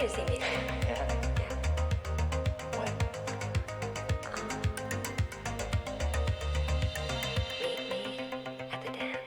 to see me there. Yeah. Yeah. When? Meet me at the dance.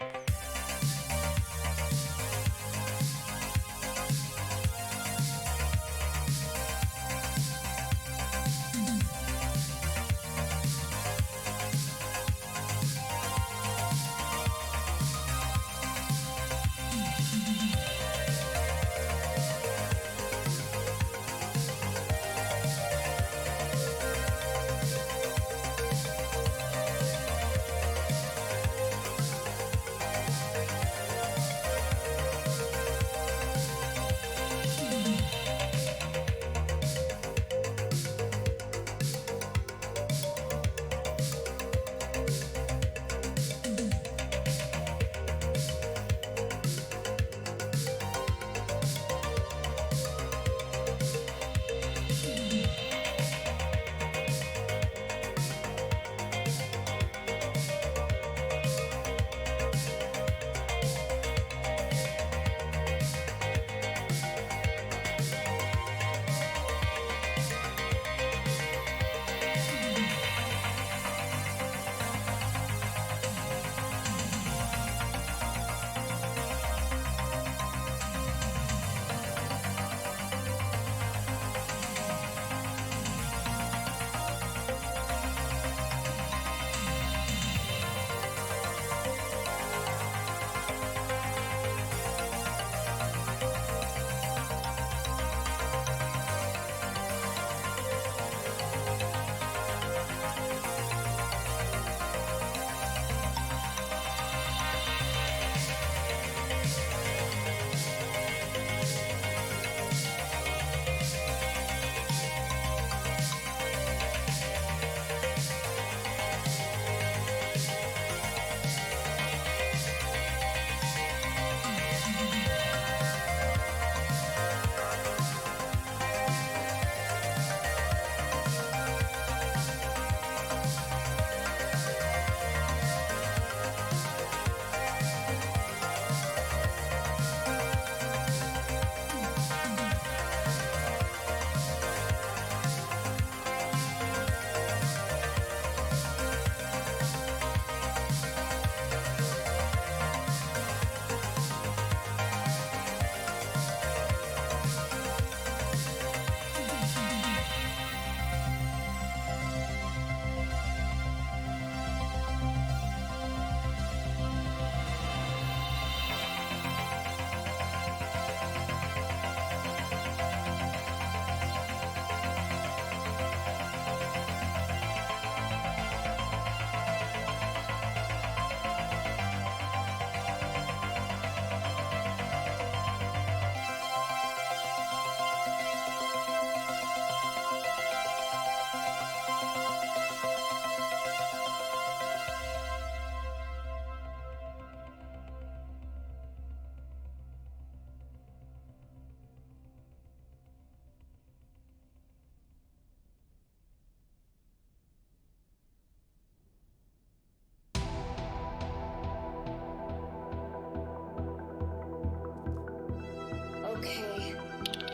Okay,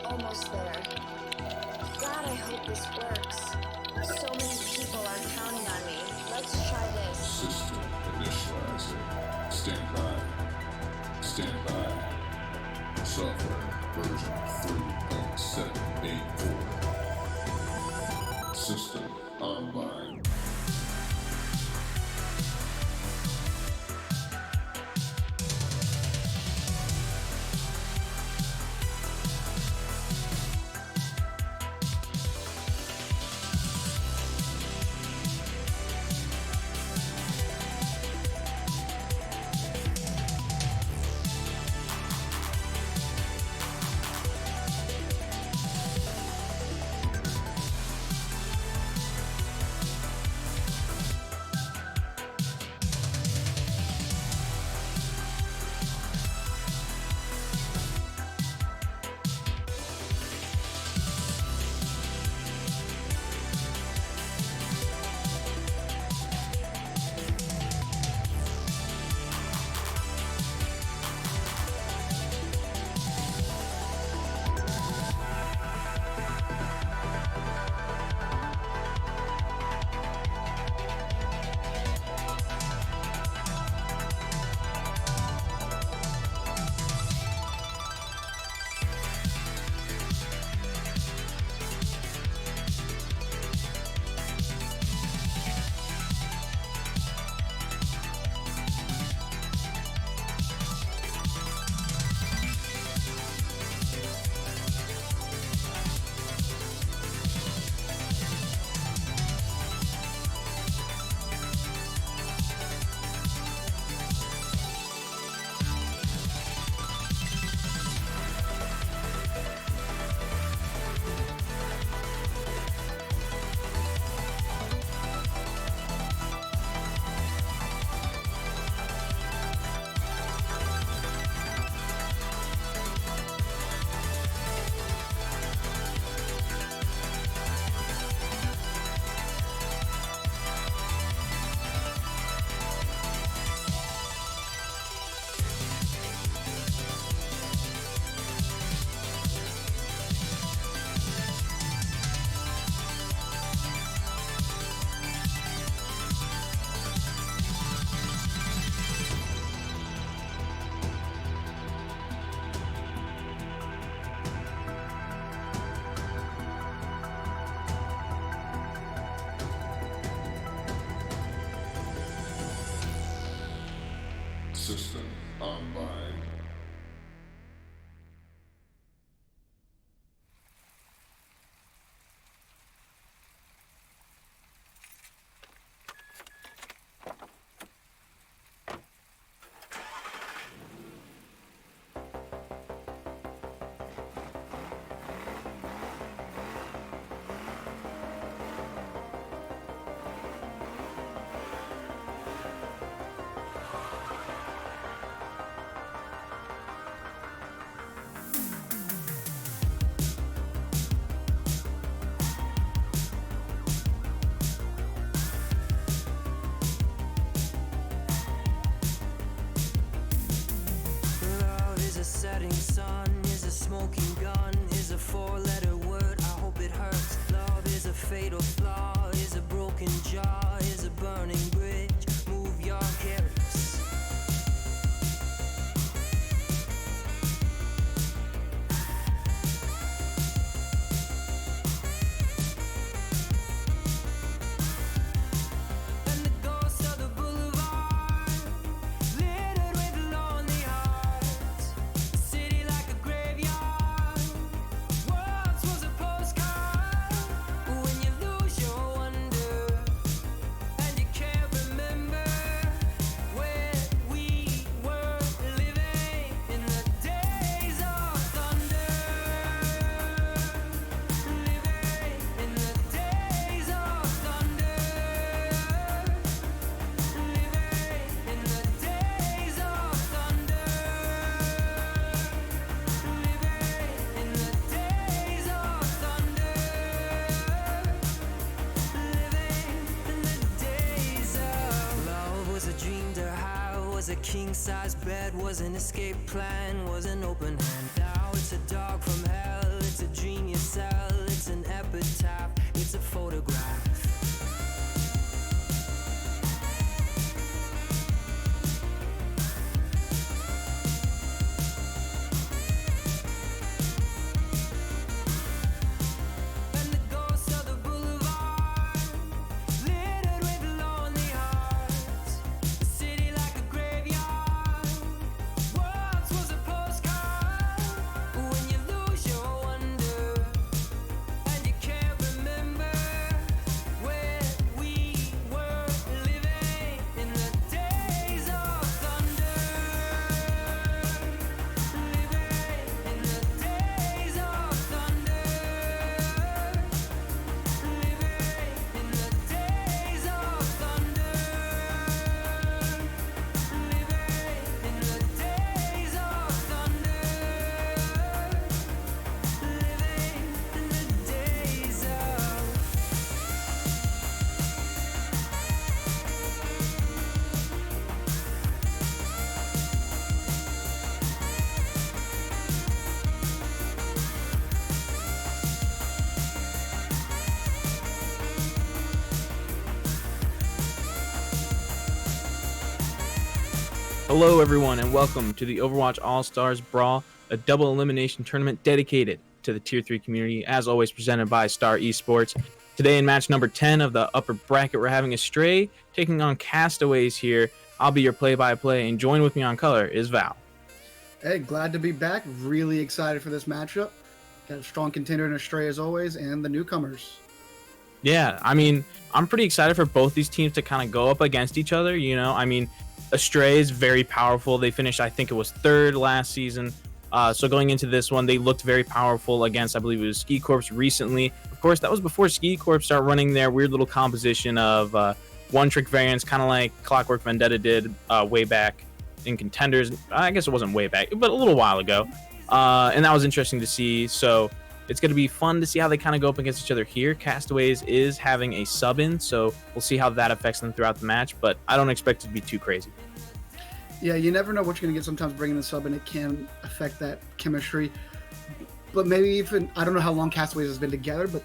almost there. God, I hope this works. So many people are counting on me. Let's try this. System initializing. Stand by. Stand by. Software version 3.784. System online. System online. Love is a setting sun, is a smoking gun, is a four-letter word, I hope it hurts. Love is a fatal flaw, is a broken jaw, is a burning bridge, move your hips. And the ghost of the boulevard, littered with lonely hearts. A city like a graveyard, once was a postcard. When you lose your wonder, and you can't remember where we were living in the days of thunder. Living in the days of thunder. Living in the days of thunder. Living in the days of thunder. Living in the days of love was a dream to have, was a king-size bed, was an escape plan, was an open hand. Now it's a dog from hell, it's a dream you sell, it's an epitaph, it's a photograph. And the ghost of the boulevard, littered with lonely hearts. A city like a graveyard, once was a postcard. When you lose your wonder, and you can't remember where we were living in the days of thunder. Living in the days of thunder. Living in the days of thunder. Living in the days of thunder. Living in the days of Hello, everyone, and welcome to the Overwatch All-Stars Brawl, a double elimination tournament dedicated to the Tier 3 community, as always presented by Star Esports. Today in match number 10 of the upper bracket, we're having Astray taking on Castaways here. I'll be your play-by-play, and join with me on color is Val. Hey, glad to be back. Really excited for this matchup. Got a strong contender in Astray as always, and the newcomers. Yeah, I mean, I'm pretty excited for both these teams to kind of go up against each other, you know? I mean, Astray is very powerful. They finished, I think it was third last season. So going into this one, they looked very powerful against, I believe it was Ski Corps recently. Of course, that was before Ski Corps started running their weird little composition of one-trick variants, kind of like Clockwork Vendetta did way back in Contenders. I guess it wasn't way back, but a little while ago. And that was interesting to see. So it's going to be fun to see how they kind of go up against each other here. Castaways is having a sub in, so we'll see how that affects them throughout the match, but I don't expect it to be too crazy. Yeah, you never know what you're going to get. Sometimes bringing a sub in, it can affect that chemistry. But maybe even, I don't know how long Castaways has been together, but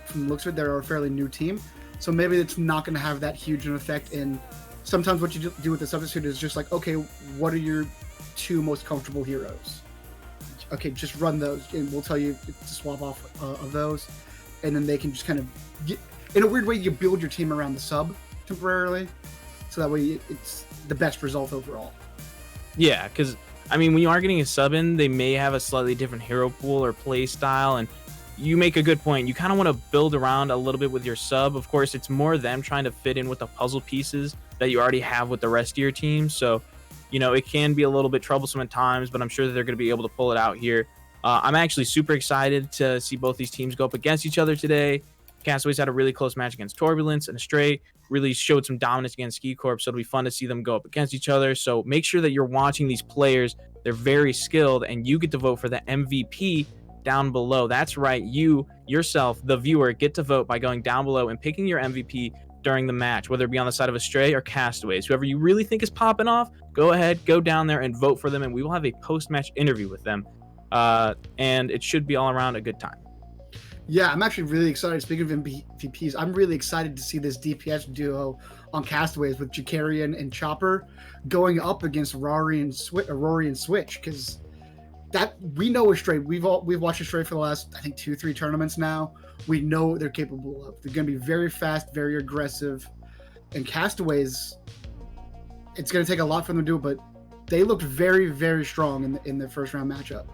from the looks of it, they're a fairly new team. So maybe it's not going to have that huge an effect. And sometimes what you do with the substitute is just like, okay, what are your two most comfortable heroes? Okay, just run those, and we'll tell you to swap off of those. And then they can just kind of get, in a weird way, you build your team around the sub temporarily. So that way it's the best result overall. Yeah, because I mean, when you are getting a sub in, they may have a slightly different hero pool or play style, and you make a good point. You kind of want to build around a little bit with your sub. Of course, it's more them trying to fit in with the puzzle pieces that you already have with the rest of your team. So, it can be a little bit troublesome at times, but I'm sure that they're going to be able to pull it out here. I'm actually super excited to see both these teams go up against each other today. Castaways had a really close match against Turbulence, and Astray really showed some dominance against Ski Corp, so it'll be fun to see them go up against each other. So make sure that you're watching these players. They're very skilled, and you get to vote for the MVP down below. That's right, you yourself, the viewer, get to vote by going down below and picking your MVP during the match, whether it be on the side of Astray or Castaways. Whoever you really think is popping off, go ahead, go down there and vote for them, and we will have a post-match interview with them. And it should be all around a good time. Yeah, I'm actually really excited. Speaking of MVPs, I'm really excited to see this DPS duo on Castaways with Jakarian and Chopper going up against Rory and Switch, because that we know Astray. We've watched Astray for the last, I think, 2-3 tournaments now. We know what they're capable of. They're going to be very fast, very aggressive, and Castaways, it's going to take a lot for them to do it, but they looked very, very strong in the first round matchup.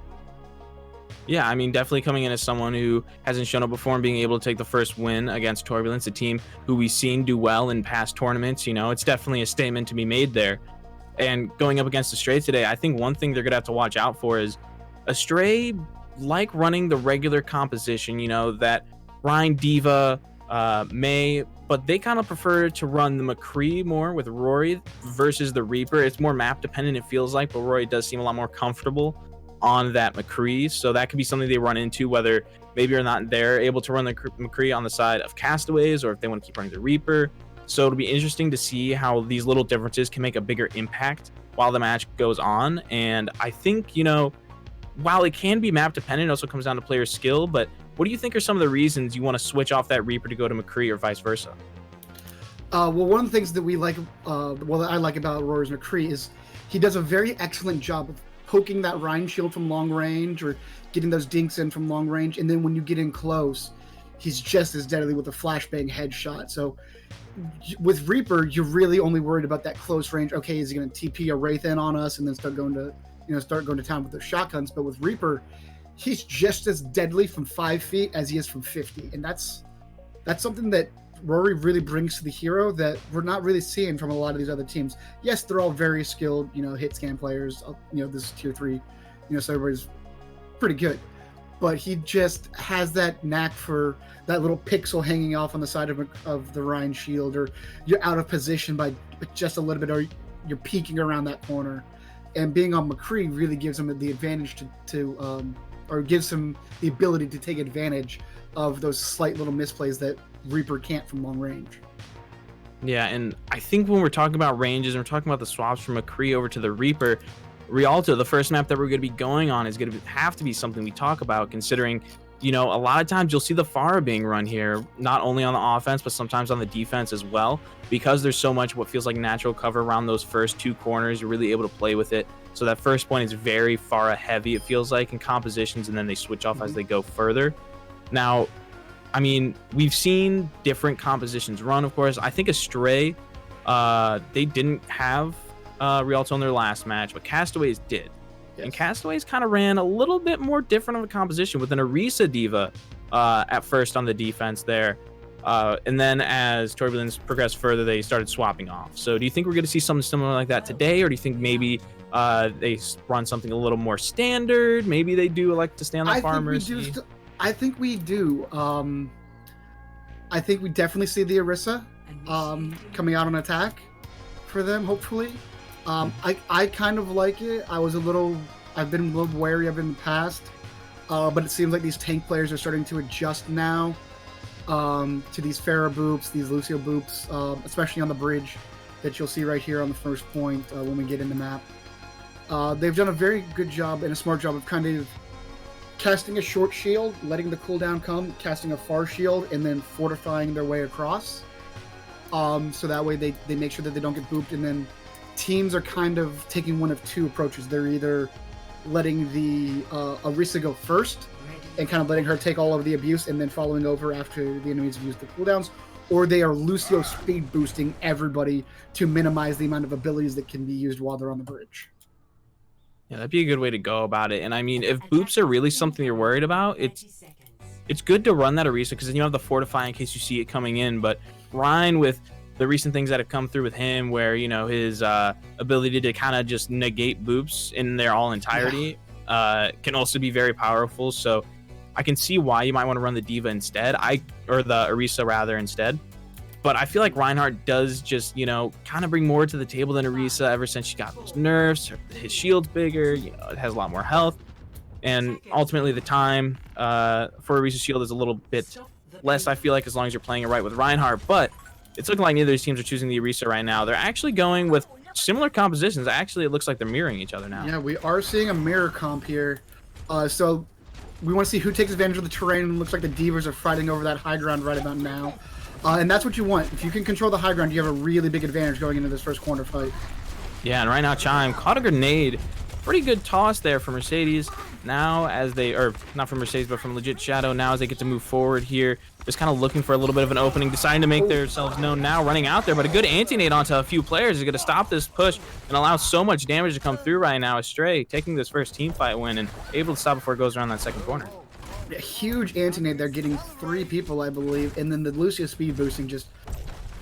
Yeah, I mean, definitely coming in as someone who hasn't shown up before and being able to take the first win against Turbulence, a team who we've seen do well in past tournaments. It's definitely a statement to be made there. And going up against Astray today, I think one thing they're going to have to watch out for is Astray like running the regular composition, that Ryan, Diva, May, but they kind of prefer to run the McCree more with Rory versus the Reaper. It's more map dependent, it feels like, but Rory does seem a lot more comfortable on that McCree, so that could be something they run into, whether maybe or not they're able to run the McCree on the side of Castaways, or if they want to keep running the Reaper. So it'll be interesting to see how these little differences can make a bigger impact while the match goes on. And I think, while it can be map dependent, it also comes down to player skill. But what do you think are some of the reasons you want to switch off that Reaper to go to McCree or vice versa? Well, one of the things that we like, that I like about Rory's McCree is he does a very excellent job of poking that Rhine shield from long range or getting those dinks in from long range, and then when you get in close, he's just as deadly with a flashbang headshot. So with Reaper, you're really only worried about that close range. Okay, is he going to TP a Wraith in on us and then start going to town with those shotguns? But with Reaper, he's just as deadly from 5 feet as he is from 50, and that's something that Rory really brings to the hero that we're not really seeing from a lot of these other teams. Yes, they're all very skilled, hit scan players. This is tier 3, so everybody's pretty good. But he just has that knack for that little pixel hanging off on the side of the Rhine shield, or you're out of position by just a little bit, or you're peeking around that corner. And being on McCree really gives him the advantage or gives him the ability to take advantage of those slight little misplays that Reaper can't from long range. Yeah, and I think when we're talking about ranges and we're talking about the swaps from McCree over to the Reaper, Rialto, the first map that we're going to be going on, is going to have to be something we talk about, considering, a lot of times you'll see the Pharah being run here, not only on the offense, but sometimes on the defense as well, because there's so much what feels like natural cover around those first 2 corners. You're really able to play with it. So that first point is very Pharah heavy, it feels like, in compositions, and then they switch off as they go further. Now, I mean, we've seen different compositions run, of course. I think Astray, they didn't have Rialto in their last match, but Castaways did. Yes. And Castaways kind of ran a little bit more different of a composition with an Orisa Diva at first on the defense there. And then as Turbulence progressed further, they started swapping off. So do you think we're going to see something similar like that today, or do you think maybe they run something a little more standard? Maybe they do like to stay on that farmers. I think we do. I think we definitely see the Orisa coming out on attack for them, hopefully. I kind of like it. I've been a little wary of it in the past, but it seems like these tank players are starting to adjust now to these Pharah boops, these Lucio boops, especially on the bridge that you'll see right here on the first point when we get in the map. They've done a very good job and a smart job of kind of casting a short shield, letting the cooldown come, casting a far shield, and then fortifying their way across. So that way they make sure that they don't get booped, and then teams are kind of taking one of 2 approaches. They're either letting the Orisa go first and kind of letting her take all of the abuse and then following over after the enemies have used the cooldowns, or they are Lucio speed boosting everybody to minimize the amount of abilities that can be used while they're on the bridge. Yeah, that'd be a good way to go about it. And I mean, if boops are really something you're worried about, it's good to run that Orisa because then you have the fortify in case you see it coming in. But Ryan, with the recent things that have come through with him, where you know his ability to kind of just negate boops in their all entirety, can also be very powerful. So I can see why you might want to run the Diva instead, or the Orisa rather instead. But I feel like Reinhardt does just, you know, kind of bring more to the table than Orisa ever since she got those nerfs. His shield's bigger, you know, it has a lot more health. And ultimately the time for Orisa's shield is a little bit less, I feel like, as long as you're playing it right with Reinhardt. But it's looking like neither of these teams are choosing the Orisa right now. They're actually going with similar compositions. Actually, it looks like they're mirroring each other now. Yeah, we are seeing a mirror comp here. So we want to see who takes advantage of the terrain. It looks like the Divas are fighting over that high ground right about now. And that's what you want. If you can control the high ground, you have a really big advantage going into this first corner fight. Yeah, and right now Chime caught a grenade. Pretty good toss there for Mercedes. Now as they, or not from Mercedes, but from Legit Shadow, now as they get to move forward here, just kind of looking for a little bit of an opening, deciding to make themselves known now, running out there. But a good anti-nade onto a few players is going to stop this push and allow so much damage to come through right now. Astray taking this first team fight win and able to stop before it goes around that second corner. A huge anti-nade there, getting 3 people, I believe, and then the Lucia speed boosting just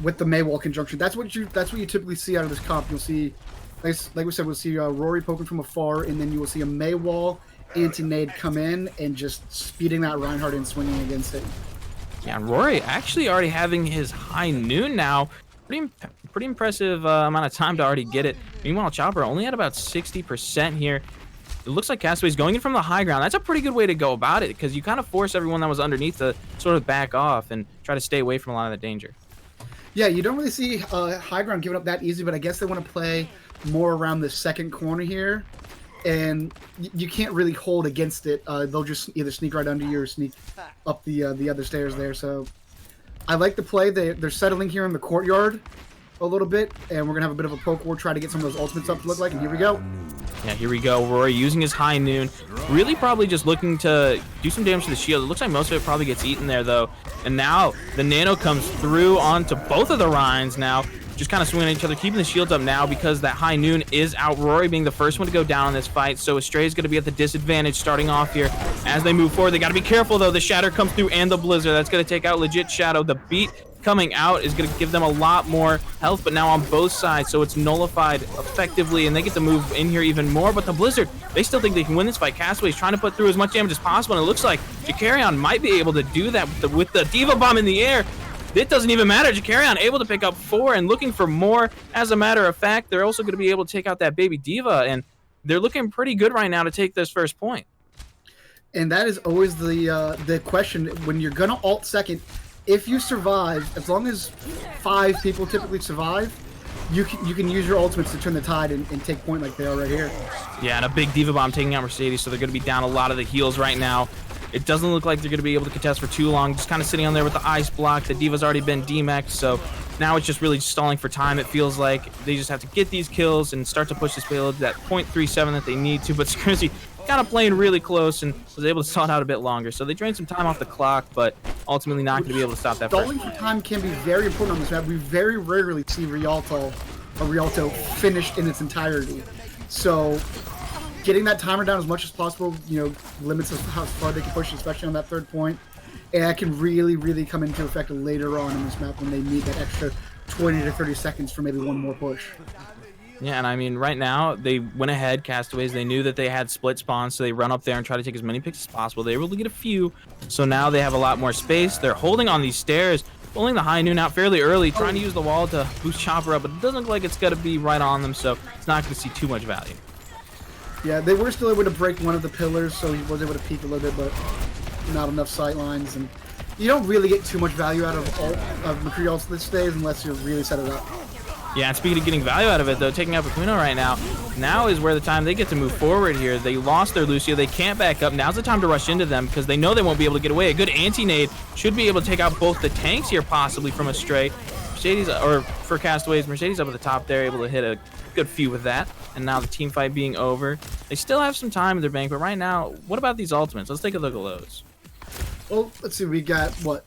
with the Maywall conjunction. That's what you typically see out of this comp. You'll see, like we said, we'll see Rory poking from afar, and then you will see a Maywall anti-nade come in and just speeding that Reinhardt and swinging against it. Yeah, and Rory actually already having his high noon now. Pretty impressive amount of time to already get it. Meanwhile, Chopper only at about 60% here. It looks like Castaways going in from the high ground. That's a pretty good way to go about it because you kind of force everyone that was underneath to sort of back off and try to stay away from a lot of the danger. Yeah, you don't really see high ground giving up that easy, but I guess they want to play more around the second corner here, and you can't really hold against it. They'll just either sneak right under you or sneak up the other stairs there. So I like the play. They're settling here in the courtyard a little bit, and we're gonna have a bit of a poke war, try to get some of those ultimates up to look like, and here we go. Yeah, here we go. Rory using his high noon. Really probably just looking to do some damage to the shield. It looks like most of it probably gets eaten there, though. And now the nano comes through onto both of the Ryans now. Just kind of swinging at each other, keeping the shields up now because that high noon is out. Rory being the first one to go down in this fight. So Astray is going to be at the disadvantage starting off here. As they move forward, they got to be careful, though. The Shatter comes through and the Blizzard. That's going to take out Legit Shadow. The beat coming out is going to give them a lot more health, but now on both sides, so it's nullified effectively, and they get to move in here even more. But the Blizzard, they still think they can win this fight. Castaways trying to put through as much damage as possible, and it looks like Jakarion might be able to do that with the Diva Bomb in the air. It doesn't even matter. Jakarion able to pick up 4 and looking for more. As a matter of fact, they're also going to be able to take out that baby Diva, and they're looking pretty good right now to take this first point. And that is always the question when you're gonna ult second. If you survive, as long as 5 people typically survive, you can use your ultimates to turn the tide and take point like they are right here. Yeah, and a big Diva Bomb taking out Mercedes, so they're going to be down a lot of the heals right now. It doesn't look like they're going to be able to contest for too long, just kind of sitting on there with the ice block. The Diva's already been demexed, so now it's just really stalling for time. It feels like they just have to get these kills and start to push this payload to that 0.37 that they need to, but Skrizzy kind of playing really close and was able to stall it out a bit longer. So they drained some time off the clock, but ultimately not going to be able to stop that. Stalling for time can be very important on this map. We very rarely see Rialto finished in its entirety. So getting that timer down as much as possible, you know, limits how far they can push, especially on that third point. And that can really, really come into effect later on in this map when they need that extra 20 to 30 seconds for maybe one more push. Yeah, and I mean, right now, they went ahead, Castaways. They knew that they had split spawns, so they run up there and try to take as many picks as possible. They were able to get a few, so now they have a lot more space. They're holding on these stairs, pulling the high noon out fairly early, trying to use the wall to boost Chopper up, but it doesn't look like it's going to be right on them, so it's not going to see too much value. Yeah, they were still able to break one of the pillars, so he was able to peek a little bit, but not enough sight lines. And you don't really get too much value out of McCree ults this days unless you really set it up. Yeah, and speaking of getting value out of it, though, taking out Pacuno right now is where the time they get to move forward here. They lost their Lucio. They can't back up. Now's the time to rush into them because they know they won't be able to get away. A good anti-nade should be able to take out both the tanks here, possibly from Astray. Mercedes, or for Castaways, Mercedes up at the top there, able to hit a good few with that. And now the team fight being over. They still have some time in their bank, but right now, what about these ultimates? Let's take a look at those. Well, let's see. We got, what,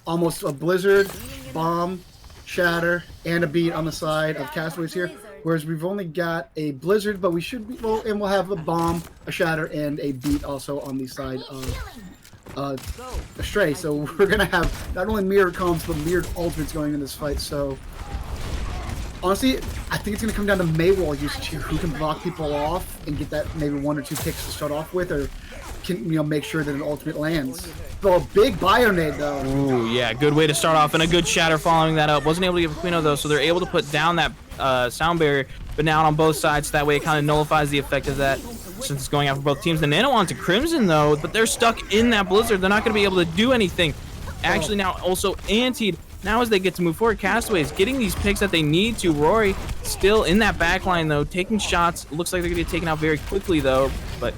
almost a Blizzard, Bomb, Shatter, and a beat on the side of Castaways here. Whereas we've only got a Blizzard, but we should be, well, and we'll have a Bomb, a Shatter, and a Beat also on the side of Astray. So we're going to have not only mirrored comms, but mirrored ultimates going in this fight. So honestly, I think it's going to come down to Maywall usage here, who can block people off and get that maybe 1 or 2 picks to start off with, or can make sure that an ultimate lands. So a big Bionade though. Ooh, yeah, good way to start off, and a good Shatter following that up. Wasn't able to get Aquino though, so they're able to put down that sound barrier, but now on both sides, so that way it kind of nullifies the effect of that since it's going out for both teams. The Nano onto Crimson though, but they're stuck in that Blizzard. They're not going to be able to do anything. Actually now also antied. Now as they get to move forward, Castaways getting these picks that they need to. Rory still in that backline though, taking shots. Looks like they're going to get taken out very quickly though, but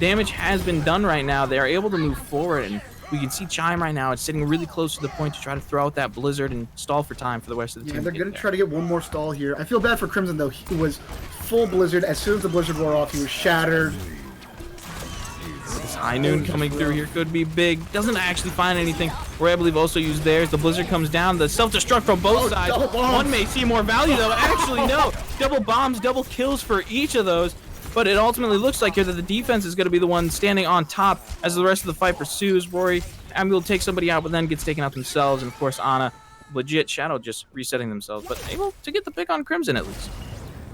damage has been done right now. They are able to move forward, and we can see Chime right now. It's sitting really close to the point to try to throw out that Blizzard and stall for time for the rest of the team. Yeah, they're going to try to get one more stall here. I feel bad for Crimson though. He was full Blizzard. As soon as the Blizzard wore off, he was shattered. This High Noon coming through here could be big. Doesn't actually find anything. Ray, I believe, also used theirs. The Blizzard comes down. The self-destruct from both sides. One may see more value though. Actually, no. Double bombs, double kills for each of those. But it ultimately looks like here that the defense is going to be the one standing on top as the rest of the fight pursues. Rory able to take somebody out, but then gets taken out themselves. And of course, Ana, legit Shadow just resetting themselves, but able to get the pick on Crimson at least.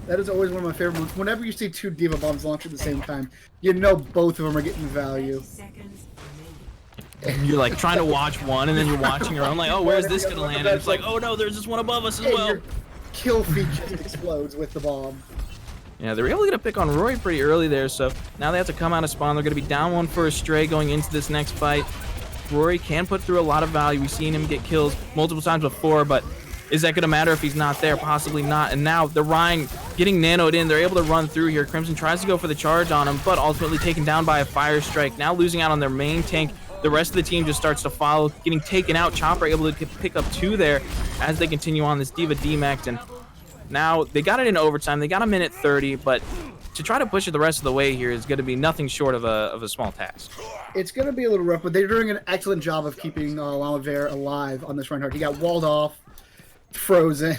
That is always one of my favorite ones. Whenever you see 2 Diva Bombs launch at the same time, you know both of them are getting value. You're like trying to watch one, and then you're watching your own, like, oh, where's this going to land? And it's like, oh no, there's this one above us as well. Your kill feed just explodes with the bomb. Yeah, they were able to get a pick on Roy pretty early there, so now they have to come out of spawn. They're going to be down 1 for Astray going into this next fight. Rory can put through a lot of value. We've seen him get kills multiple times before, but is that going to matter if he's not there? Possibly not. And now the Rhine getting nanoed in. They're able to run through here. Crimson tries to go for the charge on him, but ultimately taken down by a fire strike. Now losing out on their main tank. The rest of the team just starts to follow, getting taken out. Chopper able to pick up 2 there as they continue on this Diva DMAX, and now they got it in overtime. They got 1:30, but to try to push it the rest of the way here is going to be nothing short of a small task. It's going to be a little rough, but they're doing an excellent job of keeping Lamaver alive on this Reinhardt. He got walled off, frozen,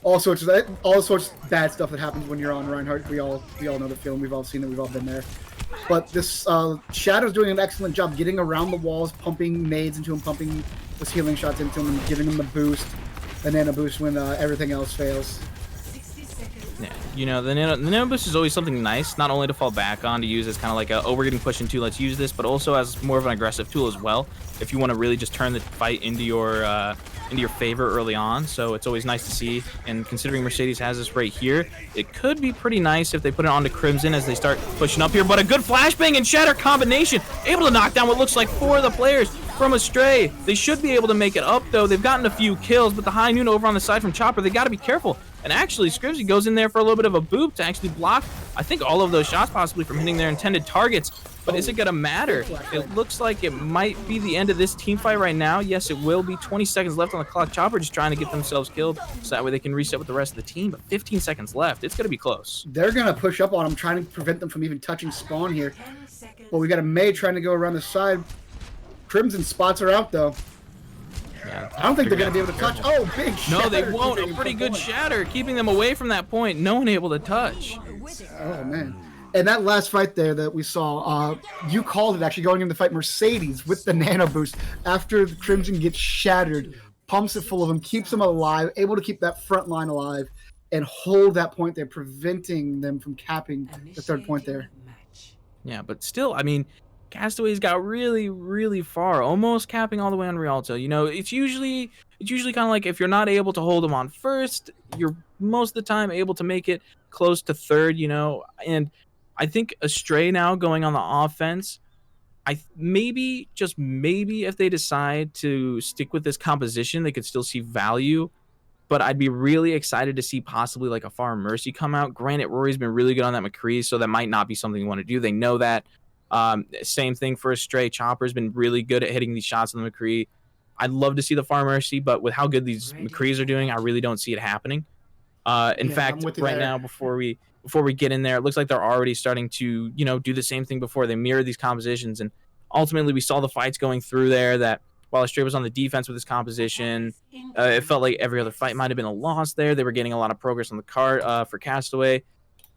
all sorts of bad stuff that happens when you're on Reinhardt. We all know the feeling. We've all seen it. We've all been there. But this Shadow's doing an excellent job getting around the walls, pumping nades into him, pumping those healing shots into him, and giving him the boost, the nano boost when everything else fails. Yeah, you know, the nano boost is always something nice, not only to fall back on, to use as kind of like oh, we're getting pushed into, let's use this, but also as more of an aggressive tool as well, if you want to really just turn the fight into your favor early on. So it's always nice to see, and considering Mercedes has this right here, it could be pretty nice if they put it onto Crimson as they start pushing up here, but a good flashbang and Shatter combination, able to knock down what looks like 4 of the players from Astray. They should be able to make it up though. They've gotten a few kills, but the High Noon over on the side from Chopper, they got to be careful. And actually, Scribsy goes in there for a little bit of a boop to actually block, I think, all of those shots possibly from hitting their intended targets. But is it going to matter? It looks like it might be the end of this team fight right now. Yes, it will be. 20 seconds left on the clock. Chopper just trying to get themselves killed so that way they can reset with the rest of the team. But 15 seconds left. It's going to be close. They're going to push up on them, trying to prevent them from even touching spawn here. But we got a May trying to go around the side. Crimson spots are out, though. Yeah, I don't think they're going to be able to touch. Oh, big Shatter. No, they won't. A pretty good Shatter, keeping them away from that point. No one able to touch. Oh, man. And that last fight there that we saw, you called it actually going into the fight. Mercedes with the nano boost after the Crimson gets shattered, pumps it full of them, keeps them alive, able to keep that front line alive and hold that point there, preventing them from capping the 3rd point there. Yeah, but still, I mean, Castaways got really, really far, almost capping all the way on Rialto. You know, it's usually kind of like if you're not able to hold them on first, you're most of the time able to make it close to 3rd, you know. And I think Astray now going on the offense, maybe, just maybe, if they decide to stick with this composition, they could still see value. But I'd be really excited to see possibly like a Far Mercy come out. Granted, Rory's been really good on that McCree, so that might not be something you want to do. They know that. Same thing for Astray. Chopper's been really good at hitting these shots on the McCree. I'd love to see the Far Mercy, but with how good these McCrees are doing, I really don't see it happening. In fact, right now, before we get in there, it looks like they're already starting to, you know, do the same thing before they mirror these compositions. And ultimately, we saw the fights going through there that while Astray was on the defense with his composition. It felt like every other fight might have been a loss there. They were getting a lot of progress on the card for Castaway,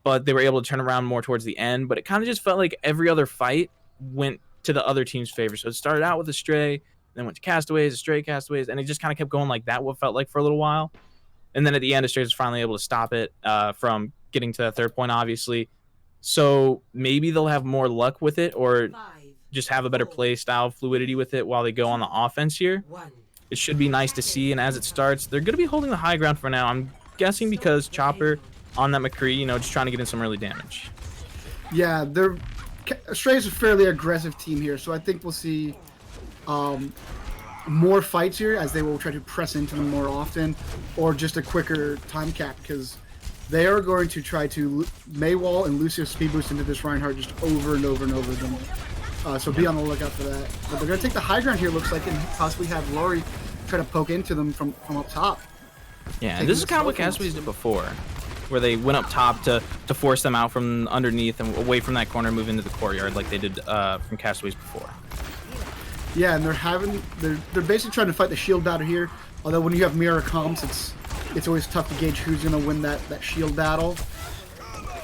but they were able to turn around more towards the end. But it kind of just felt like every other fight went to the other team's favor. So it started out with Astray, then went to Castaways, Astray, Castaways, and it just kind of kept going like that, what felt like for a little while. And then at the end, Astray was finally able to stop it from getting to that third point, obviously. So maybe they'll have more luck with it, or just have a better play style, fluidity with it while they go on the offense here. It should be nice to see. And as it starts, they're going to be holding the high ground for now. I'm guessing because Chopper on that McCree, you know, just trying to get in some early damage. Yeah, Astray is a fairly aggressive team here, so I think we'll see more fights here as they will try to press into them more often, or just a quicker time cap, because they are going to try to Maywall and Lucio speed boost into this Reinhardt just over and over and over again. So be on the lookout for that. But they're going to take the high ground here, looks like, and possibly have Lori try to poke into them from up top. Yeah, and this is kind of what Castaways did before, where they went up top to force them out from underneath and away from that corner, move into the courtyard like they did from Castaways before. Yeah, and they're basically trying to fight the shield battle here. Although when you have mirror comps, it's always tough to gauge who's going to win that shield battle.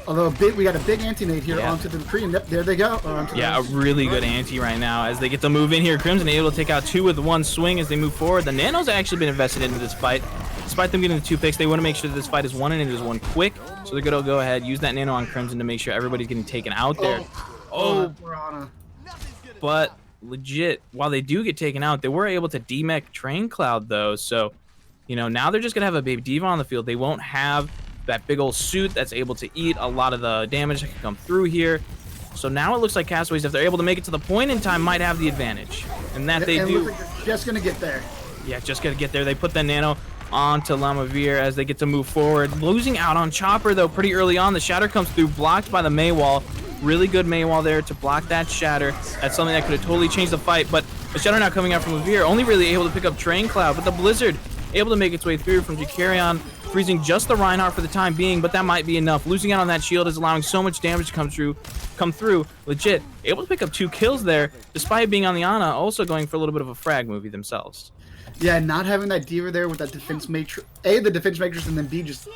Although we got a big anti-nade here onto the McCree, and there they go. Yeah, a really good anti right now as they get to move in here. Crimson able to take out 2 with 1 swing as they move forward. The Nanos actually been invested into this fight. Despite them getting the 2 picks, they want to make sure that this fight is won and it is won quick. So they're going to go ahead, use that Nano on Crimson to make sure everybody's getting taken out there. But legit, while they do get taken out, they were able to demech Train Cloud though. So, you know, now they're just going to have a baby diva on the field. They won't have that big old suit that's able to eat a lot of the damage that can come through here. So now it looks like Castaways, if they're able to make it to the point in time, might have the advantage. And that they do. Like they're just going to get there. Yeah, just got to get there. They put the Nano onto Lamavir as they get to move forward. Losing out on Chopper, though, pretty early on. The Shatter comes through, blocked by the Maywall. Really good Maywall there to block that Shatter. That's something that could have totally changed the fight. But the Shatter now coming out from Lavir, only really able to pick up Train Cloud. But the Blizzard able to make its way through from Jakarion, freezing just the Reinhardt for the time being, but that might be enough. Losing out on that shield is allowing so much damage to come through. Legit, able to pick up 2 kills there, despite being on the Ana, also going for a little bit of a frag movie themselves. Yeah, not having that diva there with that defense matrix, A, the defense matrix, and then B, just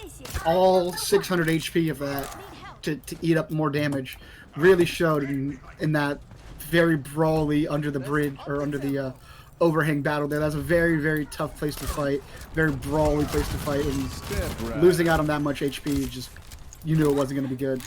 all 600 HP of that to eat up more damage, really showed in that very brawly under the bridge, or under the overhang battle there. That's a very, very tough place to fight, very brawly place to fight, and losing out on that much HP, just, you knew it wasn't going to be good.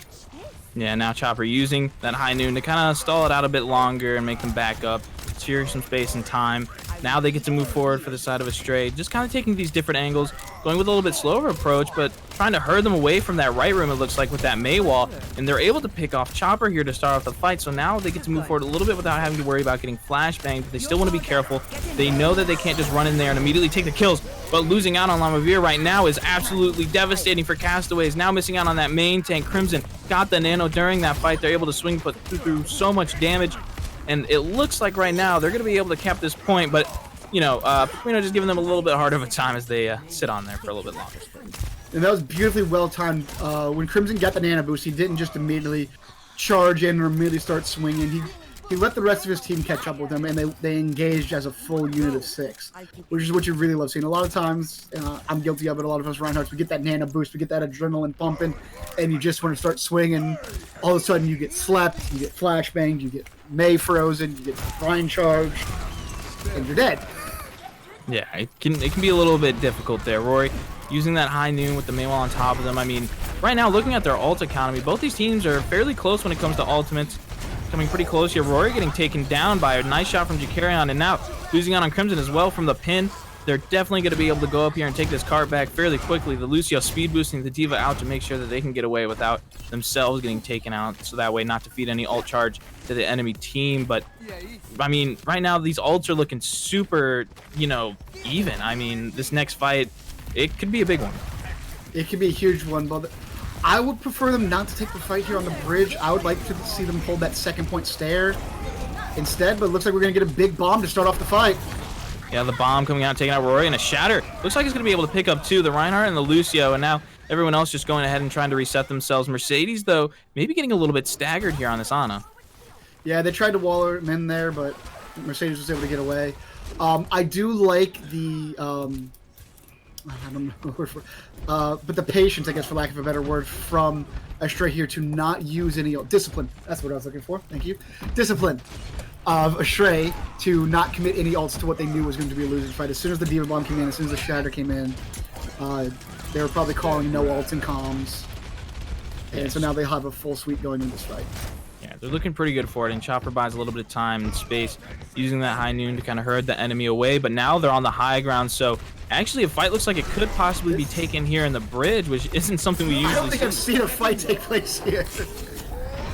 Yeah, now Chopper using that high noon to kind of stall it out a bit longer and make them back up, secure some space and time. Now they get to move forward for the side of Astray, just kind of taking these different angles, going with a little bit slower approach, but trying to herd them away from that right room, it looks like, with that Maywall. And they're able to pick off Chopper here to start off the fight, so now they get to move forward a little bit without having to worry about getting flashbanged. But they still want to be careful. They know that they can't just run in there and immediately take the kills, but losing out on Lamavir right now is absolutely devastating for Castaways. Now missing out on that main tank. Crimson got the Nano during that fight. They're able to swing but through so much damage, and it looks like right now they're going to be able to cap this point, but you know, just giving them a little bit harder of a time as they sit on there for a little bit longer. And that was beautifully well timed. When Crimson got the Nano boost, he didn't just immediately charge in or immediately start swinging. He let the rest of his team catch up with him, and they engaged as a full unit of 6, which is what you really love seeing. A lot of times, I'm guilty of it, a lot of us Reinhardts, we get that Nano boost, we get that adrenaline pumping, and you just want to start swinging. All of a sudden, you get slept, you get flashbanged, you get May frozen, you get Brian charged, and you're dead. Yeah, it can be a little bit difficult there. Rory using that high noon with the Maywall on top of them. I mean, right now, looking at their ult economy, both these teams are fairly close when it comes to ultimates. Coming pretty close here. Rory getting taken down by a nice shot from Jakarion, and now losing out on Crimson as well from the pin. They're definitely going to be able to go up here and take this cart back fairly quickly. The Lucio speed boosting the Diva out to make sure that they can get away without themselves getting taken out, so that way not to feed any ult charge to the enemy team. But I mean, right now these ults are looking super, even. I mean, this next fight, it could be a big one. It could be a huge one, but I would prefer them not to take the fight here on the bridge. I would like to see them hold that second point stair instead, but it looks like we're going to get a big bomb to start off the fight. Yeah, the bomb coming out, taking out Rory, and a Shatter. Looks like he's going to be able to pick up 2, the Reinhardt and the Lucio, and now everyone else just going ahead and trying to reset themselves. Mercedes, though, maybe getting a little bit staggered here on this Ana. Yeah, they tried to wall him in there, but Mercedes was able to get away. I do like the I don't know the word for but the patience, I guess, for lack of a better word, from Astray here to not use any discipline. That's what I was looking for. Thank you. Discipline of Astray to not commit any ults to what they knew was going to be a losing fight. As soon as the Diva Bomb came in, as soon as the Shatter came in, they were probably calling no ults and comms. And so now they have a full suite going in this fight. Yeah, they're looking pretty good for it, and Chopper buys a little bit of time and space, using that high noon to kind of herd the enemy away, but now they're on the high ground, so actually a fight looks like it could possibly be taken here in the bridge, which isn't something we usually see. I don't think I've seen a fight take place here.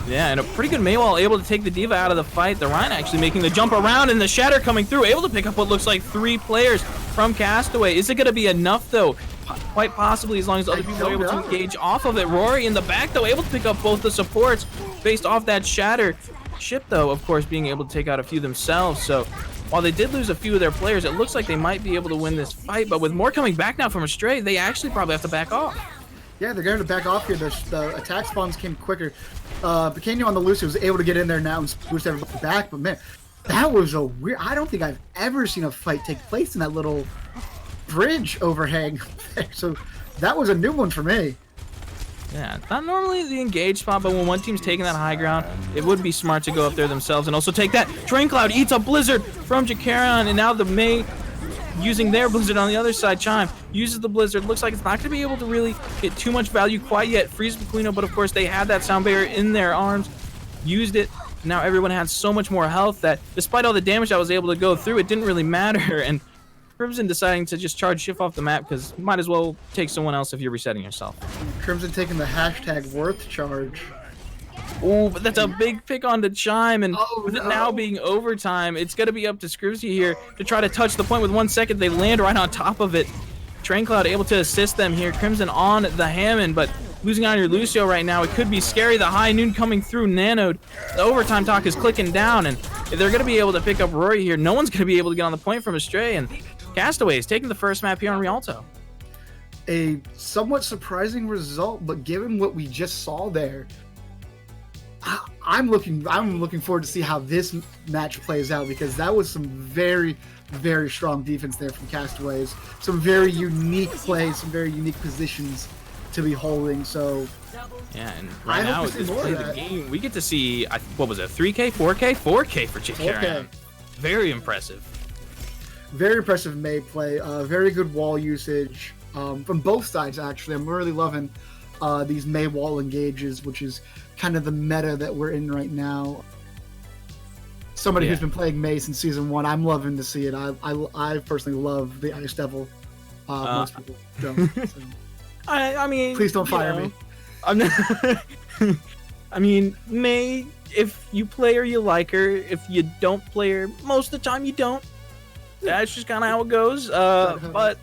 Yeah, and a pretty good Maywall able to take the Diva out of the fight. The Ryan actually making the jump around, and the Shatter coming through, able to pick up what looks like 3 players from Castaway. Is it going to be enough, though? Quite possibly, as long as other people are able to engage off of it. Rory in the back, though, able to pick up both the supports based off that Shatter. Ship, though, of course, being able to take out a few themselves. So while they did lose a few of their players, it looks like they might be able to win this fight. But with more coming back now from Astray, they actually probably have to back off. Yeah, they're going to back off here. The attack spawns came quicker. Pequeno on the Lucio was able to get in there now and boost everybody back. But man, that was a weird... I don't think I've ever seen a fight take place in that little bridge overhang. So that was a new one for me. Yeah, not normally the engage spot, but when one team's taking that high ground, it would be smart to go up there themselves and also take that. Train Cloud eats a Blizzard from Jakaron, and now the May using their Blizzard on the other side. Chime uses the Blizzard. Looks like it's not going to be able to really get too much value quite yet. Freezes Pequeno, but of course they had that sound barrier in their arms. Used it. Now everyone had so much more health that despite all the damage I was able to go through, it didn't really matter. And Crimson deciding to just charge Shift off the map because you might as well take someone else if you're resetting yourself. Crimson taking the hashtag worth charge. Oh, but that's a big pick on the Chime, and with it no. now being overtime, it's going to be up to Screwsy here to try to touch the point with 1 second. They land right on top of it. Train Cloud able to assist them here. Crimson on the Hammond, but losing on your Lucio right now, it could be scary. The high noon coming through Nanoed. The overtime talk is clicking down, and if they're going to be able to pick up Rory here, no one's going to be able to get on the point from Astray, and Castaways taking the first map here on Rialto. A somewhat surprising result, but given what we just saw there, I'm looking forward to see how this match plays out, because that was some very, very strong defense there from Castaways. Some very unique plays, some very unique positions to be holding. So yeah, and right now at this play of the game, we get to see, what was it, 3K, 4K? 4K for Jakaron. Very impressive. Very impressive May play. Very good wall usage from both sides, actually. I'm really loving these May wall engages, which is kind of the meta that we're in right now. Somebody who's been playing May since season 1, I'm loving to see it. I personally love the Ice Devil. Most people don't. So. I mean, please don't fire me. I'm not. I mean, May, if you play her, you like her. If you don't play her, most of the time you don't. That's just kind of how it goes. But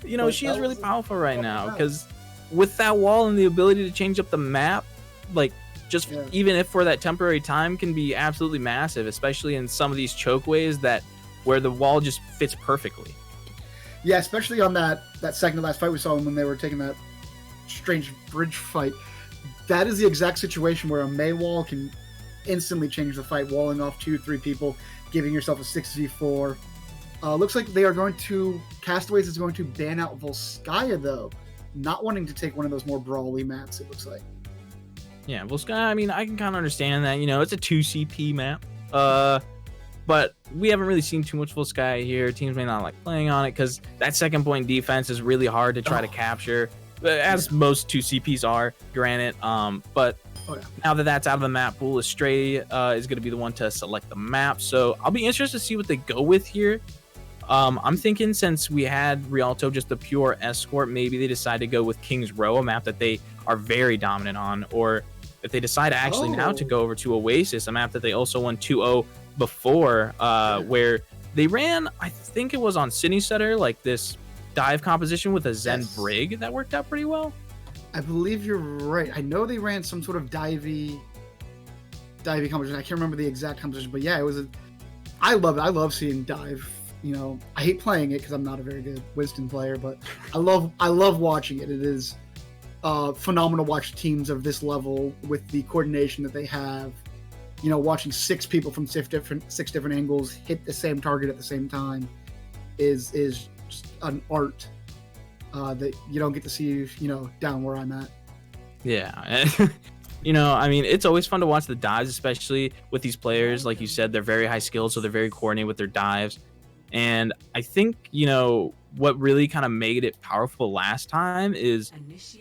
you know, she is really powerful right now, because with that wall and the ability to change up the map, like just even if for that temporary time, can be absolutely massive, especially in some of these chokeways where the wall just fits perfectly. Yeah, especially on that second to last fight we saw when they were taking that strange bridge fight. That is the exact situation where a May wall can instantly change the fight, walling off 2-3 people, giving yourself a 6v4. Looks like they are going to... Castaways is going to ban out Volskaya, though. Not wanting to take one of those more brawly maps, it looks like. Yeah, Volskaya, I mean, I can kind of understand that. You know, it's a 2CP map. But we haven't really seen too much Volskaya here. Teams may not like playing on it because that second point defense is really hard to try to capture, as most 2CPs are, granted. But now that that's out of the map pool, Astray is going to be the one to select the map. So I'll be interested to see what they go with here. I'm thinking since we had Rialto just a pure escort, maybe they decide to go with King's Row, a map that they are very dominant on, or if they decide actually now to go over to Oasis, a map that they also won 2-0 before, where they ran, I think it was on Sydney Setter, like this dive composition with a Zen Brig that worked out pretty well. I believe you're right. I know they ran some sort of divey composition. I can't remember the exact composition, but yeah, it was I love it. I love seeing dive. You know, I hate playing it because I'm not a very good Winston player, but I love watching it. It is phenomenal to watch teams of this level with the coordination that they have watching 6 people from 6 different angles hit the same target at the same time is just an art that you don't get to see, down where I'm at. Yeah. I mean, it's always fun to watch the dives, especially with these players. Like you said, they're very high skilled, so they're very coordinated with their dives. And I think, what really kind of made it powerful last time is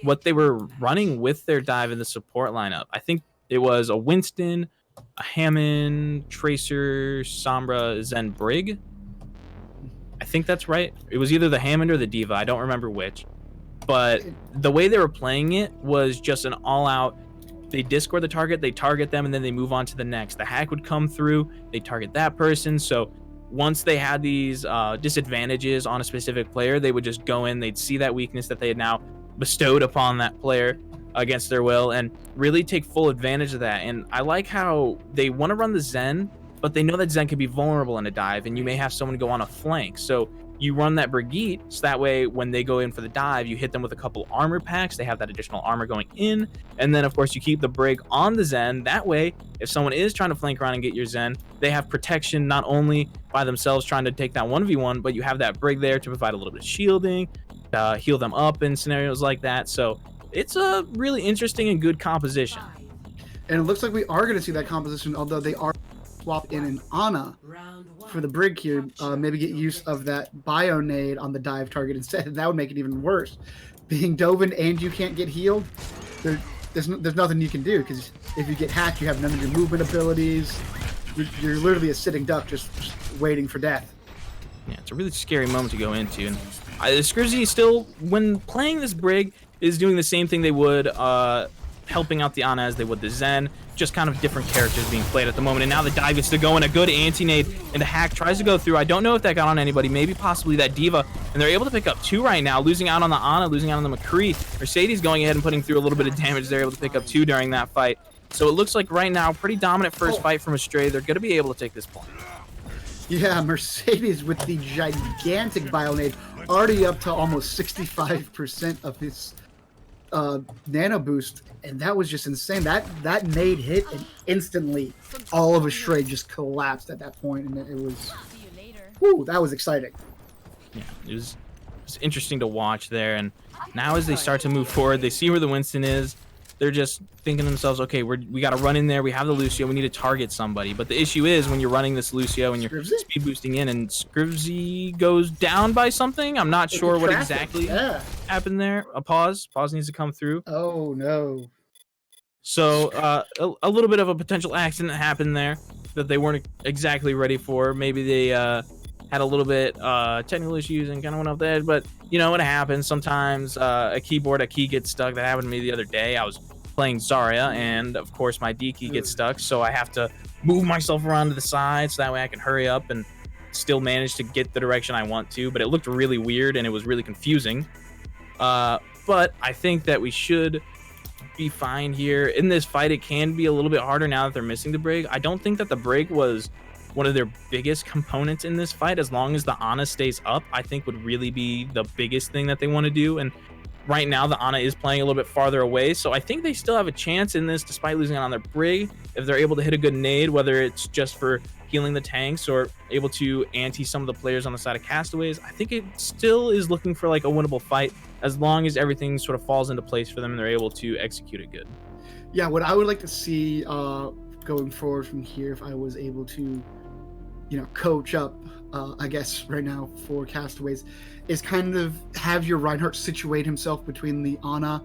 what they were running with their dive in the support lineup. I think it was a Winston, a Hammond, Tracer, Sombra, Zen, Brig. I think that's right. It was either the Hammond or the Diva. I don't remember which. But the way they were playing it was just an all-out, they discord the target, they target them, and then they move on to the next. The hack would come through, they target that person. So once they had these disadvantages on a specific player, they would just go in, they'd see that weakness that they had now bestowed upon that player against their will and really take full advantage of that. And I like how they want to run the Zen, but they know that Zen can be vulnerable in a dive, and you may have someone go on a flank. So you run that Brigitte, so that way when they go in for the dive, you hit them with a couple armor packs. They have that additional armor going in. And then, of course, you keep the Brig on the Zen. That way, if someone is trying to flank around and get your Zen, they have protection not only by themselves trying to take that 1v1, but you have that Brig there to provide a little bit of shielding, heal them up in scenarios like that. So it's a really interesting and good composition. And it looks like we are going to see that composition, although they are swap in an Ana for the Brig here. Maybe get use of that bio nade on the dive target instead. That would make it even worse. Being Dovin and you can't get healed, there's nothing you can do, because if you get hacked, you have none of your movement abilities. You're literally a sitting duck just waiting for death. Yeah, it's a really scary moment to go into. And Scrivzy still, when playing this Brig, is doing the same thing they would helping out the Ana as they would the Zen, just kind of different characters being played at the moment. And now the dive gets to go in, a good anti-nade, and the hack tries to go through. I don't know if that got on anybody, maybe possibly that Diva, and they're able to pick up 2 right now, losing out on the Ana, losing out on the McCree. Mercedes going ahead and putting through a little bit of damage. They're able to pick up 2 during that fight. So it looks like right now, pretty dominant first fight from Astray. They're going to be able to take this point. Yeah, Mercedes with the gigantic Bionade, already up to almost 65% of his nano boost, and that was just insane. That nade hit, and instantly all of Astray just collapsed at that point, and it was, whoo, that was exciting. Yeah, it was interesting to watch there. And now as they start to move forward, they see where the Winston is. They're just thinking to themselves, okay, we got to run in there. We have the Lucio. We need to target somebody. But the issue is when you're running this Lucio and you're speed boosting in, and Scrivzy goes down by something. I'm not sure what exactly happened there. A pause. Pause needs to come through. Oh, no. So a little bit of a potential accident happened there that they weren't exactly ready for. Maybe they had a little bit technical issues and kind of went off the edge. But, you know, it happens. Sometimes a key gets stuck. That happened to me the other day. I was playing Zarya, and of course my D key gets stuck, so I have to move myself around to the side so that way I can hurry up and still manage to get the direction I want to. But it looked really weird and it was really confusing. But I think that we should be fine here. In this fight, it can be a little bit harder now that they're missing the Brig. I don't think that the Brig was one of their biggest components in this fight. As long as the Ana stays up, I think would really be the biggest thing that they want to do. And right now, the Ana is playing a little bit farther away, so I think they still have a chance in this, despite losing on their Brig. If they're able to hit a good nade, whether it's just for healing the tanks or able to anti some of the players on the side of Castaways, I think it still is looking for like a winnable fight, as long as everything sort of falls into place for them and they're able to execute it good. Yeah, what I would like to see going forward from here, if I was able to, coach up, I guess right now for Castaways, is kind of have your Reinhardt situate himself between the Ana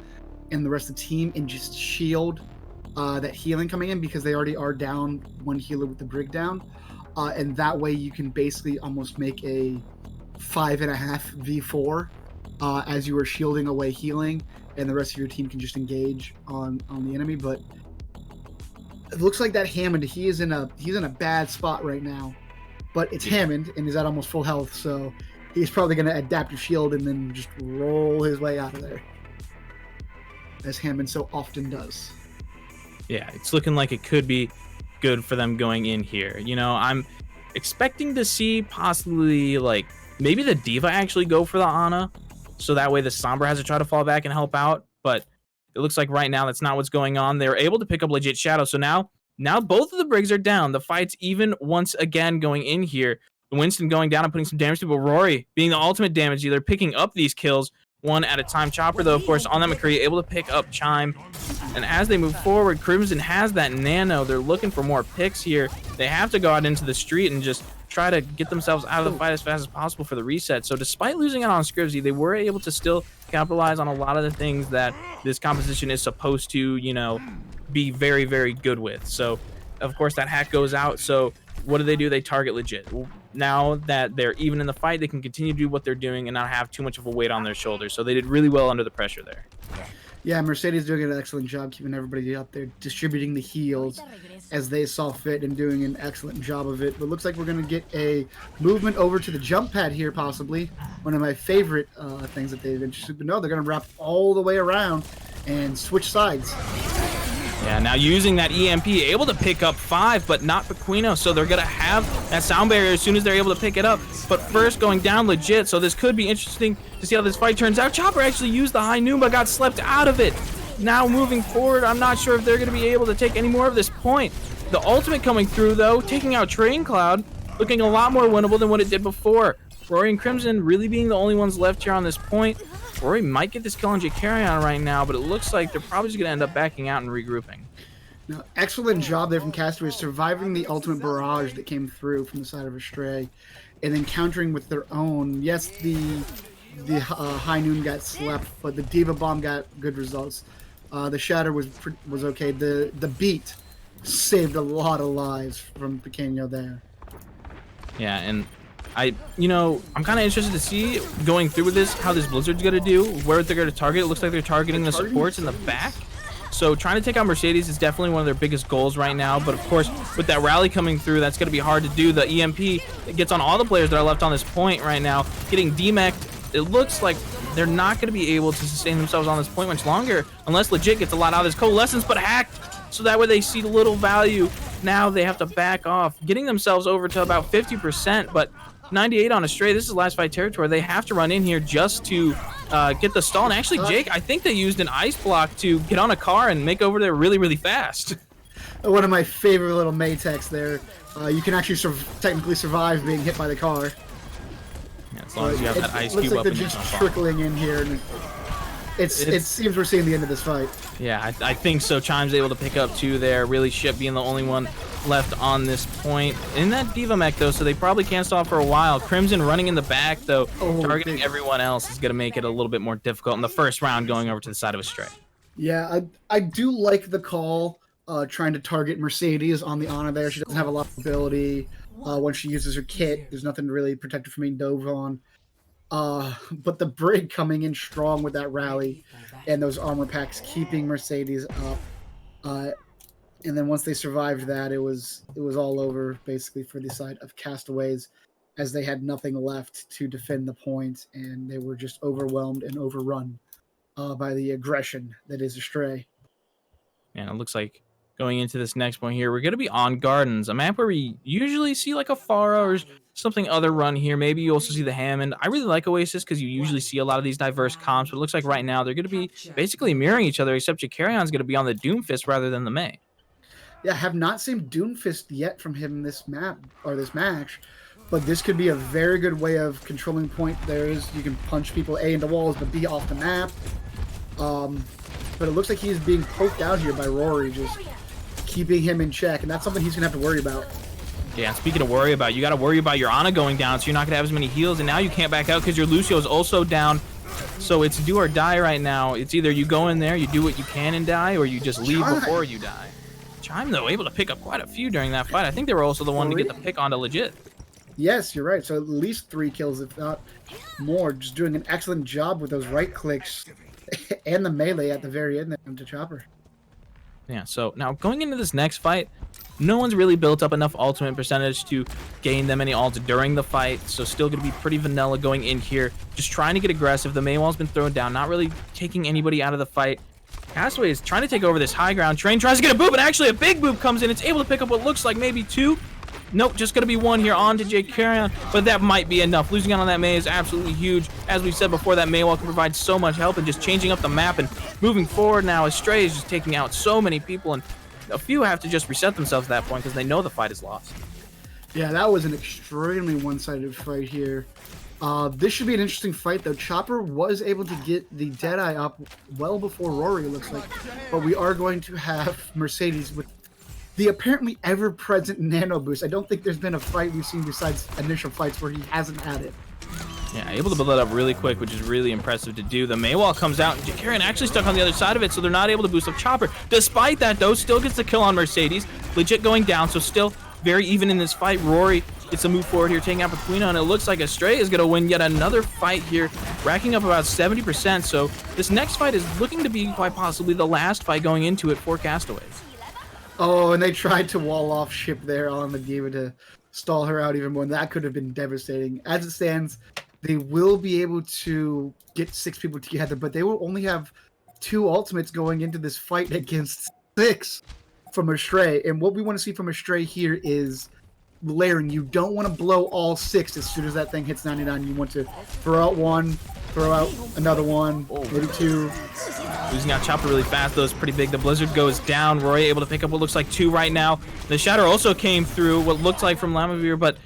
and the rest of the team and just shield that healing coming in, because they already are down 1 healer with the Brig down. And that way you can basically almost make a 5.5 v4 as you are shielding away healing, and the rest of your team can just engage on the enemy. But it looks like that Hammond, he's in a bad spot right now. But it's Hammond, and he's at almost full health, so he's probably going to adapt to shield and then just roll his way out of there, as Hammond so often does. Yeah, it's looking like it could be good for them going in here. I'm expecting to see possibly, like, maybe the Diva actually go for the Ana, so that way the Sombra has to try to fall back and help out. But it looks like right now that's not what's going on. They were able to pick up legit Shadow, so now Now both of the Brigs are down. The fight's even once again going in here. Winston going down and putting some damage to, but Rory being the ultimate damage dealer, picking up these kills one at a time. Chopper, though, of course, on that McCree, able to pick up Chime. And as they move forward, Crimson has that nano. They're looking for more picks here. They have to go out into the street and just try to get themselves out of the fight as fast as possible for the reset. So despite losing out on Scribsy, they were able to still capitalize on a lot of the things that this composition is supposed to, you know, be very, very good with. So, of course, that hack goes out. So what do? They target legit. Now that they're even in the fight, they can continue to do what they're doing and not have too much of a weight on their shoulders. So they did really well under the pressure there. Yeah, Mercedes doing an excellent job keeping everybody up there, distributing the heals as they saw fit and doing an excellent job of it. But looks like we're going to get a movement over to the jump pad here, possibly. One of my favorite things that they've introduced. But no, they're going to wrap all the way around and switch sides. Yeah, now using that EMP, able to pick up 5, but not Pequeno, so they're going to have that sound barrier as soon as they're able to pick it up. But first, going down legit, so this could be interesting to see how this fight turns out. Chopper actually used the high noon, but got slept out of it. Now moving forward, I'm not sure if they're going to be able to take any more of this point. The ultimate coming through, though, taking out Train Cloud, looking a lot more winnable than what it did before. Rory and Crimson really being the only ones left here on this point. Rory might get this kill on Carrion right now, but it looks like they're probably just going to end up backing out and regrouping. Now, excellent job there from Castaways, surviving the ultimate barrage that came through from the side of Astray, and then countering with their own. Yes, the high noon got slept, but the Diva Bomb got good results. The Shatter was okay. The beat saved a lot of lives from Pequeno there. Yeah, and I'm kind of interested to see going through with this, how this Blizzard's going to do, where they're going to target. It looks like they're targeting the supports in the back. So trying to take out Mercedes is definitely one of their biggest goals right now. But of course, with that rally coming through, that's going to be hard to do. The EMP gets on all the players that are left on this point right now. Getting demeched, it looks like they're not going to be able to sustain themselves on this point much longer unless legit gets a lot out of this Coalescence, but hacked. So that way they see little value. Now they have to back off, getting themselves over to about 50%, but 98 on Astray. This is last fight territory. They have to run in here just to get the stall. And actually, Jake, I think they used an ice block to get on a car and make over there really, really fast. One of my favorite little Maytex there. You can actually technically survive being hit by the car. Yeah, as long as you have that ice cube looks like up they're and just trickling in here. And it seems we're seeing the end of this fight. Yeah, I think so. Chime's able to pick up 2 there. Really, Ship being the only one left on this point. In that Diva mech, though, so they probably can't stop for a while. Crimson running in the back, though, targeting everyone else is going to make it a little bit more difficult in the first round going over to the side of Astray. Yeah, I do like the call trying to target Mercedes on the Ana there. She doesn't have a lot of ability. When she uses her kit, there's nothing to really protect her from being dove on. But the Brig coming in strong with that rally and those armor packs keeping Mercedes up. And then once they survived that, it was all over basically for the side of Castaways, as they had nothing left to defend the point, and they were just overwhelmed and overrun by the aggression that is Astray. And it looks like going into this next point here, we're going to be on Gardens, a map where we usually see like a Pharah or something other run here. Maybe you also see the Hammond. I really like Oasis because you usually see a lot of these diverse comps, but it looks like right now they're going to be basically mirroring each other, except Jacarion's going to be on the Doomfist rather than the May. Yeah, have not seen Doomfist yet from him this map or this match, but this could be a very good way of controlling point. You can punch people A into walls, but B off the map. But it looks like he's being poked out here by Rory, just keeping him in check, and that's something he's gonna have to worry about. Yeah, and speaking of worry about, you got to worry about your Ana going down, so you're not gonna have as many heals, and now you can't back out because your Lucio is also down. So it's do or die right now. It's either you go in there, you do what you can and die, or you just leave before you die. Chime, though, able to pick up quite a few during that fight. I think they were also the one to get the pick onto legit. Yes, you're right. So at least 3 kills, if not more. Just doing an excellent job with those right clicks and the melee at the very end to Chopper. Yeah, so now going into this next fight, no one's really built up enough ultimate percentage to gain them any ults during the fight, so still going to be pretty vanilla going in here. Just trying to get aggressive. The Maywall's been thrown down, not really taking anybody out of the fight. Castaways is trying to take over this high ground. Train tries to get a boop, and actually a big boop comes in. It's able to pick up what looks like maybe 2. Nope, just going to be 1 here on to Jake Carrion, but that might be enough. Losing out on that May is absolutely huge. As we said before, that Maywall can provide so much help and just changing up the map and moving forward now. Astray is just taking out so many people, and a few have to just reset themselves at that point because they know the fight is lost. Yeah, that was an extremely one-sided fight here. This should be an interesting fight, though. Chopper was able to get the Deadeye up well before Rory, it looks like. But we are going to have Mercedes with the apparently ever-present Nano Boost. I don't think there's been a fight we've seen besides initial fights where he hasn't had it. Yeah, able to build that up really quick, which is really impressive to do. The Maywall comes out, and Jakarian actually stuck on the other side of it, so they're not able to boost up Chopper. Despite that, though, still gets the kill on Mercedes. Legit going down, so still very even in this fight. Rory gets a move forward here, taking out Pequeno, and it looks like Astray is going to win yet another fight here, racking up about 70%. So this next fight is looking to be quite possibly the last fight going into it for Castaways. Oh, and they tried to wall off Ship there on the Diva to stall her out even more, and that could have been devastating. As it stands, they will be able to get 6 people together, but they will only have 2 ultimates going into this fight against 6 from Astray. And what we want to see from Astray here is layering. You don't want to blow all 6 as soon as that thing hits 99. You want to throw out 1, throw out another 1, maybe 2. Losing out Chopper really fast, though, is pretty big. The Blizzard goes down. Rory able to pick up what looks like 2 right now. The Shatter also came through what looked like from Lamavir, but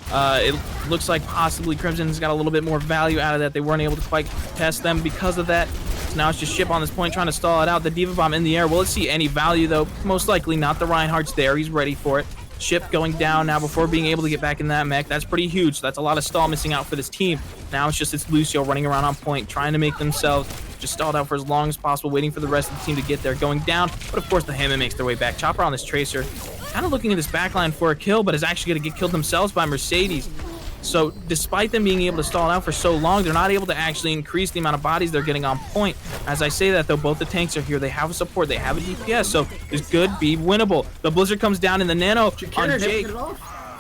it looks like possibly Crimson's got a little bit more value out of that. They weren't able to quite test them because of that. So now it's just Ship on this point trying to stall it out. The Diva Bomb in the air. Will it see any value, though? Most likely not. The Reinhardt's there. He's ready for it. Ship going down now before being able to get back in that mech. That's pretty huge. So that's a lot of stall missing out for this team. Now it's Lucio running around on point, trying to make themselves just stalled out for as long as possible, waiting for the rest of the team to get there, going down. But of course, the Hammond makes their way back. Chopper on this Tracer, kind of looking at this backline for a kill, but is actually going to get killed themselves by Mercedes. So despite them being able to stall out for so long, they're not able to actually increase the amount of bodies they're getting on point. As I say that, though, both the tanks are here. They have a support. They have a DPS, so this could be winnable. The Blizzard comes down in the Nano on Jake.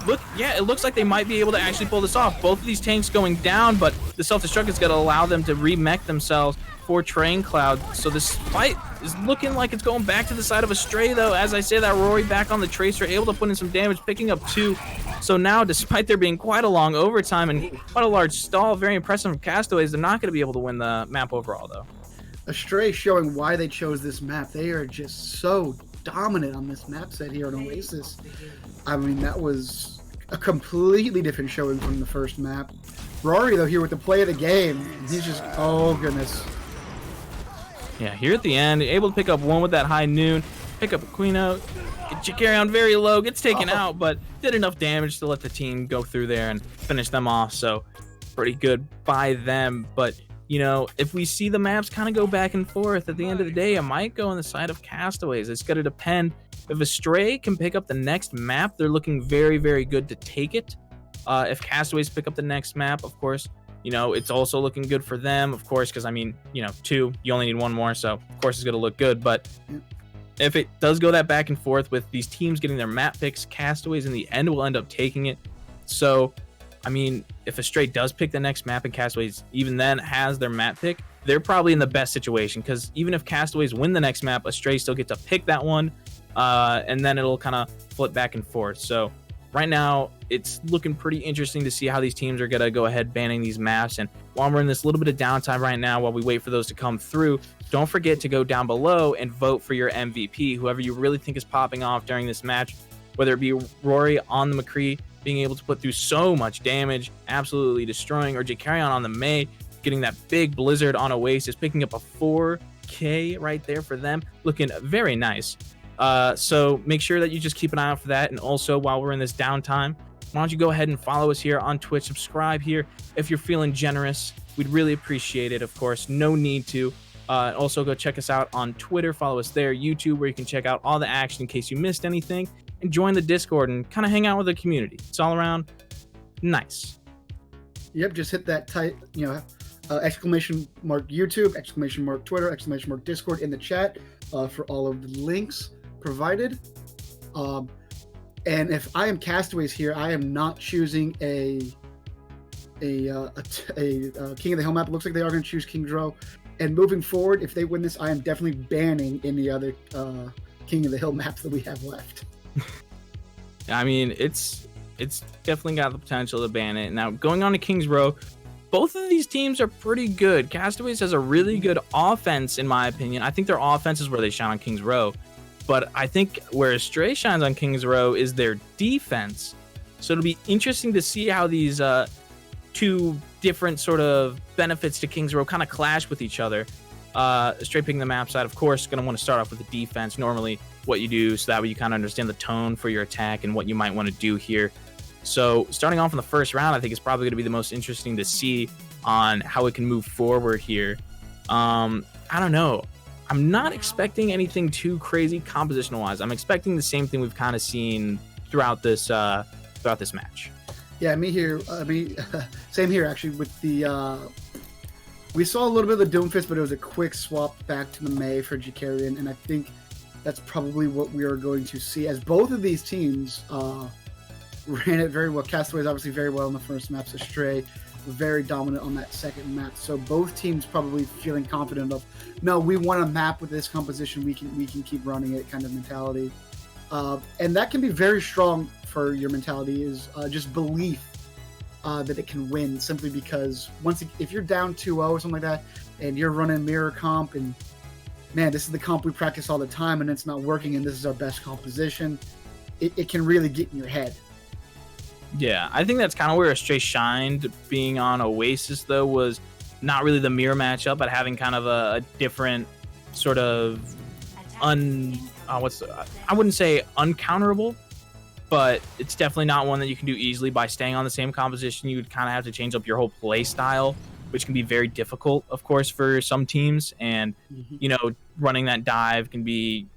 Look, yeah, it looks like they might be able to actually pull this off. Both of these tanks going down, but the self-destruct is going to allow them to remech themselves for Train Cloud. So this fight is looking like it's going back to the side of Astray, though. As I say that, Rory back on the Tracer, able to put in some damage, picking up 2. So now, despite there being quite a long overtime and quite a large stall, very impressive from Castaways, they're not going to be able to win the map overall, though. Astray showing why they chose this map. They are just so dominant on this map set here on Oasis. I mean, that was a completely different showing from the first map. Rory, though, here with the play of the game, he's just, oh goodness. Yeah, here at the end, able to pick up 1 with that high noon, pick up Aquino, carry on very low, gets taken out, but did enough damage to let the team go through there and finish them off. So pretty good by them. But, you know, if we see the maps kind of go back and forth, at the end of the day, I might go on the side of Castaways. It's going to depend. If Astray can pick up the next map, they're looking very, very good to take it. If Castaways pick up the next map, of course, you know, it's also looking good for them, of course, because, I mean, you know, 2, you only need 1 more, so, of course, it's going to look good. But if it does go that back and forth with these teams getting their map picks, Castaways in the end will end up taking it. So, I mean, if Astray does pick the next map and Castaways even then has their map pick, they're probably in the best situation, because even if Castaways win the next map, Astray still get to pick that one, and then it'll kind of flip back and forth. So right now, it's looking pretty interesting to see how these teams are going to go ahead banning these maps. And while we're in this little bit of downtime right now, while we wait for those to come through, don't forget to go down below and vote for your MVP, whoever you really think is popping off during this match, whether it be Rory on the McCree, being able to put through so much damage, absolutely destroying, or Jakarian on the May, getting that big Blizzard on Oasis, picking up a 4K right there for them, looking very nice. So make sure that you just keep an eye out for that. And also, while we're in this downtime, why don't you go ahead and follow us here on Twitch, subscribe here if you're feeling generous. We'd really appreciate it, of course. No need to. Also, go check us out on Twitter. Follow us there, YouTube, where you can check out all the action in case you missed anything, and join the Discord and kind of hang out with the community. It's all around nice. Yep, just hit that exclamation mark YouTube, exclamation mark Twitter, exclamation mark Discord in the chat for all of the links provided. And if I am Castaways here, I am not choosing a King of the Hill map. It looks like they are going to choose King Dro. And moving forward, if they win this, I am definitely banning any other King of the Hill maps that we have left. I mean, it's definitely got the potential to ban it. Now, going on to Kings Row, both of these teams are pretty good. Castaways has a really good offense, in my opinion. I think their offense is where they shine on Kings Row. But I think where Astray shines on Kings Row is their defense. So it'll be interesting to see how these two different sort of benefits to Kings Row kind of clash with each other. Astray picking the map side, of course, going to want to start off with the defense. Normally what you do, so that way you kind of understand the tone for your attack and what you might want to do here. So starting off in the first round, I think is probably going to be the most interesting to see on how it can move forward here. I don't know. I'm not expecting anything too crazy compositional wise. I'm expecting the same thing we've kind of seen throughout this match. Yeah, same here actually with the we saw a little bit of the Doomfist, but it was a quick swap back to the Mei for Jakarian, and I think that's probably what we are going to see as both of these teams ran it very well. Castaways obviously very well in the first maps. Astray very dominant on that second map. So both teams probably feeling confident of, no, we want a map with this composition. We can keep running it kind of mentality. And that can be very strong for your mentality is just belief that it can win simply because if you're down 2-0 or something like that and you're running mirror comp and man, this is the comp we practice all the time and it's not working and this is our best composition, it can really get in your head. Yeah, I think that's kind of where Astray shined. Being on Oasis, though, was not really the mirror matchup, but having kind of a different sort of I wouldn't say uncounterable, but it's definitely not one that you can do easily by staying on the same composition. You would kind of have to change up your whole play style, which can be very difficult, of course, for some teams. And, running that dive can be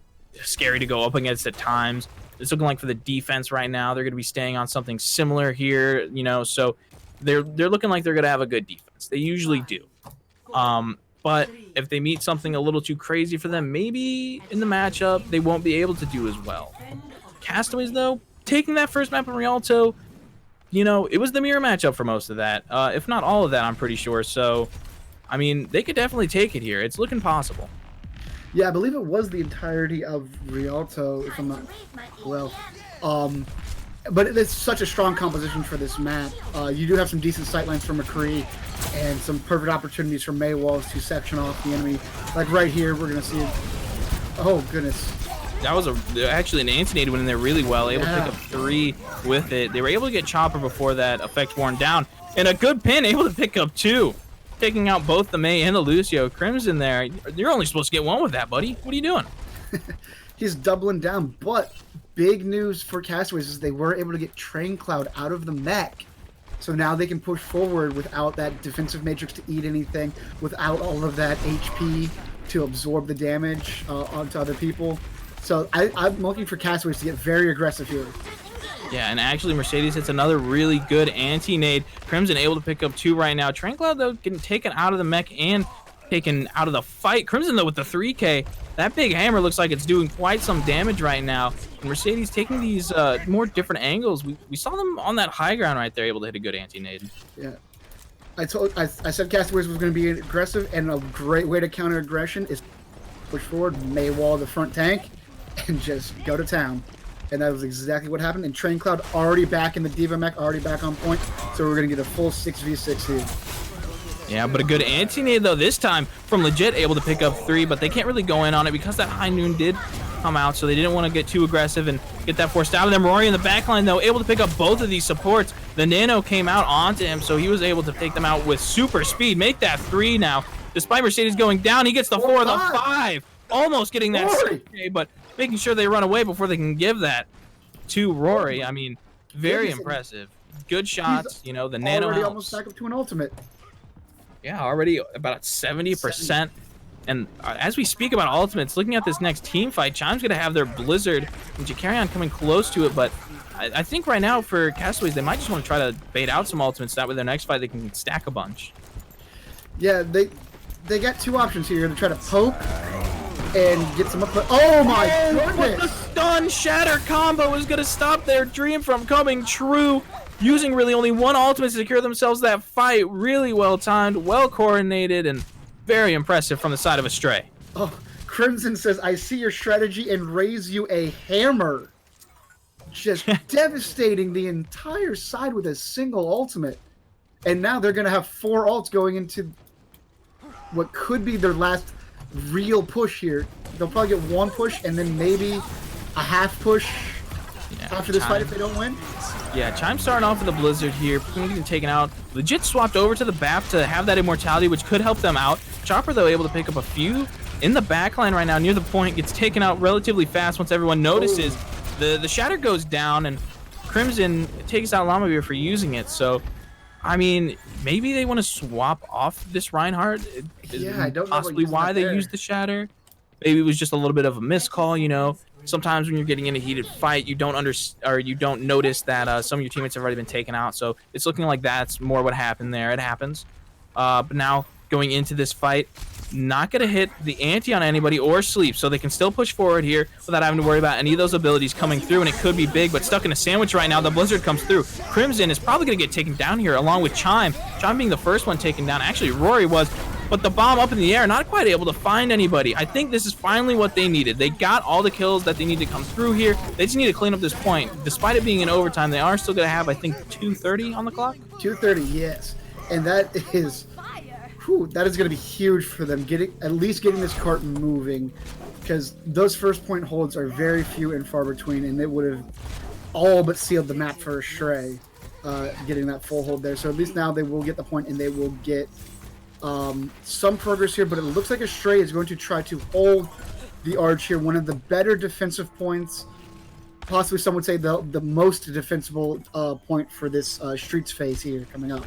scary to go up against at times. It's looking like for the defense right now, they're going to be staying on something similar here, so they're looking like they're going to have a good defense. They usually do. But if they meet something a little too crazy for them, maybe in the matchup, they won't be able to do as well. Castaways, though, taking that first map in Rialto, it was the mirror matchup for most of that. If not all of that, I'm pretty sure. So, I mean, they could definitely take it here. It's looking possible. Yeah, I believe it was the entirety of Rialto, if I'm not but it's such a strong composition for this map. You do have some decent sightlines from McCree and some perfect opportunities for Maywalls to section off the enemy. Like right here, we're going to see it. Oh, goodness. That was actually an Antinade went in there really well, able to pick up 3 with it. They were able to get Chopper before that effect worn down. And a good pin, able to pick up 2. Taking out both the Mei and the Lucio. Crimson there. You're only supposed to get 1 with that, buddy. What are you doing? He's doubling down, but big news for Castaways is they were able to get Train Cloud out of the mech. So now they can push forward without that defensive matrix to eat anything, without all of that HP to absorb the damage onto other people. So I'm looking for Castaways to get very aggressive here. Yeah, and actually Mercedes hits another really good anti-nade. Crimson able to pick up 2 right now. Train Cloud, though, getting taken out of the mech and taken out of the fight. Crimson, though, with the 3K. That big hammer looks like it's doing quite some damage right now. And Mercedes taking these more different angles. We saw them on that high ground right there, able to hit a good anti-nade. Yeah. I said Castaways was going to be aggressive, and a great way to counter aggression is push forward, Maywall the front tank, and just go to town. And that was exactly what happened. And Train Cloud already back in the Diva mech, already back on point. So we're going to get a full 6v6 here. Yeah, but a good anti-nade, though, this time from Legit, able to pick up 3, but they can't really go in on it because that high noon did come out, so they didn't want to get too aggressive and get that forced out of them. Rory in the backline, though, able to pick up both of these supports. The Nano came out onto him, so he was able to take them out with super speed. Make that 3 now. Despite Mercedes going down, he gets the 4, the 5. Almost getting that 6K, but making sure they run away before they can give that to Rory. I mean, very impressive. Good shots, the Nano already helps. Almost back up to an ultimate. Yeah, already about 70%. And as we speak about ultimates, looking at this next team fight, Chime's going to have their Blizzard and Jakarian coming close to it, but I think right now for Castaways, they might just want to try to bait out some ultimates. That way their next fight, they can stack a bunch. Yeah, they got 2 options here to try to poke and get some up. Oh my goodness! The stun shatter combo is going to stop their dream from coming true. Using really only 1 ultimate to secure themselves that fight. Really well timed, well coordinated, and very impressive from the side of Astray. Oh, Crimson says, I see your strategy and raise you a hammer. Just devastating the entire side with a single ultimate. And now they're going to have 4 ults going into what could be their last real push here. They'll probably get one push and then maybe a half push after this fight if they don't win. Yeah, Chime starting off with a Blizzard here, getting taken out. Legit swapped over to the BAP to have that immortality, which could help them out. Chopper, though, able to pick up a few in the backline right now near the point, gets taken out relatively fast once everyone notices. The Shatter goes down, and Crimson takes out Lamavir for using it. So, I mean, maybe they want to swap off this Reinhardt. Yeah, I don't know possibly why they used the Shatter. Maybe it was just a little bit of a miscall, you know. Sometimes when you're getting in a heated fight, you don't notice that some of your teammates have already been taken out. So it's looking like that's more what happened there. It happens. But now going into this fight, not going to hit the ante on anybody or sleep. So they can still push forward here without having to worry about any of those abilities coming through. And it could be big, but stuck in a sandwich right now. The Blizzard comes through. Crimson is probably going to get taken down here along with Chime. Chime being the first one taken down. Actually, Rory was. But the bomb up in the air, not quite able to find anybody. I think this is finally what they needed. They got all the kills that they need to come through here. They just need to clean up this point. Despite it being in overtime, they are still going to have, I think, 2:30 on the clock. 2:30, yes. And that is going to be huge for them, at least getting this cart moving, because those first point holds are very few and far between, and it would have all but sealed the map for Astray, getting that full hold there. So at least now they will get the point, and they will get some progress here, but it looks like Astray is going to try to hold the Arch here, one of the better defensive points, possibly some would say the most defensible point for this Streets phase here coming up.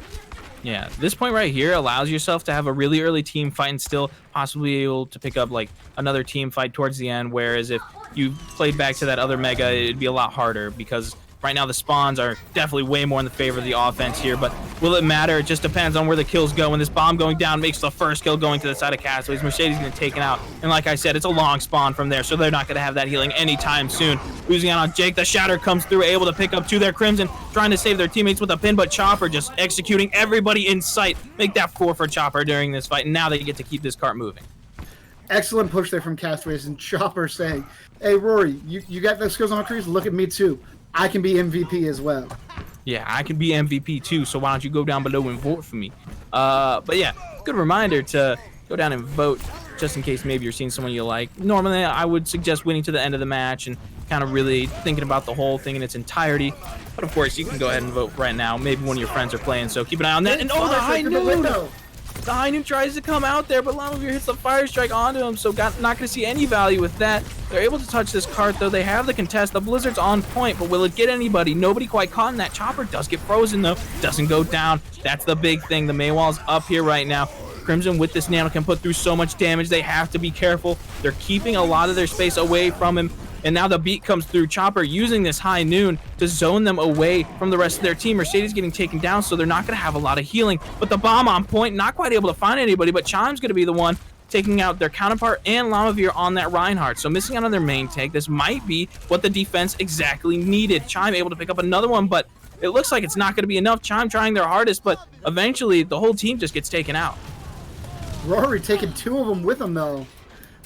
Yeah, this point right here allows yourself to have a really early team fight and still possibly able to pick up like another team fight towards the end, whereas if you played back to that other Mega, it'd be a lot harder because right now the spawns are definitely way more in the favor of the offense here, but will it matter? It just depends on where the kills go. When this bomb going down makes the first kill going to the side of Castaways, Mercedes going to take it out. And like I said, it's a long spawn from there, so they're not going to have that healing anytime soon. Losing out on Jake, the Shatter comes through, able to pick up two there. Crimson trying to save their teammates with a pin, but Chopper just executing everybody in sight. Make that 4 for Chopper during this fight, and now they get to keep this cart moving. Excellent push there from Castaways, and Chopper saying, hey, Rory, you got those skills on the trees? Look at me too. I can be MVP as well. Yeah, I can be MVP too, so why don't you go down below and vote for me? But yeah, good reminder to go down and vote just in case maybe you're seeing someone you like. Normally, I would suggest waiting to the end of the match and kind of really thinking about the whole thing in its entirety. But of course, you can go ahead and vote right now. Maybe one of your friends are playing, so keep an eye on that. And oh, the high noon! The high noon tries to come out there, but Lamavir hits the fire strike onto him, so not going to see any value with that. They're able to touch this cart, though. They have the contest. The Blizzard's on point, but will it get anybody? Nobody quite caught in that. Chopper does get frozen, though. Doesn't go down. That's the big thing. The Maywall's up here right now. Crimson with this nano can put through so much damage. They have to be careful. They're keeping a lot of their space away from him. And now the beat comes through. Chopper using this high noon to zone them away from the rest of their team. Mercedes getting taken down, so they're not going to have a lot of healing. But the bomb on point, not quite able to find anybody, but Chime's going to be the one taking out their counterpart and Lamavir on that Reinhardt. So missing out on their main tank. This might be what the defense exactly needed. Chime able to pick up another one, but it looks like it's not going to be enough. Chime trying their hardest, but eventually the whole team just gets taken out. Rory taking 2 of them with him, though.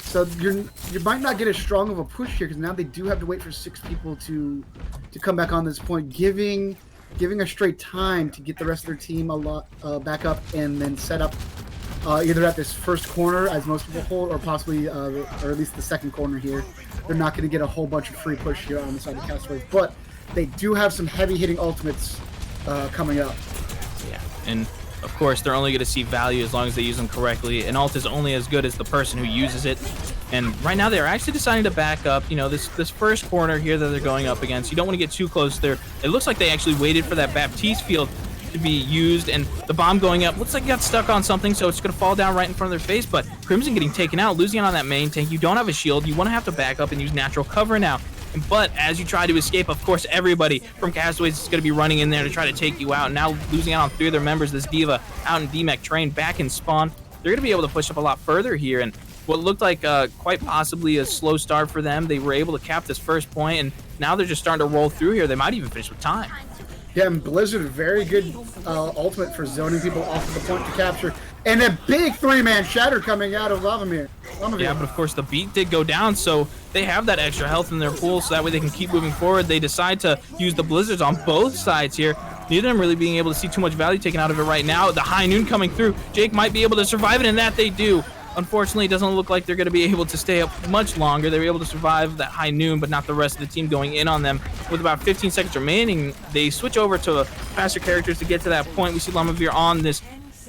So you might not get as strong of a push here because now they do have to wait for 6 people to come back on this point, giving a straight time to get the rest of their team back up and then set up either at this first corner as most people hold, or possibly or at least the second corner here. They're not going to get a whole bunch of free push here on the side of Castaways, but they do have some heavy hitting ultimates coming up. Yeah, and of course, they're only going to see value as long as they use them correctly. An ult is only as good as the person who uses it. And right now, they're actually deciding to back up. You know, this first corner here that they're going up against, you don't want to get too close there. It looks like they actually waited for that Baptiste field to be used, and the bomb going up looks like it got stuck on something, so it's going to fall down right in front of their face. But Crimson getting taken out, losing out on that main tank. You don't have a shield. You want to have to back up and use natural cover now. But as you try to escape, of course, everybody from Castaways is going to be running in there to try to take you out. Now losing out on 3 of their members, this D.Va out in DMAC train, back in spawn. They're going to be able to push up a lot further here. And what looked like quite possibly a slow start for them, they were able to cap this first point, and now they're just starting to roll through here. They might even finish with time. Yeah, and Blizzard, very good ultimate for zoning people off of the point to capture. And a big 3-man shatter coming out of Lamavir. Yeah, but of course the beat did go down, so they have that extra health in their pool, so that way they can keep moving forward. They decide to use the Blizzards on both sides here. Neither of them really being able to see too much value taken out of it right now. The high noon coming through. Jake might be able to survive it, and that they do. unfortunately, it doesn't look like they're going to be able to stay up much longer. They were able to survive that high noon, but not the rest of the team going in on them. With about 15 seconds remaining, they switch over to faster characters to get to that point. We see Lamavir on this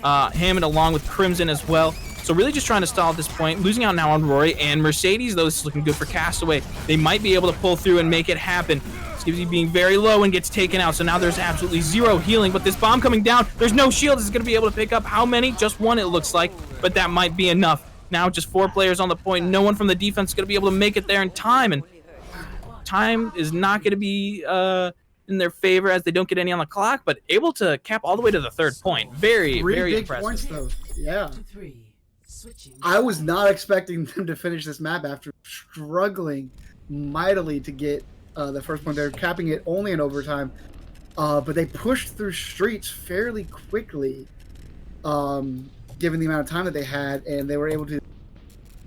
Hammond along with Crimson as well. So really just trying to stall at this point. Losing out now on Rory and Mercedes, though. This is looking good for Castaway. They might be able to pull through and make it happen. Skibsy being very low and gets taken out. So now there's absolutely zero healing. But this bomb coming down, there's no shield. This is going to be able to pick up how many? Just one, it looks like. But that might be enough. Now just 4 players on the point. No one from the defense is going to be able to make it there in time. And time is not going to be in their favor as they don't get any on the clock. But able to cap all the way to the 3rd point. Very, very big impressive. points, though. Yeah. I was not expecting them to finish this map after struggling mightily to get the first point. They're capping it only in overtime, but they pushed through streets fairly quickly, given the amount of time that they had, and they were able to.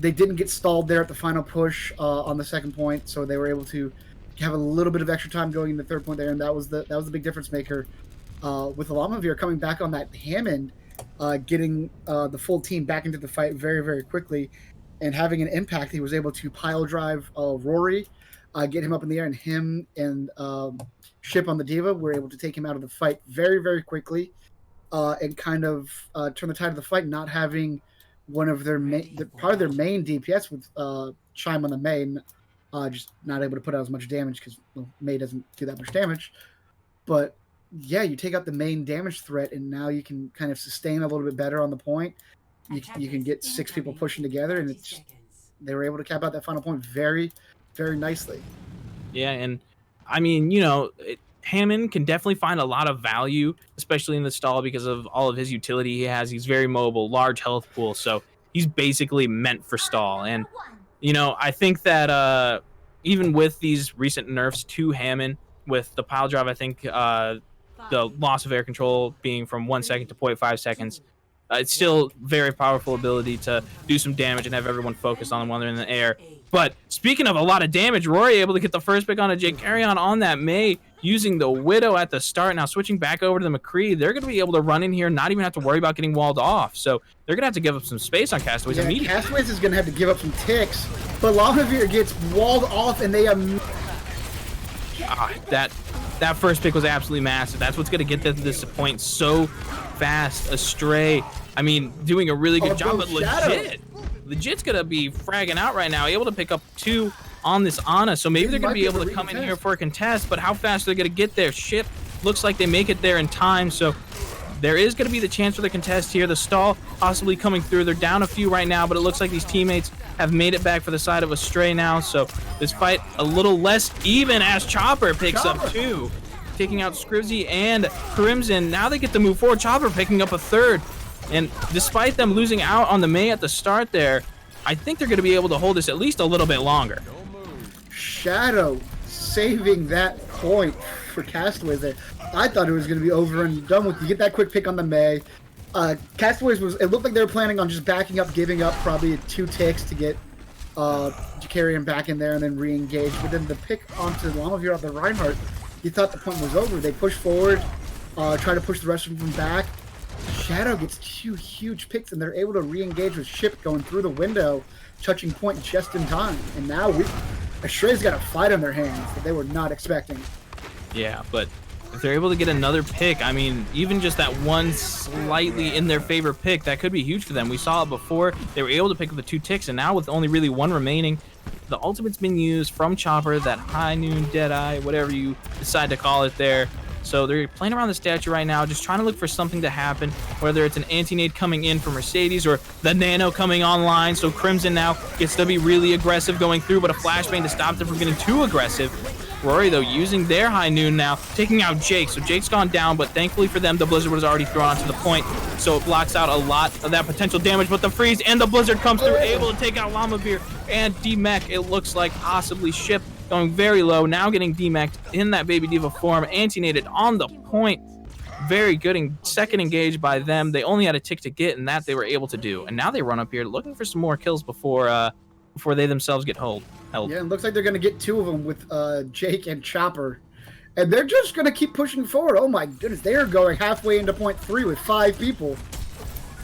They didn't get stalled there at the final push on the 2nd point, so they were able to have a little bit of extra time going in the 3rd point there, and that was the big difference maker. With Lamavir coming back on that Hammond. Getting the full team back into the fight very, very quickly and having an impact. He was able to pile drive Rory, get him up in the air, and him and Ship on the Diva were able to take him out of the fight very, very quickly and kind of turn the tide of the fight, not having one of their probably their main DPS with Chime on the main, just not able to put out as much damage because Mei doesn't do that much damage. But yeah, you take out the main damage threat, and now you can kind of sustain a little bit better on the point. You can get 6 people pushing together, and they were able to cap out that final point very, very nicely. Yeah, and I mean, Hammond can definitely find a lot of value, especially in the stall because of all of his utility he has. He's very mobile, large health pool, so he's basically meant for stall. And, I think that even with these recent nerfs to Hammond, with the pile drive, I think the loss of air control being from 1 second to 0.5 seconds. It's still very powerful ability to do some damage and have everyone focused on when they're in the air. But speaking of a lot of damage, Rory able to get the first pick on a Jake Carrion on that Mei using the Widow at the start. Now switching back over to the McCree, they're going to be able to run in here, not even have to worry about getting walled off. So they're going to have to give up some space on Castaways immediately. Castaways is going to have to give up some ticks, but Lamavir gets walled off, and they that first pick was absolutely massive. That's what's going to get them to this point so fast. Astray, I mean, doing a really good job, but legit's going to be fragging out right now, able to pick up 2 on this Ana. So maybe they're going to be able to come in here for a contest, but how fast are they going to get there? Ship looks like they make it there in time, so there is going to be the chance for the contest here. The stall possibly coming through. They're down a few right now, but it looks like these teammates have made it back for the side of Astray now. So this fight a little less even as Chopper picks up 2, taking out Scribsy and Crimson. Now they get to move forward. Chopper picking up a 3rd. And despite them losing out on the Mei at the start there, I think they're going to be able to hold this at least a little bit longer. Shadow saving that point for Castaways there. I thought it was going to be over and done with. You get that quick pick on the Mei. Castaways it looked like they were planning on just backing up, giving up probably 2 ticks to get Jakarian back in there and then re-engage. But then the pick onto Lamavir off the Reinhardt, you thought the point was over. They push forward, try to push the rest of them back. Shadow gets 2 huge picks, and they're able to re-engage with Ship going through the window, touching point just in time. And now Astray's got a fight on their hands that they were not expecting. Yeah, but if they're able to get another pick, I mean, even just that one slightly in their favor pick, that could be huge for them. We saw it before. They were able to pick up the 2 ticks, and now with only really 1 remaining, the ultimate's been used from Chopper, that high noon Deadeye, whatever you decide to call it there. So they're playing around the statue right now, just trying to look for something to happen, whether it's an anti-nade coming in for Mercedes or the Nano coming online. So Crimson now gets to be really aggressive going through, but a flashbang to stop them from getting too aggressive. Rory, though, using their high noon now, taking out Jake. So Jake's gone down, but thankfully for them, the Blizzard was already thrown onto the point, so it blocks out a lot of that potential damage. But the freeze and the Blizzard comes through, able to take out Lamavir and D-Mech. It looks like possibly Ship going very low, now getting D-Mech'd in that Baby Diva form, anti-nated on the point. Very good and second engage by them. They only had a tick to get, and that they were able to do. And now they run up here looking for some more kills before they themselves get held. Yeah, it looks like they're going to get 2 of them with Jake and Chopper. And they're just going to keep pushing forward. Oh my goodness, they are going halfway into point 3 with 5 people.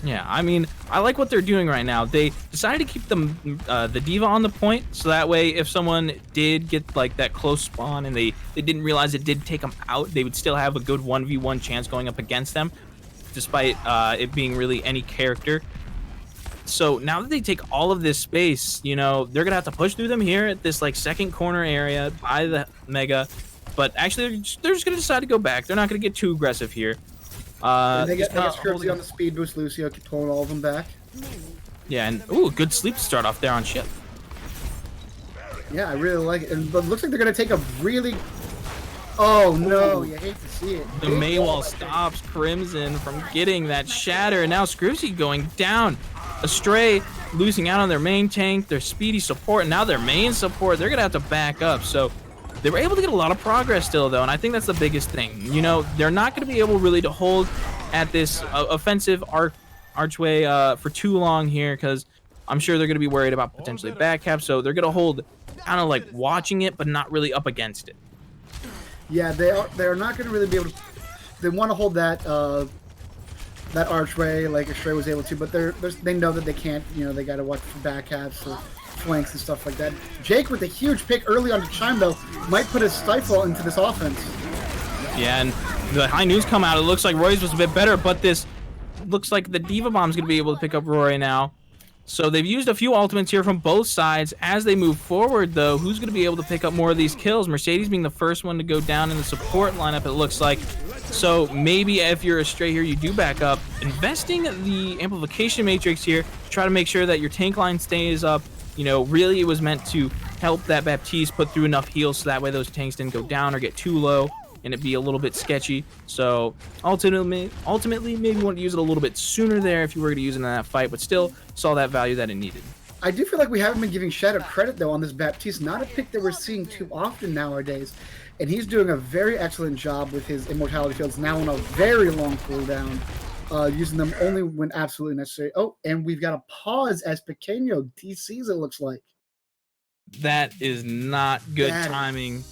Yeah, I mean, I like what they're doing right now. They decided to keep the diva on the point, so that way if someone did get like that close spawn and they didn't realize it did take them out, they would still have a good 1v1 chance going up against them, despite it being really any character. So now that they take all of this space, you know, they're gonna have to push through them here at this like second corner area by the Mega, but actually they're just gonna decide to go back. They're not gonna get too aggressive here. They get just kinda Scripsy on the speed boost. Lucio keep pulling all of them back. Yeah, and ooh, good sleep to start off there on ship. Yeah, I really like it. But it looks like they're gonna take a really. Oh no! You hate to see it. The Maywall stops Crimson from getting that shatter, and now Scripsy going down. Astray losing out on their main tank, their speedy support, and now their main support. They're gonna have to back up. So they were able to get a lot of progress still, though, and I think that's the biggest thing. You know, they're not going to be able really to hold at this offensive archway for too long here, because I'm sure they're going to be worried about potentially backcap. So they're going to hold kind of like watching it, but not really up against it. Yeah, they're not going to really be able to. They want to hold that that archway like Astray was able to, but they know that they can't. You know, they got to watch for backcaps or flanks and stuff like that. Jake with a huge pick early on to Chime, though, might put a stifle into this offense. Yeah, and the high news come out. It looks like Roy's was a bit better, but this looks like the Diva Bomb's going to be able to pick up Roy now. So they've used a few ultimates here from both sides. As they move forward, though, who's going to be able to pick up more of these kills? Mercedes being the first one to go down in the support lineup, it looks like. So maybe if you're Astray here, you do back up. Investing the amplification matrix here to try to make sure that your tank line stays up. You know, really it was meant to help that Baptiste put through enough heals so that way those tanks didn't go down or get too low and it'd be a little bit sketchy. So ultimately maybe you want to use it a little bit sooner there if you were going to use it in that fight, but still saw that value that it needed. I do feel like we haven't been giving Shadow credit, though, on this Baptiste. Not a pick that we're seeing too often nowadays. And he's doing a very excellent job with his immortality fields now on a very long cooldown, using them only when absolutely necessary. Oh, and we've got a pause as Pequeño DCs, it looks like. That is not good timing.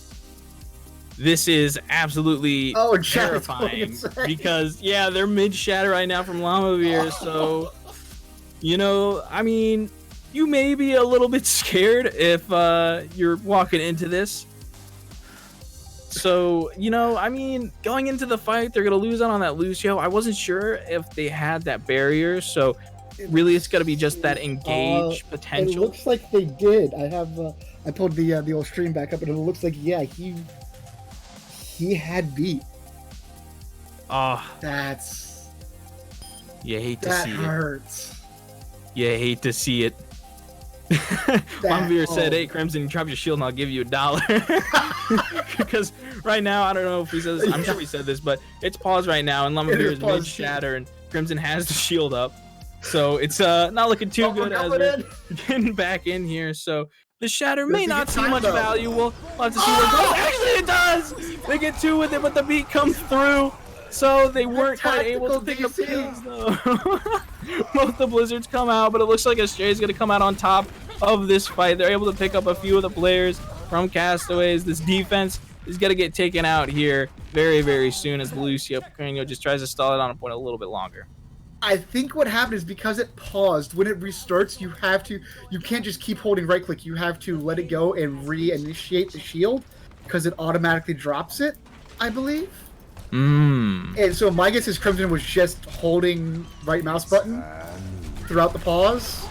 This is absolutely terrifying because, yeah, they're mid-shatter right now from Lamavir, so, you know, I mean, you may be a little bit scared if you're walking into this. So, you know, I mean, going into the fight, they're going to lose out on that Lucio. I wasn't sure if they had that barrier, so really it's going to be just that engage potential. It looks like they did. I pulled the old stream back up, and it looks like, yeah, he had beat. Oh, that's... You hate to see it. That hurts. You hate to see it. Lamavir said, "Hey, Crimson, drop your shield and I'll give you $1." Because right now, I don't know if he says, I'm sure he said this, but it's paused right now, and Lamavir is mid-shatter, and Crimson has the shield up. So it's not looking too good as we're getting back in here. So the shatter may not see much value. We'll have to see where it goes. Actually, it does! They get two with it, but the beat comes through. So they weren't quite able to pick up kills, though. Both the Blizzards come out, but it looks like Astray is going to come out on top of this fight. They're able to pick up a few of the players from Castaways. This defense is going to get taken out here very, very soon as Lucio Pequeño just tries to stall it on a point a little bit longer. I think what happened is because it paused, when it restarts, you can't just keep holding right click. You have to let it go and reinitiate the shield because it automatically drops it, I believe. And so my guess is Crimson was just holding right mouse button throughout the pause.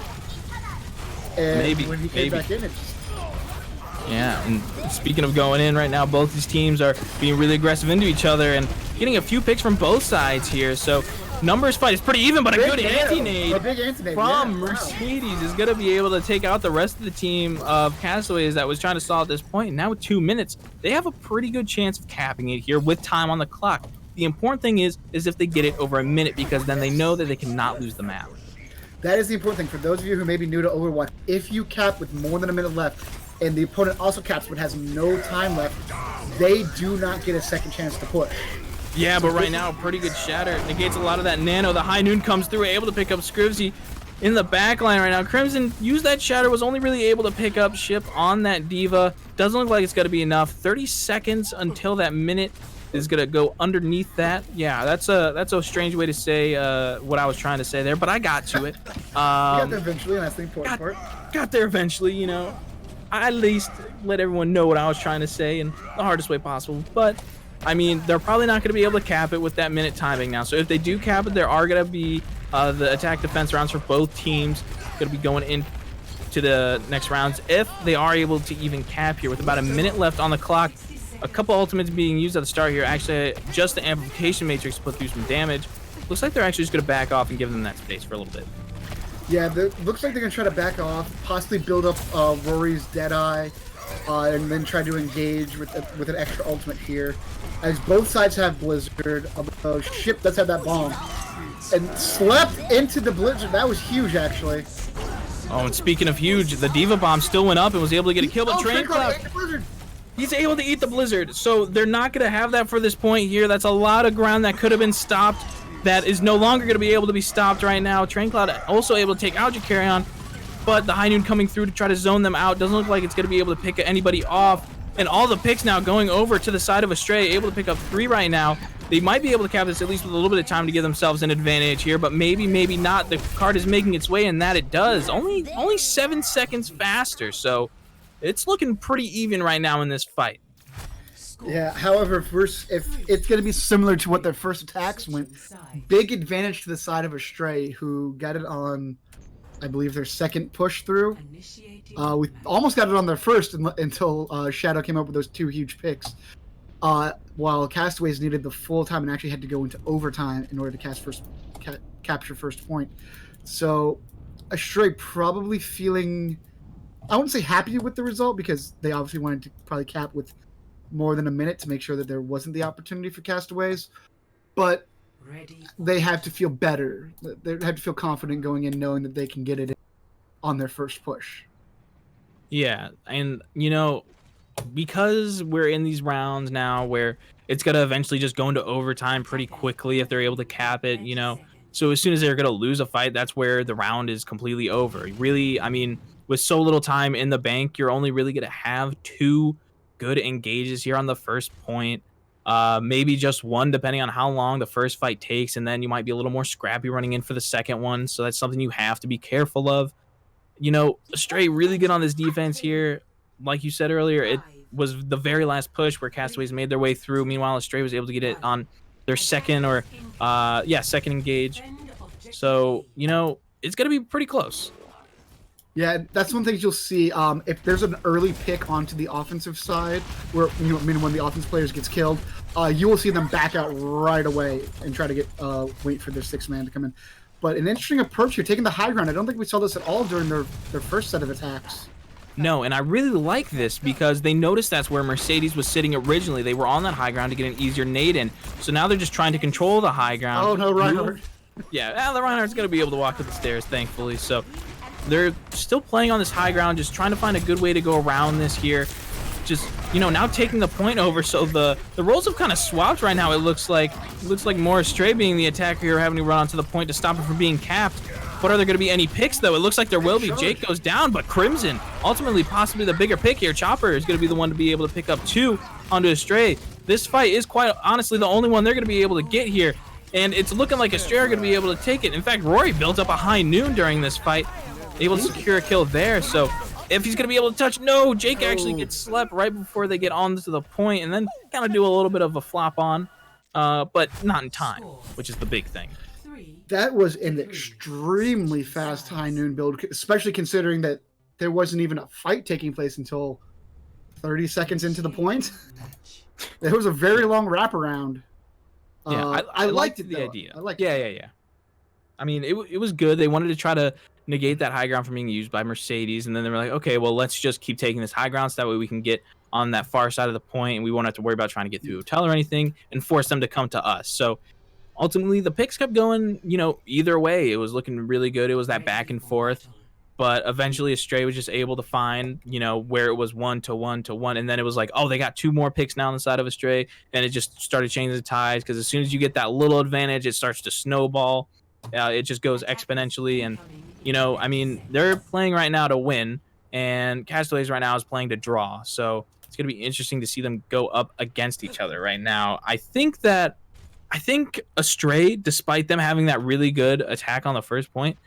And when he came back in, it just... Yeah, and speaking of going in right now, both these teams are being really aggressive into each other and getting a few picks from both sides here. So numbers fight is pretty even, but a good anti-nade from Mercedes is going to be able to take out the rest of the team of Castaways that was trying to stall at this point. And now with 2 minutes, they have a pretty good chance of capping it here with time on the clock. The important thing is if they get it over a minute, because then they know that they cannot lose the map. That is the important thing. For those of you who may be new to Overwatch, if you cap with more than a minute left, and the opponent also caps but has no time left, they do not get a second chance to push. Yeah, but right now, pretty good shatter. Negates a lot of that nano. The high noon comes through, able to pick up Scripsy in the back line right now. Crimson used that shatter, was only really able to pick up ship on that Diva. Doesn't look like it's going to be enough. 30 seconds until that minute is gonna go underneath that. Yeah, that's a strange way to say what I was trying to say there, but I got to it. We got there eventually, and that's the important part. Got there eventually, you know. I at least let everyone know what I was trying to say in the hardest way possible. But I mean, they're probably not going to be able to cap it with that minute timing now. So if they do cap it, there are going to be the attack defense rounds for both teams going to be going into the next rounds. If they are able to even cap here with about a minute left on the clock, a couple ultimates being used at the start here. Actually, just the amplification matrix put through some damage. Looks like they're actually just going to back off and give them that space for a little bit. Yeah, looks like they're gonna try to back off, possibly build up Rory's Deadeye, and then try to engage with an extra ultimate here. As both sides have Blizzard, although Ship does have that bomb, and slept into the Blizzard. That was huge, actually. Oh, and speaking of huge, the Diva Bomb still went up and was able to get a kill, but Train Cloud, he's able to eat the Blizzard. So they're not gonna have that for this point here. That's a lot of ground that could have been stopped. That is no longer going to be able to be stopped right now. Train Cloud also able to take out your carry-on, but the High Noon coming through to try to zone them out. Doesn't look like it's going to be able to pick anybody off. And all the picks now going over to the side of Astray, able to pick up 3 right now. They might be able to cap this at least with a little bit of time to give themselves an advantage here, but maybe not. The card is making its way, and that it does. Only 7 seconds faster, so it's looking pretty even right now in this fight. Yeah, however, if it's going to be similar to what their first attacks went, big advantage to the side of Astray, who got it on, I believe, their second push through. We almost got it on their first until Shadow came up with those 2 huge picks. While Castaways needed the full time and actually had to go into overtime in order to capture first point. So Astray probably feeling, I wouldn't say happy with the result, because they obviously wanted to probably cap with more than a minute to make sure that there wasn't the opportunity for Castaways, but they have to feel better. They have to feel confident going in, knowing that they can get it on their first push. Yeah, and you know, because we're in these rounds now where it's gonna eventually just go into overtime pretty quickly if they're able to cap it, you know. So as soon as they're gonna lose a fight, that's where the round is completely over. Really, I mean, with so little time in the bank, you're only really gonna have 2 good engages here on the first point, maybe just 1 depending on how long the first fight takes, and then you might be a little more scrappy running in for the second one, so that's something you have to be careful of. You know, Astray really good on this defense here. Like you said earlier, it was the very last push where Castaways made their way through. Meanwhile, Astray was able to get it on their second engage. So, you know, it's gonna be pretty close. Yeah, that's one thing you'll see. If there's an early pick onto the offensive side, where when the offense players gets killed, you will see them back out right away and try to get wait for their 6th man to come in. But an interesting approach here, taking the high ground. I don't think we saw this at all during their first set of attacks. No, and I really like this because they noticed that's where Mercedes was sitting originally. They were on that high ground to get an easier nade in. So now they're just trying to control the high ground. Oh no, Reinhardt. Yeah, the Reinhardt's going to be able to walk to the stairs, thankfully. So they're still playing on this high ground, just trying to find a good way to go around this here. Just, you know, now taking the point over. So the roles have kind of swapped right now. It looks like more Astray being the attacker here, having to run onto the point to stop it from being capped. But are there going to be any picks, though? It looks like there will be. Jake goes down, but Crimson, ultimately possibly the bigger pick here. Chopper is going to be the one to be able to pick up 2 onto Astray. This fight is quite honestly the only one they're going to be able to get here. And it's looking like Astray are going to be able to take it. In fact, Rory built up a High Noon during this fight, able to secure a kill there. So if he's going to be able to touch, no, Jake actually gets slept right before they get onto the point, and then kind of do a little bit of a flop on, but not in time, which is the big thing. That was an extremely fast High Noon build, especially considering that there wasn't even a fight taking place until 30 seconds into the point. There was a very long wraparound. Yeah, I liked the idea. Yeah. I mean, it was good. They wanted to try to negate that high ground from being used by Mercedes, and then they were like, okay, well, let's just keep taking this high ground so that way we can get on that far side of the point, and we won't have to worry about trying to get through hotel or anything and force them to come to us. So ultimately, the picks kept going, you know, either way. It was looking really good. It was that back and forth. But eventually, Astray was just able to find, you know, where it was 1-1 to 1. And then it was like, oh, they got 2 more picks now on the side of Astray. And it just started changing the tides, because as soon as you get that little advantage, it starts to snowball. It just goes exponentially. And, you know, I mean, they're playing right now to win. And Castaways right now is playing to draw. So it's It's going to be interesting to see them go up against each other right now. I think Astray, despite them having that really good attack on the first point,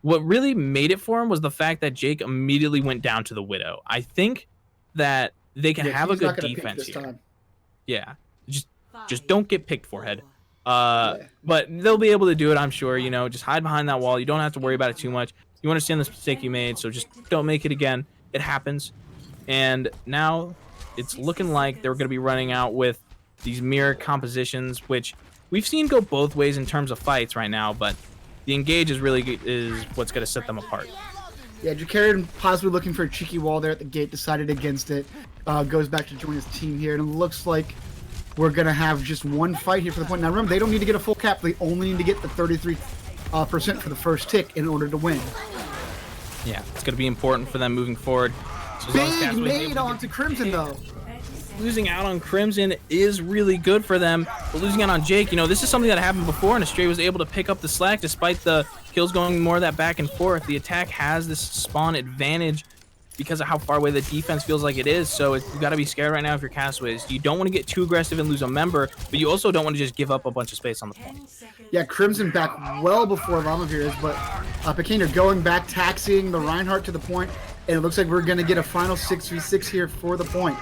what really made it for him was the fact that Jake immediately went down to the Widow. I think that they can have a he's not good gonna peek defense this here. time. Yeah, just don't get picked, forehead. But they'll be able to do it, I'm sure. You know, just hide behind that wall. You don't have to worry about it too much. You understand the mistake you made, so just don't make it again. It happens. And now it's looking like they're going to be running out with these mirror compositions, which we've seen go both ways in terms of fights right now, but the engage is what's going to set them apart. Yeah, Jakarian possibly looking for a cheeky wall there at the gate, decided against it. Goes back to join his team here, and it looks like we're going to have just one fight here for the point. Now remember, they don't need to get a full cap. They only need to get the 33% for the first tick in order to win. Yeah, it's going to be important for them moving forward. So Big nade onto Crimson, though. Losing out on Crimson is really good for them, but losing out on Jake, you know, this is something that happened before, and Astray was able to pick up the slack despite the kills going more of that back and forth. The attack has this spawn advantage because of how far away the defense feels like it is, so you've got to be scared right now if you're Castaways. You don't want to get too aggressive and lose a member, but you also don't want to just give up a bunch of space on the point. Yeah, Crimson back well before Lamavir is, but Pequeno going back, taxiing the Reinhardt to the point, and it looks like we're going to get a final 6v6 here for the point.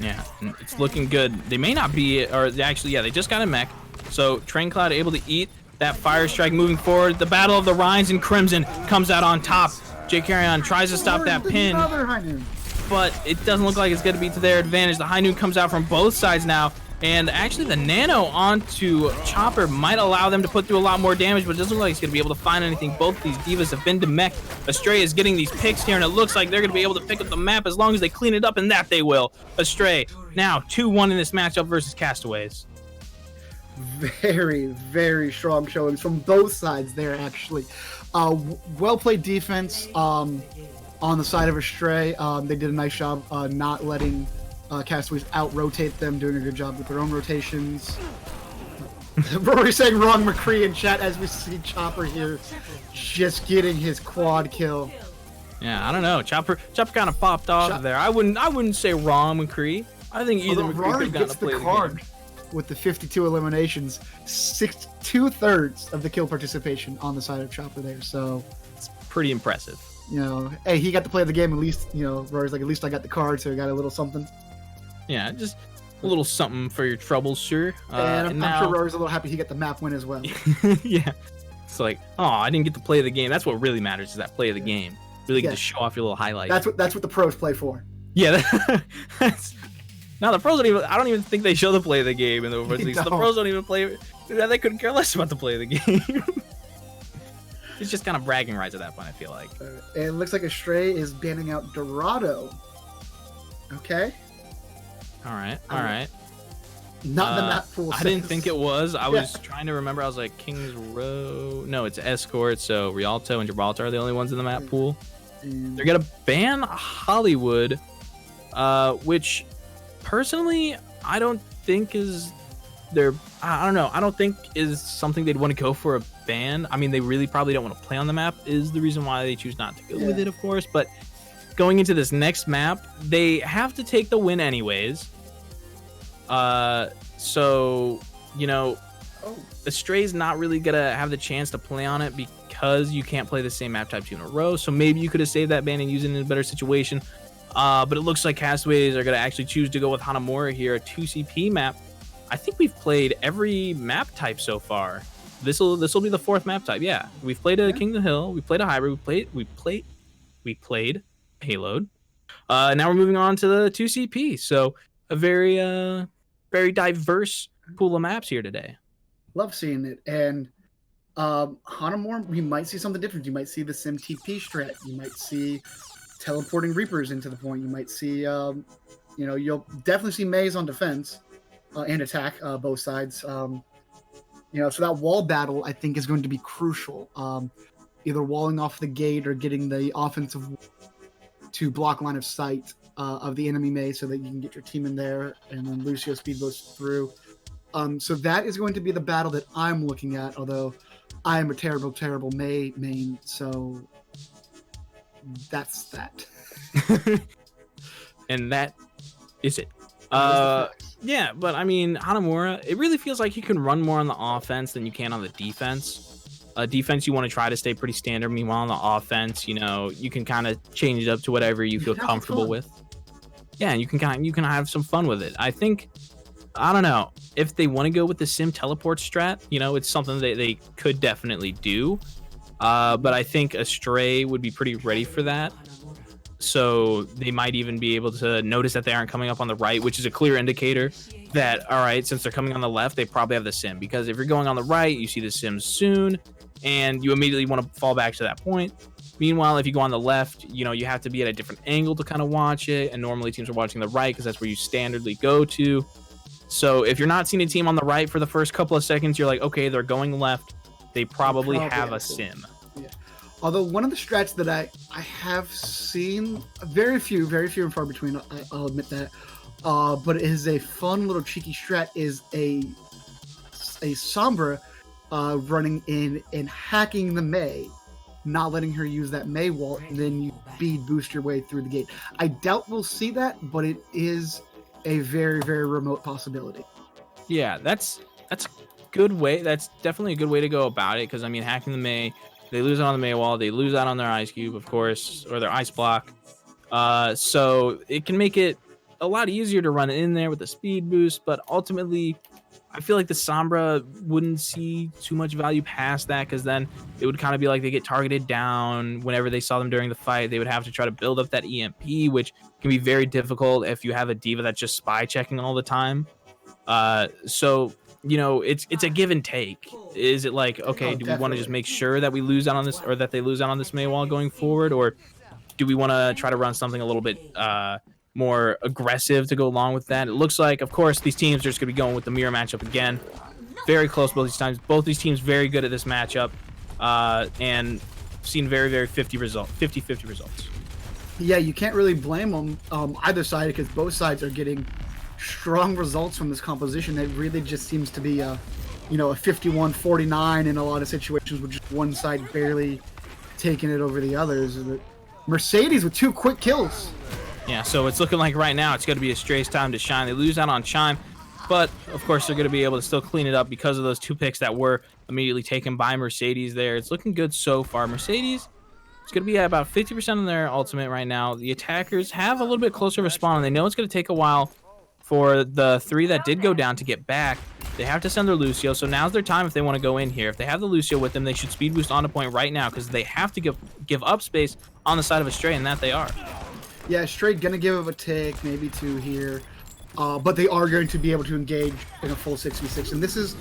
Yeah, it's looking good. They may not be, or actually, yeah, they just got a mech. So Train Cloud able to eat that fire strike moving forward. The Battle of the Rhines and Crimson comes out on top. Jake Carrion tries to stop that pin, but it doesn't look like it's going to be to their advantage. The High Noon comes out from both sides now, and actually the Nano onto Chopper might allow them to put through a lot more damage, but it doesn't look like he's going to be able to find anything. Both of these divas have been demech. Astray is getting these picks here, and it looks like they're going to be able to pick up the map as long as they clean it up, and that they will. Astray now 2-1 in this matchup versus Castaways. Very, very strong showings from both sides there, actually. Well-played defense on the side of Astray. They did a nice job not letting Castaways out-rotate them, doing a good job with their own rotations. Rory saying wrong McCree in chat as we see Chopper here just getting his quad kill. Yeah, I don't know. Chopper kind of popped off there. I wouldn't say wrong McCree. I think either McCree Rory could have gets gotten to play the the card game. with the 52 eliminations, 2/3 of the kill participation on the side of Chopper there. So It's pretty impressive. you know, hey, he got to play the game at least. You know, Rory's like, at least I got the card, so he got a little something. Yeah, just a little something for your troubles, sure. And I'm sure Rory's a little happy he got the map win as well. Yeah. It's like, oh, I didn't get to play the game. That's what really matters, is that play of the game. Really get to show off your little highlights. That's what the pros play for. Yeah, that's... Now the pros don't even... I don't even think they show the play of the game in the Overwatch League. So the pros don't even play... They couldn't care less about the play of the game. It's just kind of bragging rights at that point, I feel like. And it looks like Astray is banning out Dorado. Okay. All right. Not the map pool. I didn't think it was. I was trying to remember. I was like, Kings Row. No, it's Escort. So Rialto and Gibraltar are the only ones in the map pool. They're gonna ban Hollywood, which personally I don't think is I don't know. I don't think is something they'd want to go for a ban. I mean, they really probably don't want to play on the map. Is the reason why they choose not to go with it, of course. But going into this next map, they have to take the win anyways. So, you know, Astray's not really gonna have the chance to play on it because you can't play the same map type 2 in a row. So maybe you could have saved that ban and used it in a better situation. But it looks like Castaways are gonna actually choose to go with Hanamura here, a 2CP map. I think we've played every map type so far. This will be the 4th map type. Yeah, we've played a Kingdom Hill, we played a hybrid, we played Payload. Now we're moving on to the 2CP. So a very diverse pool of maps here today. Love seeing it. And Hanamura, we might see something different. You might see the Sim TP strat. You might see teleporting Reapers into the point. You might see, you know, you'll definitely see Maze on defense and attack, both sides. You know, so that wall battle, I think, is going to be crucial. Either walling off the gate or getting the offensive to block line of sight of the enemy Maze so that you can get your team in there, and then Lucio speedboats through. So that is going to be the battle that I'm looking at, although I am a terrible, terrible main, so that's that. And that Is it? That is the facts. Yeah, but I mean, Hanamura, it really feels like you can run more on the offense than you can on the defense. Defense, you want to try to stay pretty standard. Meanwhile, on the offense, you know, you can kind of change it up to whatever you feel Have comfortable fun. with. Yeah, and you can have some fun with it. I think, I don't know, if they want to go with the sim teleport strat, you know, it's something that they could definitely do. But I think Astray would be pretty ready for that. So they might even be able to notice that they aren't coming up on the right, which is a clear indicator that, all right, since they're coming on the left, they probably have the sim. Because if you're going on the right, you see the sim soon, and you immediately want to fall back to that point. Meanwhile, if you go on the left, you know, you have to be at a different angle to kind of watch it. And normally teams are watching the right because that's where you standardly go to. So if you're not seeing a team on the right for the first couple of seconds, you're like, okay, they're going left. They probably have a sim. Yeah. Although one of the strats that I have seen, very few and far between, I'll admit that, but it is a fun little cheeky strat, is a Sombra running in and hacking the Mei, not letting her use that Mei wall, and then you speed boost your way through the gate. I doubt we'll see that, but it is a very, very remote possibility. Yeah, that's a good way. That's definitely a good way to go about it. Because I mean, hacking the Mei, they lose out on the Mei wall, they lose out on their ice cube, of course, or their ice block. So it can make it a lot easier to run in there with the speed boost. But ultimately, I feel like the Sombra wouldn't see too much value past that, because then it would kind of be like they get targeted down whenever they saw them during the fight. They would have to try to build up that EMP, which can be very difficult if you have a diva that's just spy checking all the time. So, you know, it's a give and take. Is it like, okay, do we want to just make sure that we lose out on this, or that they lose out on this Mei wall going forward, or do we want to try to run something a little bit more aggressive to go along with that? It looks like, of course, these teams are just going to be going with the mirror matchup again. Very close both these times. Both these teams very good at this matchup, and seen very, very 50-50 results. Yeah, you can't really blame them either side, because both sides are getting strong results from this composition. It really just seems to be a 51-49 in a lot of situations, with just one side barely taking it over the others. But Mercedes with 2 quick kills. Yeah, so it's looking like right now it's going to be Astray's time to shine. They lose out on Chime, but of course they're going to be able to still clean it up because of those 2 picks that were immediately taken by Mercedes there. It's looking good so far. Mercedes, it's going to be at about 50% of their ultimate right now. The attackers have a little bit closer of a spawn, and they know it's going to take a while for the 3 that did go down to get back. They have to send their Lucio, so now's their time if they want to go in here. If they have the Lucio with them, they should speed boost onto point right now, because they have to give up space on the side of Astray, and that they are. Yeah, Straight gonna give a tick, maybe 2 here, but they are going to be able to engage in a full 6v6, and this is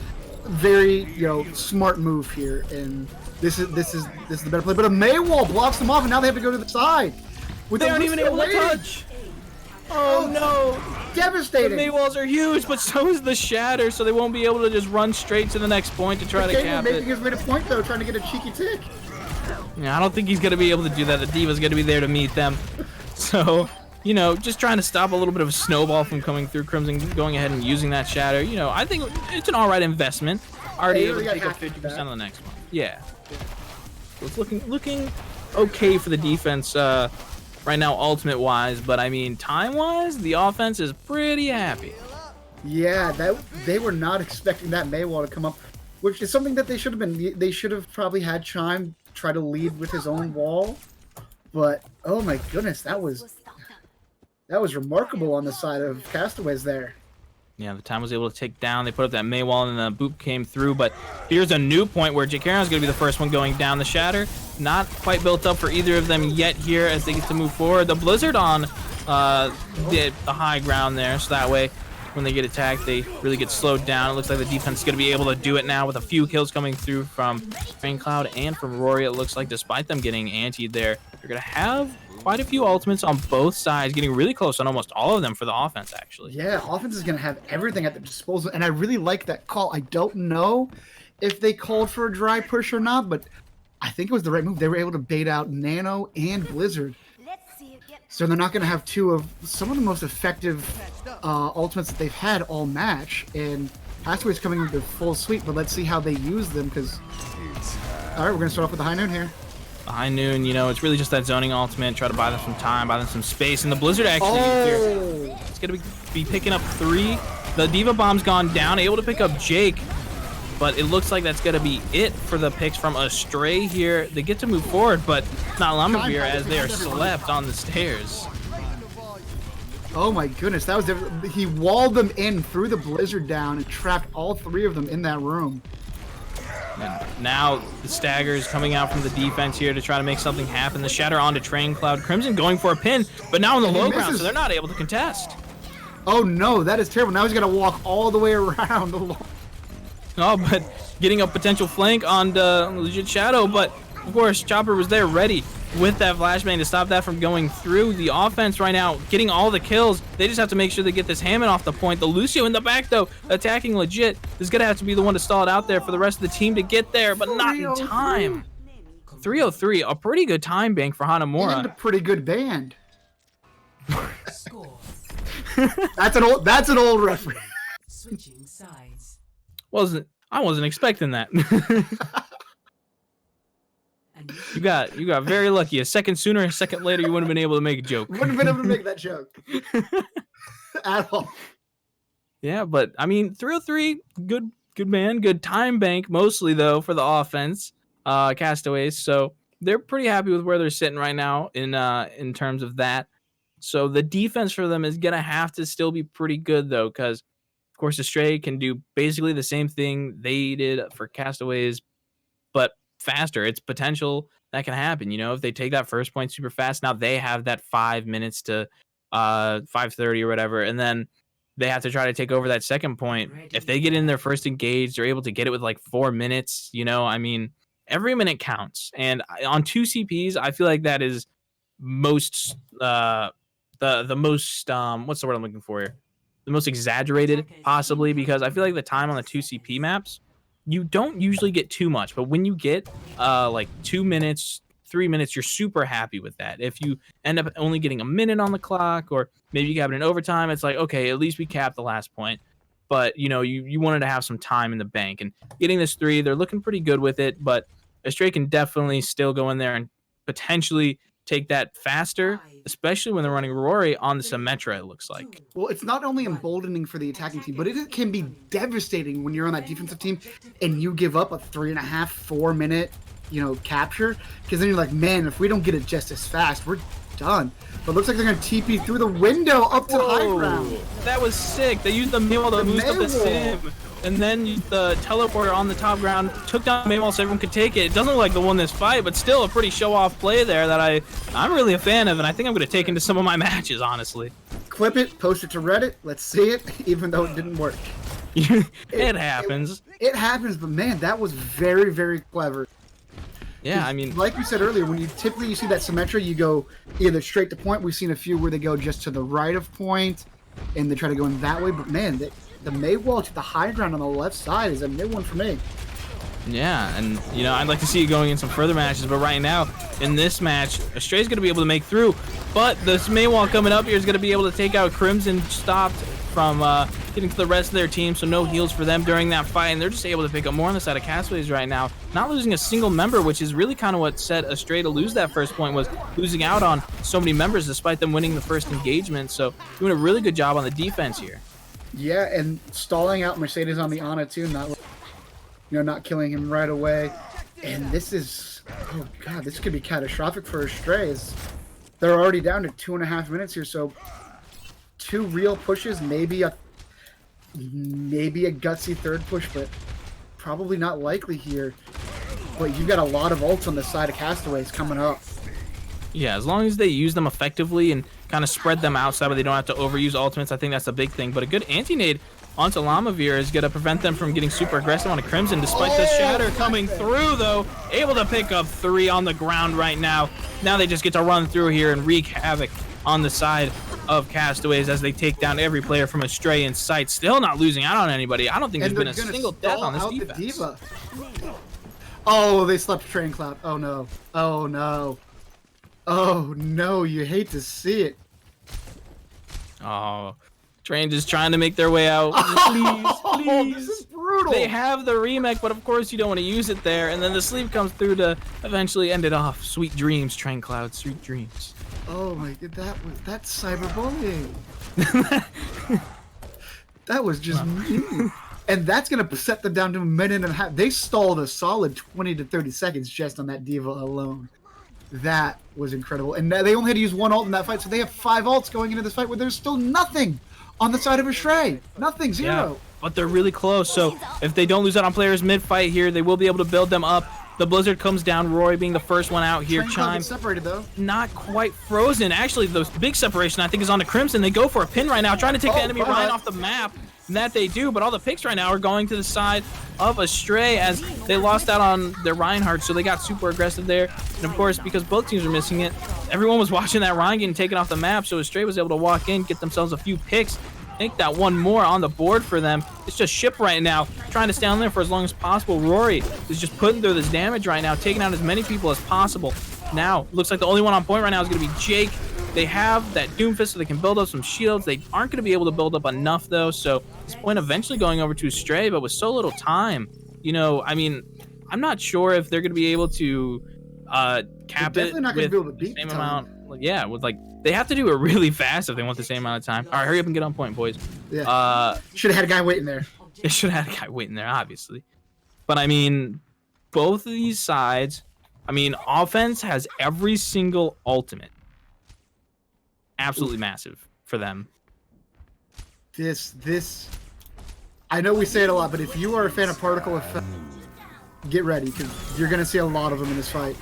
very smart move here, and this is the better play. But a Mei wall blocks them off, and now they have to go to the side. They aren't even able to touch. Oh no! Devastating. The Mei walls are huge, but so is the Shatter, so they won't be able to just run straight to the next point to try to cap it. Making his way to point though, trying to get a cheeky tick. Yeah, I don't think he's gonna be able to do that. The Diva's gonna be there to meet them. So, just trying to stop a little bit of a snowball from coming through. Crimson going ahead and using that Shatter. I think it's an alright investment. Already able to take up 50% of the next one. Yeah. So it's looking okay for the defense right now, ultimate-wise. But, I mean, time-wise, the offense is pretty happy. Yeah, they were not expecting that Mei wall to come up, which is something that they should have been. They should have probably had Chime try to lead with his own wall. But oh my goodness, that was remarkable on the side of Castaways there. Yeah, the time was able to take down. They put up that Mei wall, and the boop came through. But here's a new point where Jakaron's going to be the first one going down. The Shatter not quite built up for either of them yet here as they get to move forward. The Blizzard on the high ground there, so that way when they get attacked, they really get slowed down. It looks like the defense is going to be able to do it now with a few kills coming through from Raincloud and from Rory. It looks like despite them getting antied there, they're going to have quite a few ultimates on both sides, getting really close on almost all of them for the offense, actually. Yeah, offense is going to have everything at their disposal, and I really like that call. I don't know if they called for a dry push or not, but I think it was the right move. They were able to bait out Nano and Blizzard. So they're not going to have 2 of some of the most effective ultimates that they've had all match. And Astray coming with their full suite, but let's see how they use them. Because all right, we're going to start off with the high noon here. High noon, you know, it's really just that zoning ultimate. Try to buy them some time, buy them some space. And the Blizzard actually here, it's going to be picking up 3. The Diva Bomb's gone down, able to pick up Jake. But it looks like that's going to be it for the picks from Astray here. They get to move forward, but not Lamavir as they are slept on the stairs. Oh my goodness, that was he walled them in, threw the Blizzard down, and trapped all 3 of them in that room. And now the staggers coming out from the defense here to try to make something happen. The shatter onto Train Cloud. Crimson going for a pin, but now on the low ground, so they're not able to contest. Oh no, that is terrible. Now he's got to walk all the way around the Oh, but getting a potential flank on the legit Shadow, but of course Chopper was there ready with that flashbang to stop that from going through. The offense right now getting all the kills. They just have to make sure they get this Hammond off the point. The Lucio in the back though, attacking legit, is gonna have to be the one to stall it out there for the rest of the team to get there, but not in time. 303, a pretty good time bank for Hanamura. And a pretty good band. That's an old reference. Switching sides. I wasn't expecting that. You got very lucky. A second sooner, a second later, you wouldn't have been able to make a joke. Wouldn't have been able to make that joke at all. Yeah, but I mean, 303, good man, good time bank mostly though for the offense, Castaways. So they're pretty happy with where they're sitting right now in terms of that. So the defense for them is gonna have to still be pretty good though, because of course Astray can do basically the same thing they did for Castaways, but faster. It's potential that can happen, you know, if they take that first point super fast. Now they have that 5 minutes to 5:30 or whatever, and then they have to try to take over that second point. If they get in their first engage, they're able to get it with like 4 minutes, you know. I mean, every minute counts, and on 2 CPs I feel like that is most the most what's the word I'm looking for here, the most exaggerated possibly, because I feel like the time on the 2 CP maps, you don't usually get too much, but when you get like 2 minutes, 3 minutes, you're super happy with that. If you end up only getting a minute on the clock, or maybe you have it in overtime, it's like, okay, at least we capped the last point. But you know, you wanted to have some time in the bank, and getting this 3, they're looking pretty good with it. But Astray can definitely still go in there and potentially take that faster, especially when they're running Rory on the Symmetra, it looks like. Well, it's not only emboldening for the attacking team, but it can be devastating when you're on that defensive team and you give up a 3.5, 4 minute, you know, capture, because then you're like, man, if we don't get it just as fast, we're done. But it looks like they're going to TP through the window up to high ground. That was sick. They used the Maywall to boost up the sim, and then the teleporter on the top ground took down Maywall so everyone could take it. It doesn't look like they won this fight, but still a pretty show-off play there that I'm really a fan of, and I think I'm going to take into some of my matches, honestly. Clip it, post it to Reddit, let's see it, even though it didn't work. It happens. It happens, but man, that was very, very clever. Yeah, I mean, like we said earlier, when you typically see that Symmetra, you go either straight to point. We've seen a few where they go just to the right of point, and they try to go in that way. But man, the Maywall to the high ground on the left side is a new one for me. yeah, and you know, I'd like to see it going in some further matches, but right now in this match, Astray's going to be able to make through, but this Maywall coming up here is going to be able to take out Crimson, stopped from getting to the rest of their team, so no heals for them during that fight, and they're just able to pick up more on the side of Castaways right now, not losing a single member, which is really kind of what set Astray to lose that first point, was losing out on so many members despite them winning the first engagement. So doing a really good job on the defense here. Yeah, and stalling out Mercedes on the Ana too, not killing him right away. And this is, oh god, this could be catastrophic for Astray. They're already down to 2.5 minutes here, so 2 real pushes, maybe a gutsy third push, but probably not likely here. But you've got a lot of ults on the side of Castaways coming up. Yeah, as long as they use them effectively and kind of spread them outside, but they don't have to overuse ultimates, I think that's the big thing. But a good anti-nade onto Lamavir is going to prevent them from getting super aggressive on a Crimson, despite the shatter coming through, though. Able to pick up 3 on the ground right now. Now they just get to run through here and wreak havoc on the side of Castaways as they take down every player from Astray in sight. Still not losing out on anybody. I don't think there's been a single death on this defense. Diva. Oh, they slept Train Cloud. Oh no. Oh no. Oh no, you hate to see it. Oh, Train just trying to make their way out. Please, Oh, please. this is brutal. brutal. They have the remake, but of course you don't want to use it there. And then the sleep comes through to eventually end it off. Sweet dreams, Train Cloud, sweet dreams. Oh my god, that's cyberbullying. That was just mean. And that's gonna set them down to a minute and a half. They stalled a solid 20 to 30 seconds just on that diva alone. That was incredible. And they only had to use one ult in that fight, so they have 5 ults going into this fight where there's still nothing on the side of Astray. Nothing, zero. Yeah, but they're really close, so if they don't lose out on players mid-fight here, they will be able to build them up. The Blizzard comes down, Rory being the first one out here. Train Cloud Chime gets separated though. not quite frozen. Actually, the big separation I think is on the Crimson. They go for a pin right now, trying to take the enemy Ryan off the map. And that they do, but all the picks right now are going to the side of Astray as they lost out on their Reinhardt, so they got super aggressive there. And of course, because both teams are missing it, everyone was watching that Ryan getting taken off the map, so Astray was able to walk in, get themselves a few picks, make that one more on the board for them. It's just Ship right now, trying to stay on there for as long as possible. Rory is just putting through this damage right now, taking out as many people as possible. Now, looks like the only one on point right now is going to be Jake. They have that Doomfist so they can build up some shields. They aren't going to be able to build up enough, though, so this point eventually going over to Astray, but with so little time, you know, I mean, I'm not sure if they're going to be able to cap They're it definitely not gonna with be able to the beat same time. amount. Like, yeah, with like, they have to do it really fast if they want the same amount of time. All right, hurry up and get on point, boys. Yeah. Should have had a guy waiting there. They should have had a guy waiting there, obviously. But, I mean, both of these sides, I mean, offense has every single ultimate. Absolutely massive for them. This, I know we say it a lot, but if you are a fan of particle effect, get ready, because you're going to see a lot of them in this fight.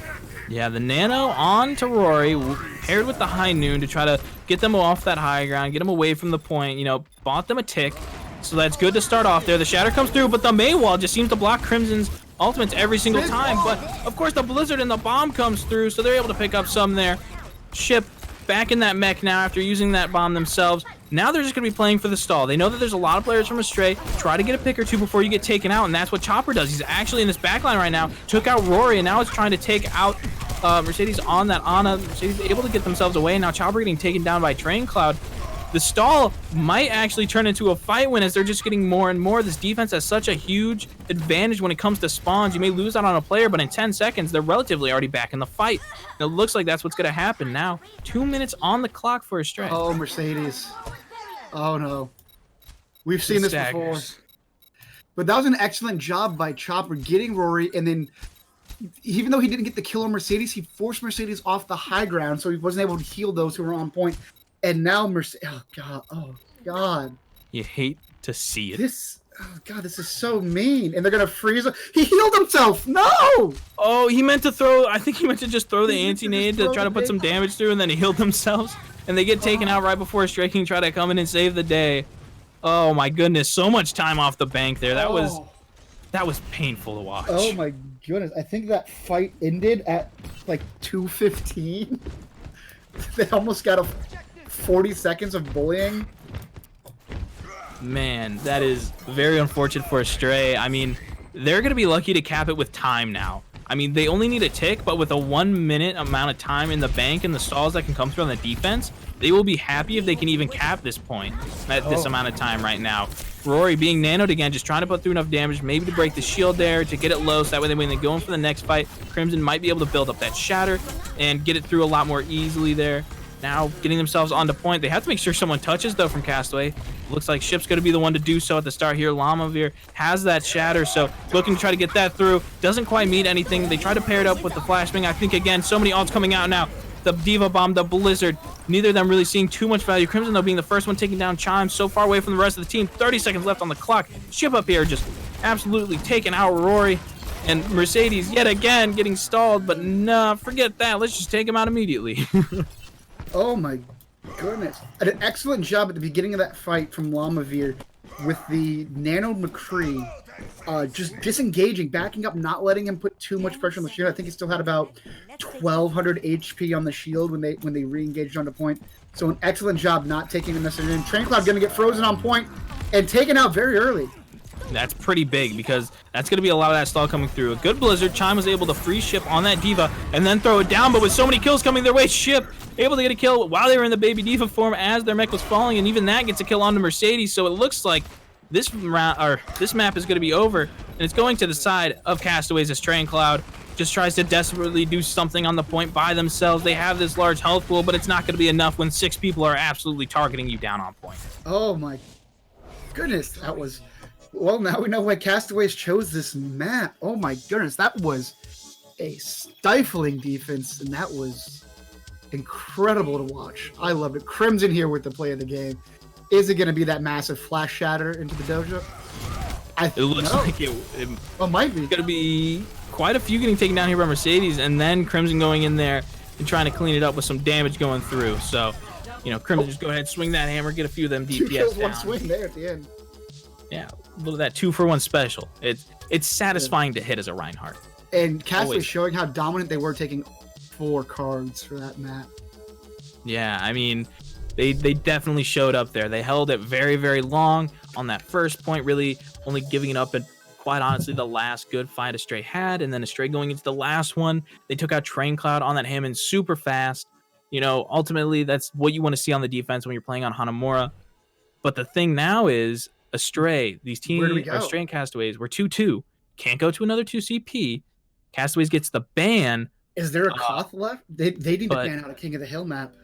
Yeah, the Nano on to Rory, paired with the High Noon to try to get them off that high ground, get them away from the point, you know, bought them a tick. So that's good to start off there. The Shatter comes through, but the Maywall just seems to block Crimson's ultimates every single time. But, of course, the Blizzard and the Bomb comes through, so they're able to pick up some there. Ship back in that mech now after using that bomb themselves. Now they're just going to be playing for the stall. They know that there's a lot of players from Astray. Try to get a pick or two before you get taken out, and that's what Chopper does. He's actually in this backline right now. Took out Rory, and now is trying to take out Mercedes on that Ana. Mercedes able to get themselves away, and now Chopper getting taken down by Train Cloud. The stall might actually turn into a fight win as they're just getting more and more. This defense has such a huge advantage when it comes to spawns. You may lose out on a player, but in 10 seconds, they're relatively already back in the fight. And it looks like that's what's going to happen now. 2 minutes on the clock for Astray. Oh, Mercedes. Oh, no. We've seen this before. But that was an excellent job by Chopper getting Rory, and then even though he didn't get the kill on Mercedes, he forced Mercedes off the high ground, so he wasn't able to heal those who were on point. And now Mercedes, oh god, You hate to see it. this is so mean. And they're gonna freeze him. He healed himself. No. Oh, he meant to throw, I think he meant to just throw the He meant to anti-nade just to throw try to the put some bait. damage through, and then he healed themselves. And they get taken out right before Astray can try to come in and save the day. Oh my goodness, so much time off the bank there. That was painful to watch. Oh my goodness. I think that fight ended at like 2:15. They almost got a 40 seconds of bullying. Man, that is very unfortunate for Astray. I mean, they're going to be lucky to cap it with time now. I mean, they only need a tick, but with a 1 minute amount of time in the bank and the stalls that can come through on the defense, they will be happy if they can even cap this point at this amount of time right now. Rory being nanoed again, just trying to put through enough damage, maybe to break the shield there, to get it low, so that way when they go in for the next fight, Crimson might be able to build up that shatter and get it through a lot more easily there. Now getting themselves onto point. They have to make sure someone touches, though, from Castaway. Looks like Ship's going to be the one to do so at the start here. Lamavir has that shatter, so looking to try to get that through. Doesn't quite meet anything. They try to pair it up with the flashbang. I think, again, so many ults coming out now. The Diva Bomb, the Blizzard. Neither of them really seeing too much value. Crimson, though, being the first one taking down Chime. So far away from the rest of the team. 30 seconds left on the clock. Ship up here just absolutely taking out Rory. And Mercedes, yet again, getting stalled. But nah, forget that. Let's just take him out immediately. Oh my goodness. An excellent job at the beginning of that fight from Lamavir with the Nano McCree just disengaging, backing up, not letting him put too much pressure on the shield. I think he still had about 1,200 HP on the shield when they re-engaged onto point. So an excellent job not taking him necessarily in. Train Cloud going to get frozen on point and taken out very early. That's pretty big because that's going to be a lot of that stall coming through. A good Blizzard. Chime was able to free Ship on that Diva and then throw it down, but with so many kills coming their way, Ship able to get a kill while they were in the baby Diva form as their mech was falling, and even that gets a kill onto Mercedes. So it looks like this round or this map is going to be over, and it's going to the side of Castaways. Astray and Cloud just tries to desperately do something on the point by themselves. They have this large health pool, but it's not going to be enough when 6 people are absolutely targeting you down on point. Oh my goodness, that was... Well, now we know why Castaways chose this map. Oh my goodness, that was a stifling defense, and that was incredible to watch. I loved it. Crimson here with the play of the game. Is it going to be that massive flash shatter into the dojo? It looks like it might be. Going to be quite a few getting taken down here by Mercedes, and then Crimson going in there and trying to clean it up with some damage going through. So, you know, Crimson just go ahead, swing that hammer, get a few of them DPS 2 kills, down. 1 swing there at the end. Yeah, a little of that 2-for-1 special. It's satisfying to hit as a Reinhardt. And Castaways showing how dominant they were, taking 4 cards for that map. Yeah, I mean, they definitely showed up there. They held it very, very long on that first point, really only giving it up at, quite honestly, the last good fight Astray had. And then Astray going into the last one, they took out Train Cloud on that Hammond super fast. You know, ultimately, that's what you want to see on the defense when you're playing on Hanamura. But the thing now is, Astray, these teams, Astray and Castaways, we're 2-2. Can't go to another 2 CP. Castaways gets the ban. Is there a Koth left? They need to ban out a King of the Hill map.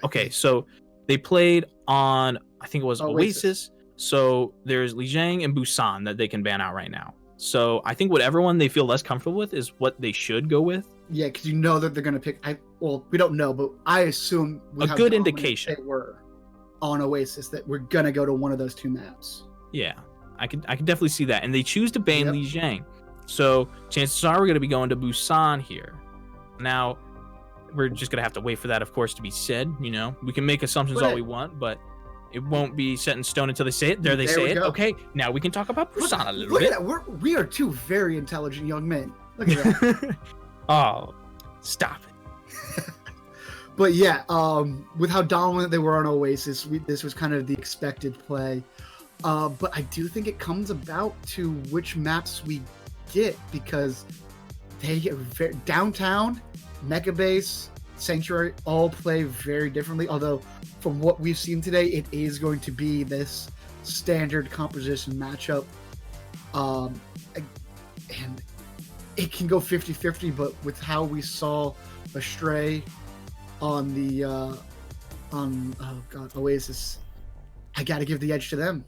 Okay, so they played on, I think it was Oasis. So there's Lijiang and Busan that they can ban out right now. So I think whatever one they feel less comfortable with is what they should go with. Yeah, because you know that they're going to pick. Well, we don't know, but I assume a good indication they were on Oasis that we're going to go to one of those 2 maps. Yeah, I can definitely see that. And they choose to ban Lijiang. So chances are we're going to be going to Busan here. Now, we're just going to have to wait for that, of course, to be said. You know, we can make assumptions all we want, but it won't be set in stone until they say it. There they say it. Okay, now we can talk about Busan a little bit. Look at that. We are 2 very intelligent young men. Look at that. Oh, stop it. But yeah, with how dominant they were on Oasis, this was kind of the expected play. But I do think it comes about to which maps we get, because they get downtown, Mecha Base, Sanctuary all play very differently. Although from what we've seen today, it is going to be this standard composition matchup. And it can go 50-50, but with how we saw Astray on the Oasis, I got to give the edge to them.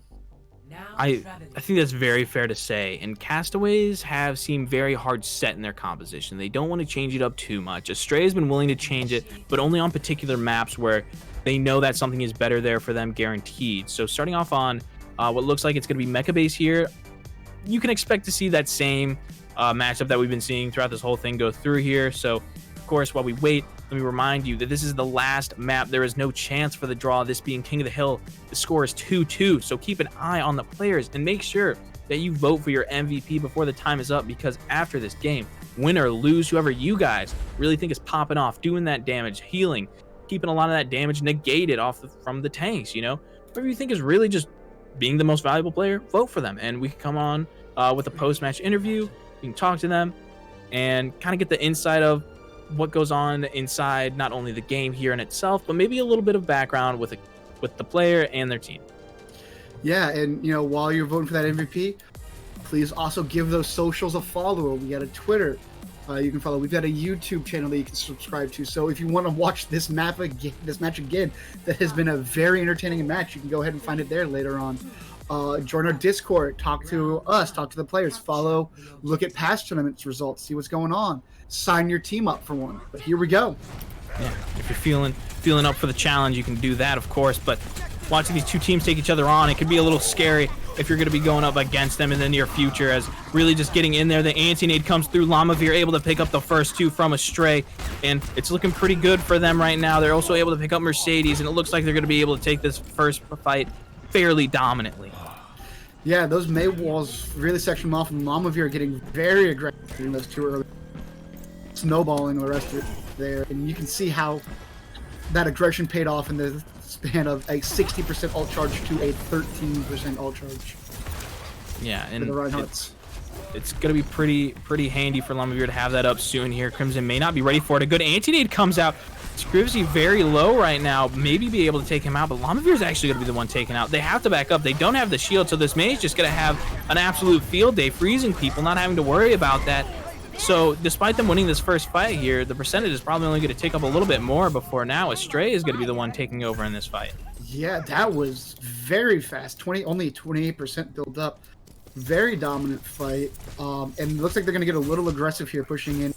I think that's very fair to say. And Castaways have seemed very hard set in their composition. They don't want to change it up too much. Astray has been willing to change it, but only on particular maps where they know that something is better there for them, guaranteed. So starting off on what looks like it's going to be Mecha Base here, you can expect to see that same matchup that we've been seeing throughout this whole thing go through here. So, of course, while we wait, let me remind you that this is the last map. There is no chance for the draw, this being King of the Hill. The score is 2-2, so keep an eye on the players and make sure that you vote for your MVP before the time is up, because after this game, win or lose, whoever you guys really think is popping off, doing that damage, healing, keeping a lot of that damage negated from the tanks, you know? Whoever you think is really just being the most valuable player, vote for them. And we can come on with a post-match interview. We can talk to them and kind of get the insight of what goes on inside not only the game here in itself, but maybe a little bit of background with the player and their team. Yeah, and you know, while you're voting for that MVP, please also give those socials a follow. We got a Twitter you can follow. We've got a YouTube channel that you can subscribe to. So if you want to watch this match again, that has been a very entertaining match, you can go ahead and find it there later on. Join our Discord, talk to us, talk to the players, follow, look at past tournaments results, see what's going on, sign your team up for one. But here we go. Yeah, if you're feeling up for the challenge, you can do that, of course. But watching these 2 teams take each other on, it could be a little scary if you're going to be going up against them in the near future, as really just getting in there. The anti-nade comes through. Lamavir able to pick up the first 2 from Astray, and it's looking pretty good for them right now. They're also able to pick up Mercedes, and it looks like they're going to be able to take this first fight fairly dominantly. Yeah, those May walls really section them off, and Lamavir getting very aggressive in those 2 early, snowballing the rest of it there. And you can see how that aggression paid off in the span of a 60% ult charge to a 13% ult charge. Yeah, and for the Reinhardts. It's going to be pretty handy for Lamavir to have that up soon here. Crimson may not be ready for it. A good anti-nade comes out Scrivsy very low right now, maybe be able to take him out, but Llamaveer is actually going to be the one taken out. They have to back up. They don't have the shield, so this mage's just going to have an absolute field day, freezing people, not having to worry about that. So despite them winning this first fight here, the percentage is probably only going to take up a little bit more before now Astray is going to be the one taking over in this fight. Yeah, that was very fast. Only 28% build up. Very dominant fight. And it looks like they're going to get a little aggressive here, pushing in.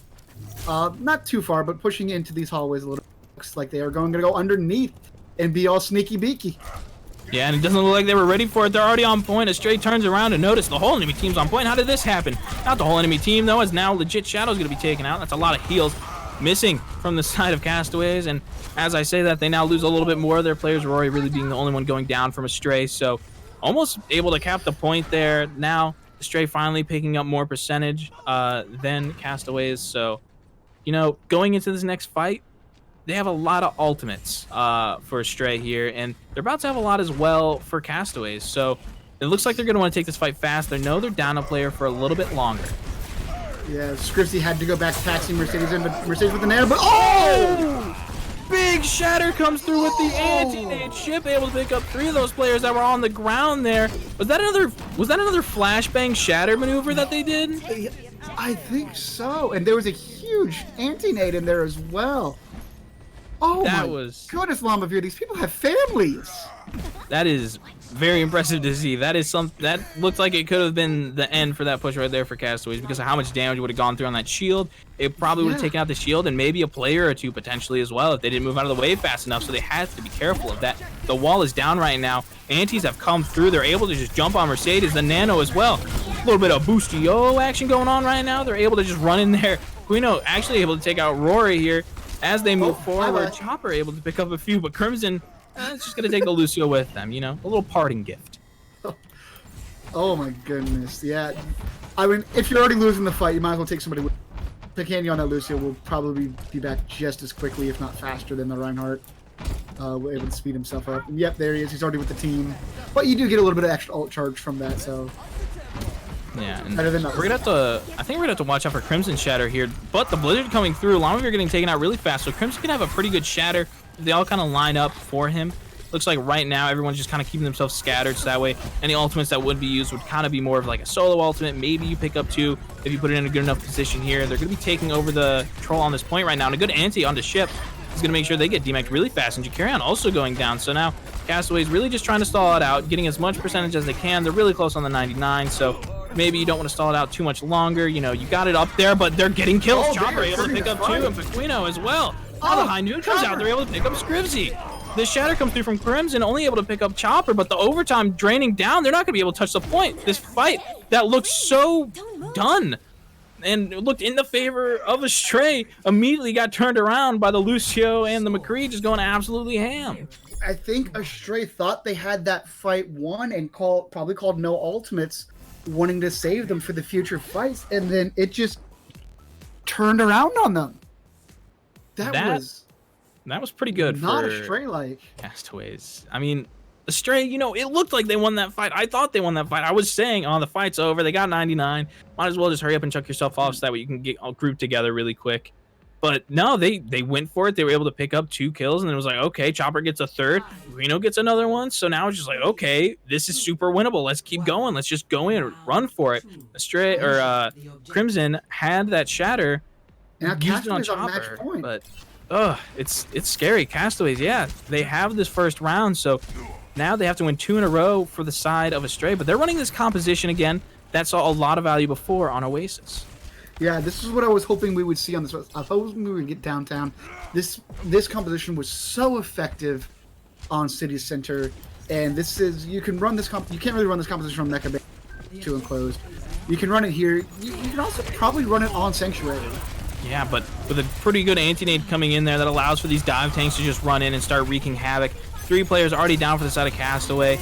Not too far, but pushing into these hallways a little. Looks like they are going to go underneath and be all sneaky beaky. Yeah, and it doesn't look like they were ready for it. They're already on point. Astray turns around and notice the whole enemy team's on point. How did this happen? Not the whole enemy team, though, as now legit Shadow's going to be taken out. That's a lot of heals missing from the side of Castaways. And as I say that, they now lose a little bit more of their players. Rory really being the only one going down from Astray. So almost able to cap the point there. Now Astray finally picking up more percentage than Castaways. So, you know, going into this next fight, they have a lot of ultimates for Astray here, and they're about to have a lot as well for Castaways. So it looks like they're going to want to take this fight fast. They know they're down a player for a little bit longer. Yeah, Scrivsy had to go back to taxi Mercedes in, but Mercedes with the nano, but oh! Big shatter comes through with the anti-nade ship, able to pick up 3 of those players that were on the ground there. Was that another flashbang shatter maneuver that they did? I think so. And there was a huge anti-nade in there as well. Oh That my was- goodness, Llamaveer, these people have families. That is very impressive to see. That looked like it could have been the end for that push right there for Castaways because of how much damage would have gone through on that shield. It probably would have taken out the shield and maybe a player or two potentially as well if they didn't move out of the way fast enough. So they have to be careful of that. The wall is down right now. Antis have come through. They're able to just jump on Mercedes, the nano as well. A little bit of boostio action going on right now. They're able to just run in there. Guino actually able to take out Rory here as they move forward. Chopper able to pick up a few, but Crimson it's just going to take the Lucio with them, you know, a little parting gift. Oh my goodness, yeah. I mean, if you're already losing the fight, you might as well take somebody with... Picandy on that Lucio will probably be back just as quickly, if not faster, than the Reinhardt. Able to speed himself up. And yep, there he is. He's already with the team. But you do get a little bit of extra ult charge from that, so... Yeah, and better than we're gonna have to. I think we're gonna have to watch out for Crimson Shatter here. But the Blizzard coming through, Llamaveer getting taken out really fast, so Crimson can have a pretty good Shatter. They all kind of line up for him. Looks like right now everyone's just kind of keeping themselves scattered, so that way any ultimates that would be used would kind of be more of like a solo ultimate. Maybe you pick up 2 if you put it in a good enough position here. They're gonna be taking over the control on this point right now, and a good anti on the ship is gonna make sure they get demeched really fast. And Jakarion also going down, so now Castaways really just trying to stall it out, getting as much percentage as they can. They're really close on the 99, so maybe you don't want to stall it out too much longer. You know, you got it up there, but they're getting kills. Chopper able to pick up 2, and Pequeno as well. Now the High Noon comes out, they're able to pick up Scrivsy. The Shatter comes through from Crimson, only able to pick up Chopper, but the overtime draining down, they're not going to be able to touch the point. This fight that looked so done and looked in the favor of Astray immediately got turned around by the Lucio and the McCree just going absolutely ham. I think Astray thought they had that fight won and probably called no ultimates, wanting to save them for the future fights, and then it just turned around on them. That was pretty good not for Astray-like. Castaways. I mean, Astray, you know, it looked like they won that fight. I thought they won that fight. I was saying, oh, the fight's over. They got 99. Might as well just hurry up and chuck yourself off so that way you can get all grouped together really quick. But no, they went for it. They were able to pick up 2 kills, and then it was like, okay, Chopper gets a 3rd. Reno gets another one. So now it's just like, okay, this is super winnable. Let's keep going. Let's just go in and run for it. Astray or Crimson had that Shatter, And used it on Castaways on match Chopper, point. but it's scary. Castaways, yeah, they have this first round, so now they have to win 2 in a row for the side of Astray. But they're running this composition again that saw a lot of value before on Oasis. Yeah, this is what I was hoping we would see on this. I thought we would get downtown. This composition was so effective on City Center, and this is you can run this you can't really run this composition on Mecha Bay too enclosed. You can run it here. You can also probably run it on Sanctuary. Yeah, but with a pretty good anti-nade coming in there that allows for these dive tanks to just run in and start wreaking havoc. 3 players already down for the side of Castaway.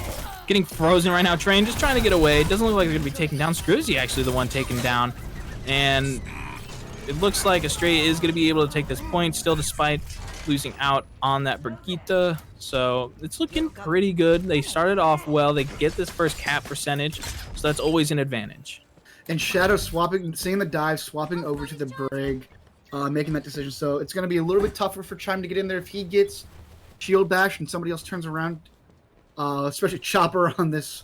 Getting frozen right now. Train just trying to get away. It doesn't look like they're going to be taken down. Scrivsy actually the one taken down. And it looks like Astray is going to be able to take this point still despite losing out on that Brigitte. So it's looking pretty good. They started off well. They get this first cap percentage, so that's always an advantage. And Shadow swapping, seeing the dive, swapping over to the Brig. making that decision. So it's going to be a little bit tougher for Chime to get in there if he gets shield bash and somebody else turns around, especially Chopper on this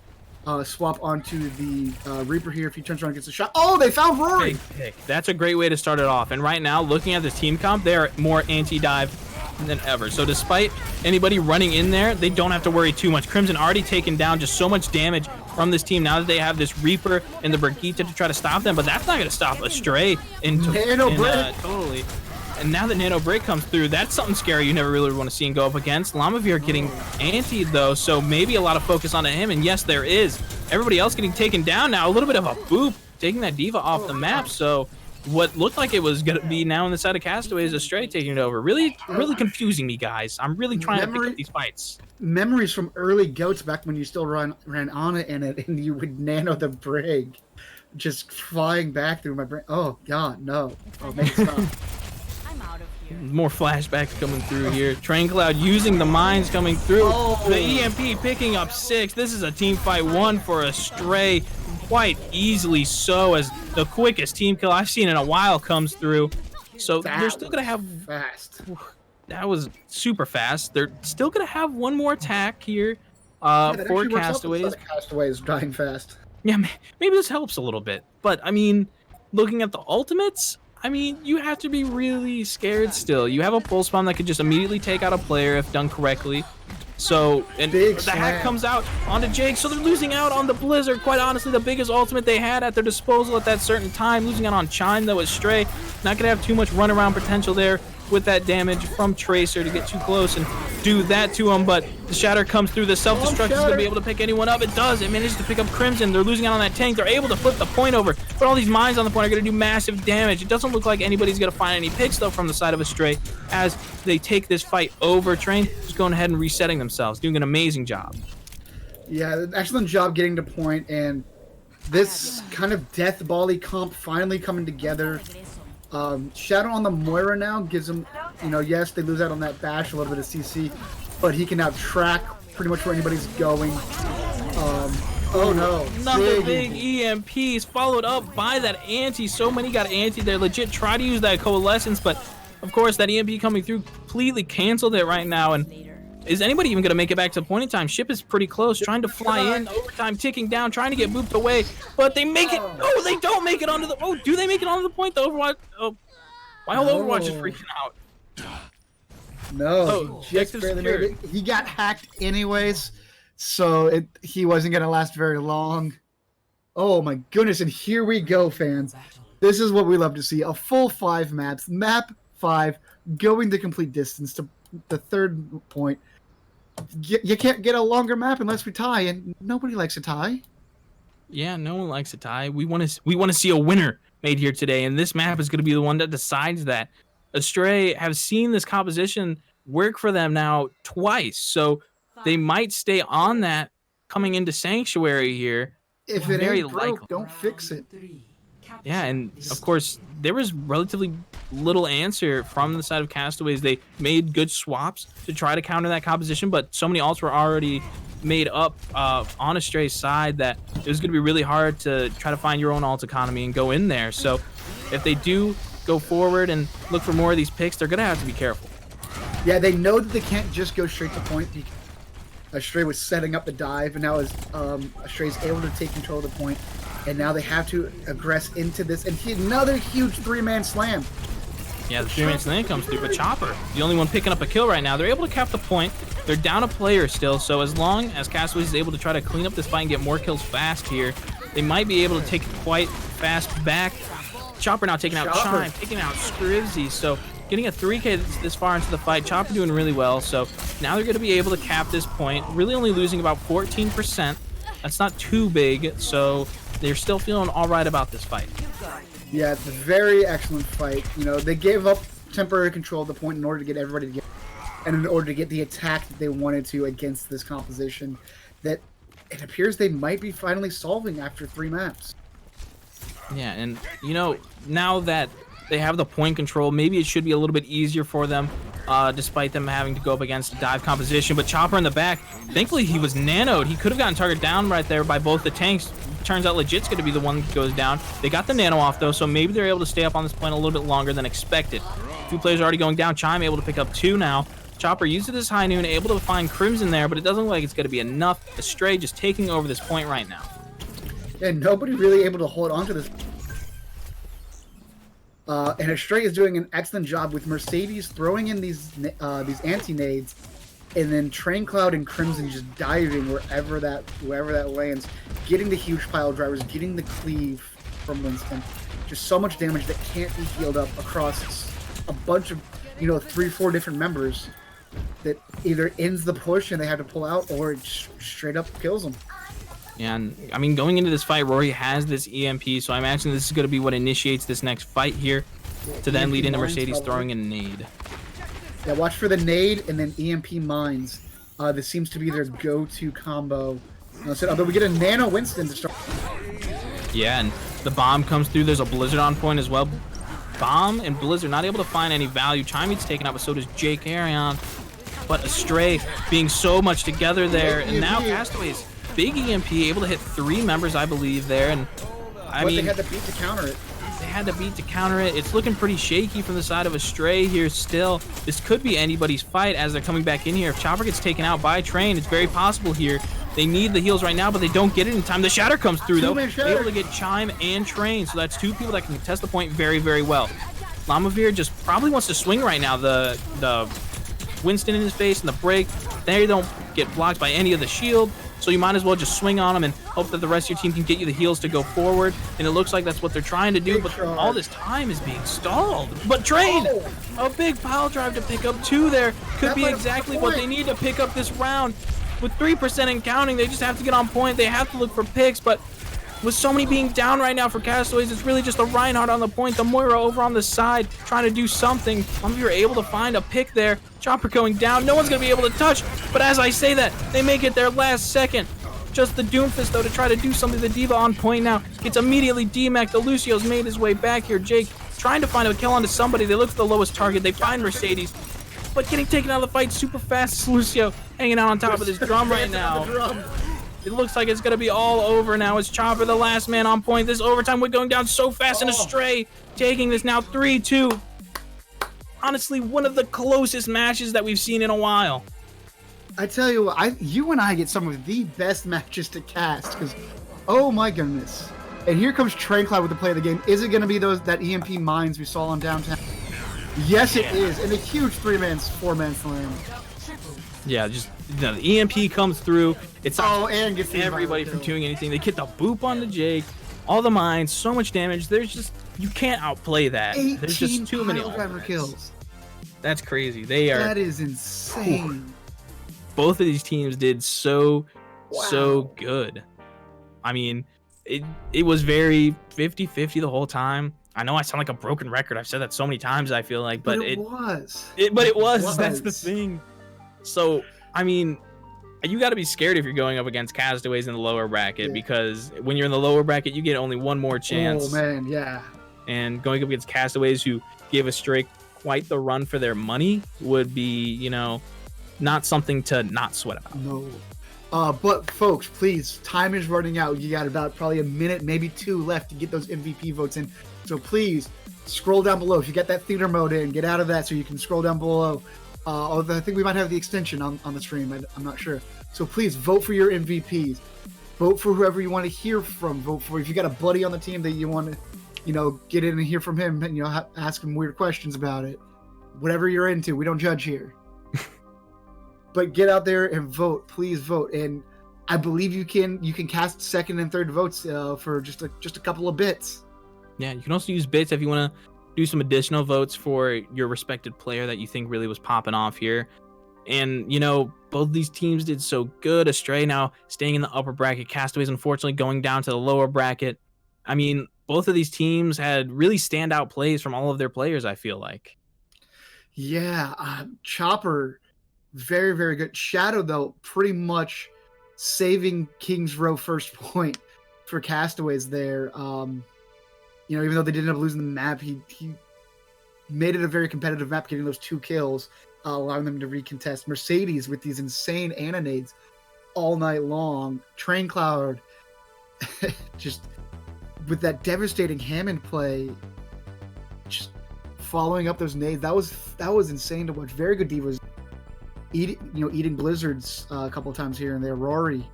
swap onto the Reaper here. If he turns around and gets a shot. Oh, they found Rory! Big pick. That's a great way to start it off. And right now, looking at this team comp, they're more anti-dive than ever. So despite anybody running in there, they don't have to worry too much. Crimson already taken down just so much damage from this team now that they have this Reaper and the Brigitte to try to stop them, but that's not going to stop Astray totally. And now that Nano Break comes through, that's something scary you never really want to see and go up against. Lamavir getting antied though, so maybe a lot of focus onto him, and yes, there is. Everybody else getting taken down now. A little bit of a boop, taking that Diva off the map, so what looked like it was going to be now on the side of Castaways, Astray taking it over. Really confusing me, guys. I'm really trying to pick up these fights. Memories from early goats back when you still ran on it and you would nano the brig. Just flying back through my brain. Oh, God, no. Oh, make it stop. I'm out of here. More flashbacks coming through here. Train Cloud using the mines coming through. The EMP picking up 6. This is a team fight 1 for Astray. Quite easily so, as the quickest team kill I've seen in a while comes through. So they're still gonna have fast. That was super fast. They're still gonna have one more attack here That for actually works out Castaways. the Castaways dying fast. Yeah, maybe this helps a little bit. But I mean, looking at the ultimates, I mean, you have to be really scared still. You have a pulse bomb that could just immediately take out a player if done correctly. So, and Big the hack slam. comes out onto Jake, so they're losing out on the Blizzard. Quite honestly, the biggest ultimate they had at their disposal at that certain time. Losing out on Chime, though, is Stray. Not going to have too much runaround potential there with that damage from Tracer to get too close and do that to him. But the Shatter comes through. The self-destruct is going to be able to pick anyone up. It does. It manages to pick up Crimson. They're losing out on that tank. They're able to flip the point over. But all these mines on the point are going to do massive damage. It doesn't look like anybody's going to find any picks, though, from the side of Astray as they take this fight over. Train just going ahead and resetting themselves, doing an amazing job. Yeah, excellent job getting to point, and this kind of death bally comp finally coming together. Shadow on the Moira now gives him, yes, they lose out on that bash, a little bit of CC, but he can now track pretty much where anybody's going. Oh no. Another big EMPs followed up by that anti. So many got anti. They legit try to use that coalescence, but of course that EMP coming through completely canceled it right now. And is anybody even going to make it back to point in time? Ship is pretty close, trying to fly in, overtime ticking down, trying to get moved away, but they make it. Oh, they don't make it onto the. Oh, do they make it onto the point? The Overwatch. Oh, my whole Overwatch is freaking out. No, he just barely made it. He got hacked anyways, so he wasn't going to last very long. Oh my goodness, and here we go, fans. This is what we love to see. A full 5 maps. Map 5, going the complete distance to the third point. You can't get a longer map unless we tie, and nobody likes a tie. Yeah, no one likes a tie. We want to see a winner made here today, and this map is going to be the one that decides that. Astray have seen this composition work for them now twice, so they might stay on that coming into Sanctuary here. If it Very ain't broke, likely. don't fix it. Yeah, and of course, there was relatively little answer from the side of Castaways. They made good swaps to try to counter that composition, but so many ults were already made up on Astray's side that it was going to be really hard to try to find your own ult economy and go in there. So if they do go forward and look for more of these picks, they're going to have to be careful. Yeah, they know that they can't just go straight to point. Astray was setting up the dive, and now Astray's able to take control of the point, and now they have to aggress into this, and another huge 3-man slam. Yeah, the 3-man slam comes through, but Chopper, the only one picking up a kill right now. They're able to cap the point. They're down a player still, so as long as Castaways is able to try to clean up this fight and get more kills fast here, they might be able to take it quite fast back. Chopper now taking out Chime, taking out Scrivsy, so getting a 3K this far into the fight. Chopper doing really well, so now they're going to be able to cap this point, really only losing about 14%. That's not too big, so they're still feeling all right about this fight. Yeah, it's a very excellent fight. They gave up temporary control of the point in order to get everybody together, and in order to get the attack that they wanted to against this composition that it appears they might be finally solving after 3 maps. Yeah, and now that they have the point control, maybe it should be a little bit easier for them despite them having to go up against a dive composition. But Chopper in the back, thankfully he was nanoed. He could have gotten target down right there by both the tanks. Turns out Legit's going to be the one that goes down. They got the nano off, though, so maybe they're able to stay up on this point a little bit longer than expected. 2 players already going down. Chime able to pick up 2 now. Chopper uses his high noon, able to find Crimson there, but it doesn't look like it's going to be enough. Astray just taking over this point right now. And nobody really able to hold on to this. And Astray is doing an excellent job with Mercedes throwing in these anti-nades, and then Train Cloud and Crimson just diving wherever that lands, getting the huge pile drivers, getting the cleave from Winston. Just so much damage that can't be healed up across a bunch of 3-4 different members that either ends the push and they have to pull out, or it straight up kills them. Yeah, and I mean, going into this fight, Rory has this EMP, so I imagine this is going to be what initiates this next fight here, to then lead into Mercedes throwing a nade. Yeah, watch for the nade and then EMP mines. This seems to be their go-to combo. Although we get a nano Winston to start. Yeah, and the bomb comes through. There's a Blizzard on point as well. Bomb and Blizzard not able to find any value. Chime's taken out, but so does Jake Arion. But Astray being so much together there, and now Castaways. Big EMP, able to hit 3 members, I believe, there. And I mean, they had to beat to counter it. They had to beat to counter it. It's looking pretty shaky from the side of Astray here still. This could be anybody's fight as they're coming back in here. If Chopper gets taken out by Train, it's very possible here. They need the heals right now, but they don't get it in time. The Shatter comes through, though. They're able to get Chime and Train, so that's 2 people that can contest the point very, very well. Lamavir just probably wants to swing right now. The Winston in his face and the break, they don't get blocked by any of the shield. So you might as well just swing on them and hope that the rest of your team can get you the heals to go forward. And it looks like that's what they're trying to do, but all this time is being stalled. But Train, a big pile drive to pick up 2 there. Could be exactly what they need to pick up this round. With 3% and counting, they just have to get on point. They have to look for picks, but with so many being down right now for Castaways, it's really just a Reinhardt on the point, the Moira over on the side, trying to do something. Some of you are able to find a pick there. Chopper going down. No one's going to be able to touch, but as I say that, they make it their last second. Just the Doomfist, though, to try to do something. The Diva on point now. Gets immediately DMAC'd. The Lucio's made his way back here. Jake trying to find a kill onto somebody. They look for the lowest target. They find Mercedes, but getting taken out of the fight super fast is Lucio hanging out on top of this drum right now. It looks like it's going to be all over now. It's Chopper, the last man on point. This overtime we're going down so fast, and Astray taking this now 3-2. Honestly, one of the closest matches that we've seen in a while. I tell you what, you and I get some of the best matches to cast, because, oh my goodness. And here comes Train Cloud with the play of the game. Is it going to be that EMP mines we saw on downtown? Yes, it is. And a huge 4-man slam. Yeah, just the EMP comes through. It's and gets everybody from doing anything. They get the boop on the Jake, all the mines, so much damage. There's just, you can't outplay that. There's just too many kills. That's crazy. That is insane. Both of these teams did so good. I mean, it was very 50-50 the whole time. I know I sound like a broken record. I've said that so many times, I feel like, but it was. That's the thing. So, I mean, you got to be scared if you're going up against Castaways in the lower bracket, because when you're in the lower bracket, you get only one more chance. Oh, man, yeah. And going up against Castaways, who gave Astray quite the run for their money, would be, not something to not sweat about. No. But, folks, please, time is running out. You got about probably a minute, maybe 2 left to get those MVP votes in. So, please, scroll down below. If you get that theater mode in, get out of that so you can scroll down below. Although I think we might have the extension on the stream. I'm not sure. So please vote for your MVPs. Vote for whoever you want to hear from. Vote for if you got a buddy on the team that you want to, get in and hear from him and, ask him weird questions about it. Whatever you're into, we don't judge here. But get out there and vote. Please vote. And I believe you can cast second and third votes for just a couple of bits. Yeah, you can also use bits if you want to do some additional votes for your respected player that you think really was popping off here. And, both these teams did so good. Astray now staying in the upper bracket. Castaways, unfortunately, going down to the lower bracket. I mean, both of these teams had really standout plays from all of their players, I feel like. Yeah, Chopper, very, very good. Shadow, though, pretty much saving King's Row first point for Castaways there. Even though they did end up losing the map, he made it a very competitive map, getting those 2 kills. allowing them to recontest. Mercedes with these insane anonades all night long. Train Cloud, just with that devastating Hammond play, just following up those nades. That was insane to watch. Very good divas. Eating blizzards a couple of times here and there. Rory,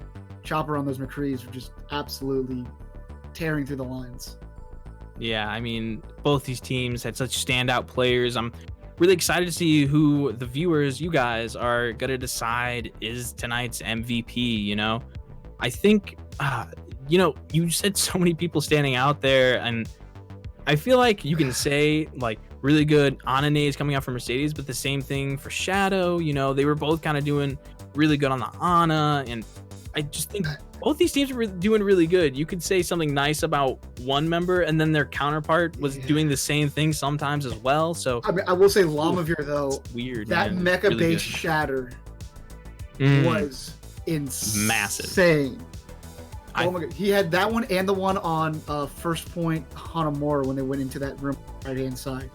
Chopper on those McCrees were just absolutely tearing through the lines. Yeah, I mean, both these teams had such standout players. I'm really excited to see who the viewers, you guys, are going to decide is tonight's MVP, you know? I think, you said so many people standing out there, and I feel like you can say, like, really good Ananades coming out from Mercedes, but the same thing for Shadow. They were both kind of doing really good on the Ana, and I just think both these teams were doing really good. You could say something nice about one member, and then their counterpart was doing the same thing sometimes as well. So I mean, I will say Lamavir though, weird. That man. mecha Really based good. shatter was insane. Massive. Oh my god, he had that one and the one on First Point Hanamura when they went into that room right hand side.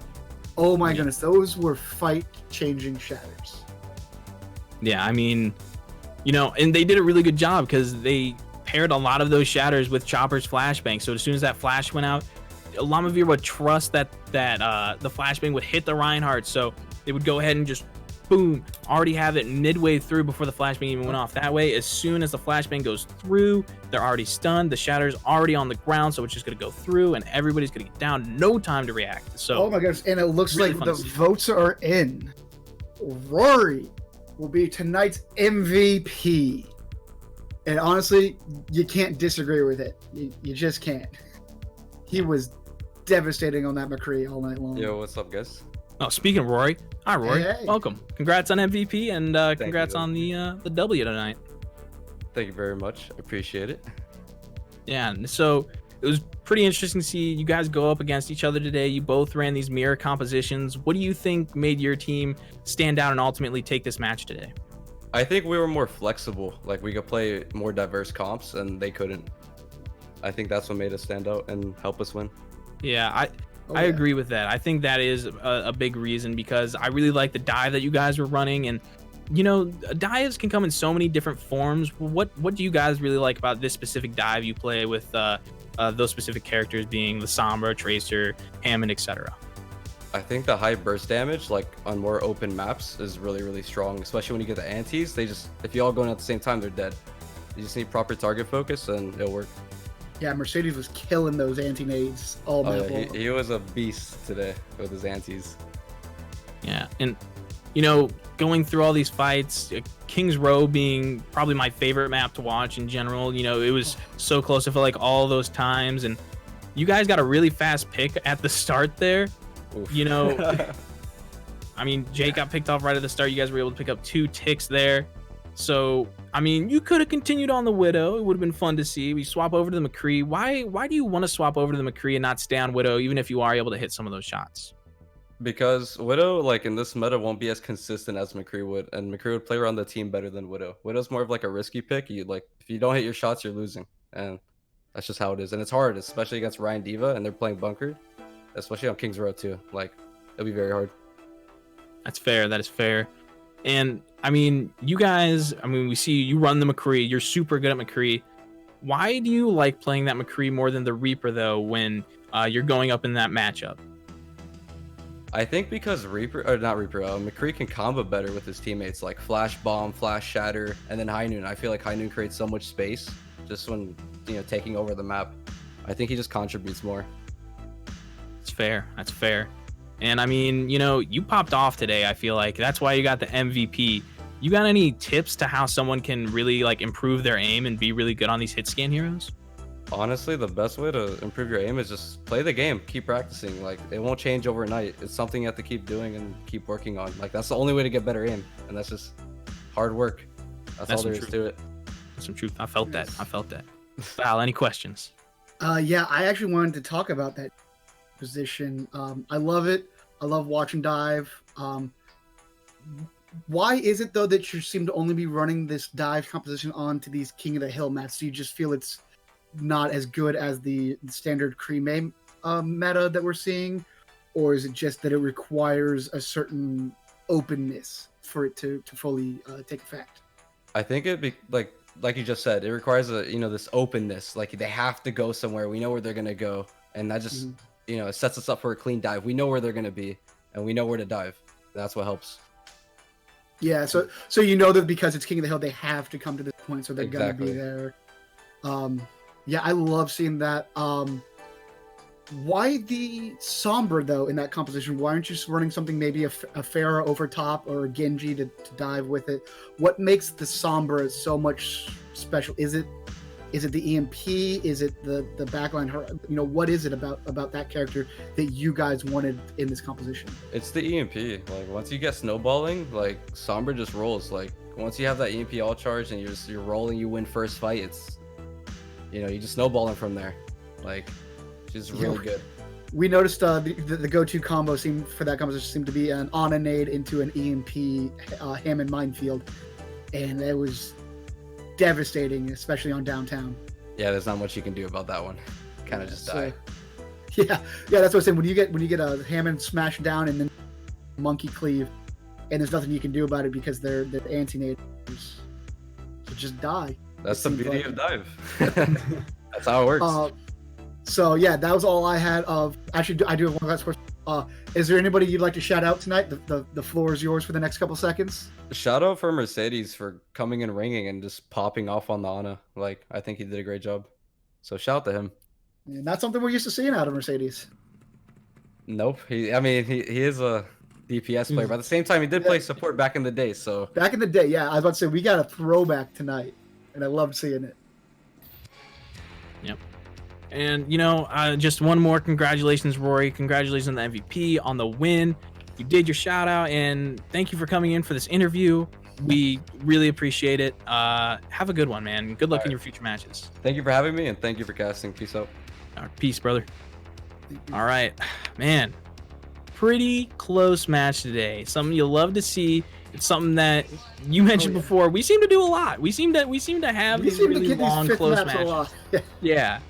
Oh my goodness, those were fight-changing shatters. Yeah, I mean, and they did a really good job because they paired a lot of those shatters with Chopper's flashbang. So as soon as that flash went out, Lamavir would trust that the flashbang would hit the Reinhardt. So they would go ahead and just boom, already have it midway through before the flashbang even went off. That way, as soon as the flashbang goes through, they're already stunned. The shatter's already on the ground, so it's just going to go through, and everybody's going to get down. No time to react. So, oh my gosh, and it looks really like fun the to see. votes are in. Rory will be tonight's MVP. And honestly, you can't disagree with it. You just can't. He was devastating on that McCree all night long. Yo, what's up, guys? Oh, speaking of Rory, hi Rory, Hey. welcome. Congrats on MVP and congrats you. on the W tonight. Thank you very much. I appreciate it. Yeah, and so it was pretty interesting to see you guys go up against each other today. You both ran these mirror compositions. What do you think made your team stand out and ultimately take this match today? I think we were more flexible. Like, we could play more diverse comps, and they couldn't. I think that's what made us stand out and help us win. Yeah, I agree with that. I think that is a big reason because I really like the dive that you guys were running, and dives can come in so many different forms. What do you guys really like about this specific dive you play with those specific characters being the Sombra, Tracer, Hammond, etc.? I think the high burst damage, like on more open maps, is really, really strong, especially when you get the antis. If you all going at the same time, they're dead. You just need proper target focus and it'll work. Yeah, Mercedes was killing those anti-nades all map long. He was a beast today with his antis. Yeah, and going through all these fights, King's Row being probably my favorite map to watch in general. It was so close. I feel like all those times, and you guys got a really fast pick at the start there. Oof. I mean, Jake got picked off right at the start. You guys were able to pick up 2 ticks there. So, I mean, you could have continued on the Widow. It would have been fun to see. We swap over to the McCree. Why do you want to swap over to the McCree and not stay on Widow, even if you are able to hit some of those shots? Because Widow, like in this meta, won't be as consistent as McCree would, and McCree would play around the team better than Widow. Widow's more of like a risky pick. If you don't hit your shots, you're losing, and that's just how it is. And it's hard, especially against Ryan Diva, and they're playing bunkered, especially on King's Row too. Like, it'll be very hard. That's fair. That is fair. And I mean, you guys, we see you run the McCree. You're super good at McCree. Why do you like playing that McCree more than the Reaper, though, when you're going up in that matchup? I think because McCree can combo better with his teammates, like Flash Bomb, Flash Shatter, and then High Noon. I feel like High Noon creates so much space just when, taking over the map. I think he just contributes more. It's fair. That's fair. And I mean, you popped off today. I feel like that's why you got the MVP. You got any tips to how someone can really improve their aim and be really good on these hit scan heroes? Honestly, the best way to improve your aim is just play the game, keep practicing. Like, it won't change overnight. It's something you have to keep doing and keep working on. Like, that's the only way to get better aim, and that's just hard work. That's all there is to it. That's some truth. I felt that. Val, any questions? Yeah, I actually wanted to talk about that position. I love it. I love watching dive. Why is it though that you seem to only be running this dive composition onto these King of the Hill maps? Do you just feel it's not as good as the standard creme meta that we're seeing, or is it just that it requires a certain openness for it to fully take effect. I think it'd be like you just said, it requires this openness. Like they have to go somewhere. We know where they're gonna go, and that just it sets us up for a clean dive. We know where they're gonna be, and we know where to dive. That's what helps. Yeah, so that because it's King of the Hill, they have to come to this point, so they're gonna be there. Yeah, I love seeing that. Why the Sombra though in that composition? Why aren't you just running something maybe a Pharah over top or a Genji to dive with it? What makes the Sombra so much special? Is it the EMP? Is it the backline? What is it about that character that you guys wanted in this composition? It's the EMP. Like once you get snowballing, like Sombra just rolls. Like once you have that EMP all charged and you're rolling, you win first fight. It's you just snowballing from there. Like she's really good. We noticed the go-to combo for that composition seemed to be an Ana nade into an EMP Hammond minefield, and it was devastating, especially on downtown. Yeah, there's not much you can do about that one. Kind of just die. Yeah, that's what I'm saying. When you get a Hammond smashed down and then monkey cleave, and there's nothing you can do about it because they're anti-nades, so just die. That's the beauty of dive. That's how it works. So yeah, that was all I had. Actually, I do have one last question. Is there anybody you'd like to shout out tonight? The floor is yours for the next couple seconds. Shout out for Mercedes for coming and ringing and just popping off on the Ana. Like I think he did a great job. So shout out to him. Yeah, not something we're used to seeing out of Mercedes. Nope. He is a DPS player, but at the same time he did play support back in the day. So back in the day, yeah, I was about to say we got a throwback tonight, and I loved seeing it. Yep. And just one more congratulations, Rory. Congratulations on the MVP, on the win. You did your shout out, and thank you for coming in for this interview. We really appreciate it. Have a good one, man. Good luck in your future matches. Thank you for having me, and thank you for casting. Peace out. Peace, brother. All right, man. Pretty close match today. Something you love to see. It's something that you mentioned before. We seem to do a lot. We seem to have these really long, close matches. Yeah.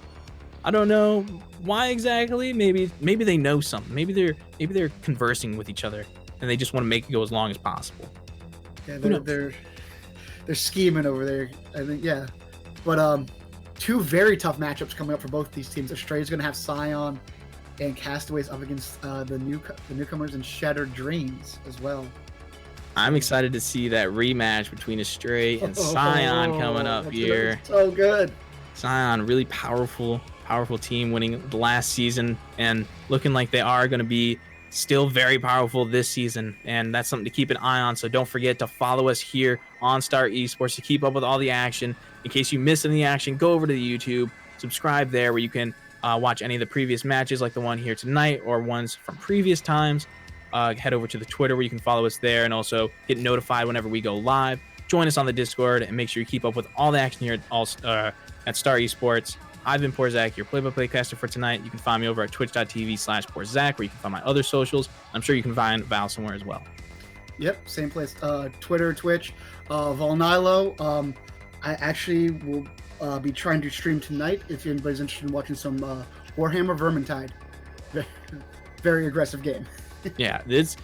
I don't know why exactly. Maybe they know something. Maybe they're conversing with each other, and they just want to make it go as long as possible. Yeah, they're scheming over there. I think, yeah. But two very tough matchups coming up for both these teams. Astray is going to have Scion and Castaways up against the newcomers and Shattered Dreams as well. I'm excited to see that rematch between Astray and Scion coming up here. So good. Scion, really powerful team, winning the last season and looking like they are going to be still very powerful this season, and that's something to keep an eye on. So don't forget to follow us here on Star Esports to keep up with all the action. In case you miss any action, go over to the YouTube, subscribe there where you can watch any of the previous matches like the one here tonight or ones from previous times. Head over to the Twitter where you can follow us there and also get notified whenever we go live. Join us on the Discord and make sure you keep up with all the action here at Star Esports. I've been Porzak, your play-by-play caster for tonight. You can find me over at twitch.tv/Porzak, where you can find my other socials. I'm sure you can find Val somewhere as well. Yep, same place. Twitter, Twitch, Volnilo. I actually will be trying to stream tonight if anybody's interested in watching some Warhammer Vermintide. Very aggressive game. Yeah, it's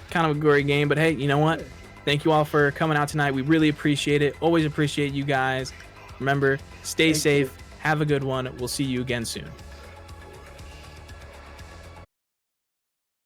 kind of a gory game, but hey, you know what? Thank you all for coming out tonight. We really appreciate it. Always appreciate you guys. Remember, stay safe. Have a good one. We'll see you again soon.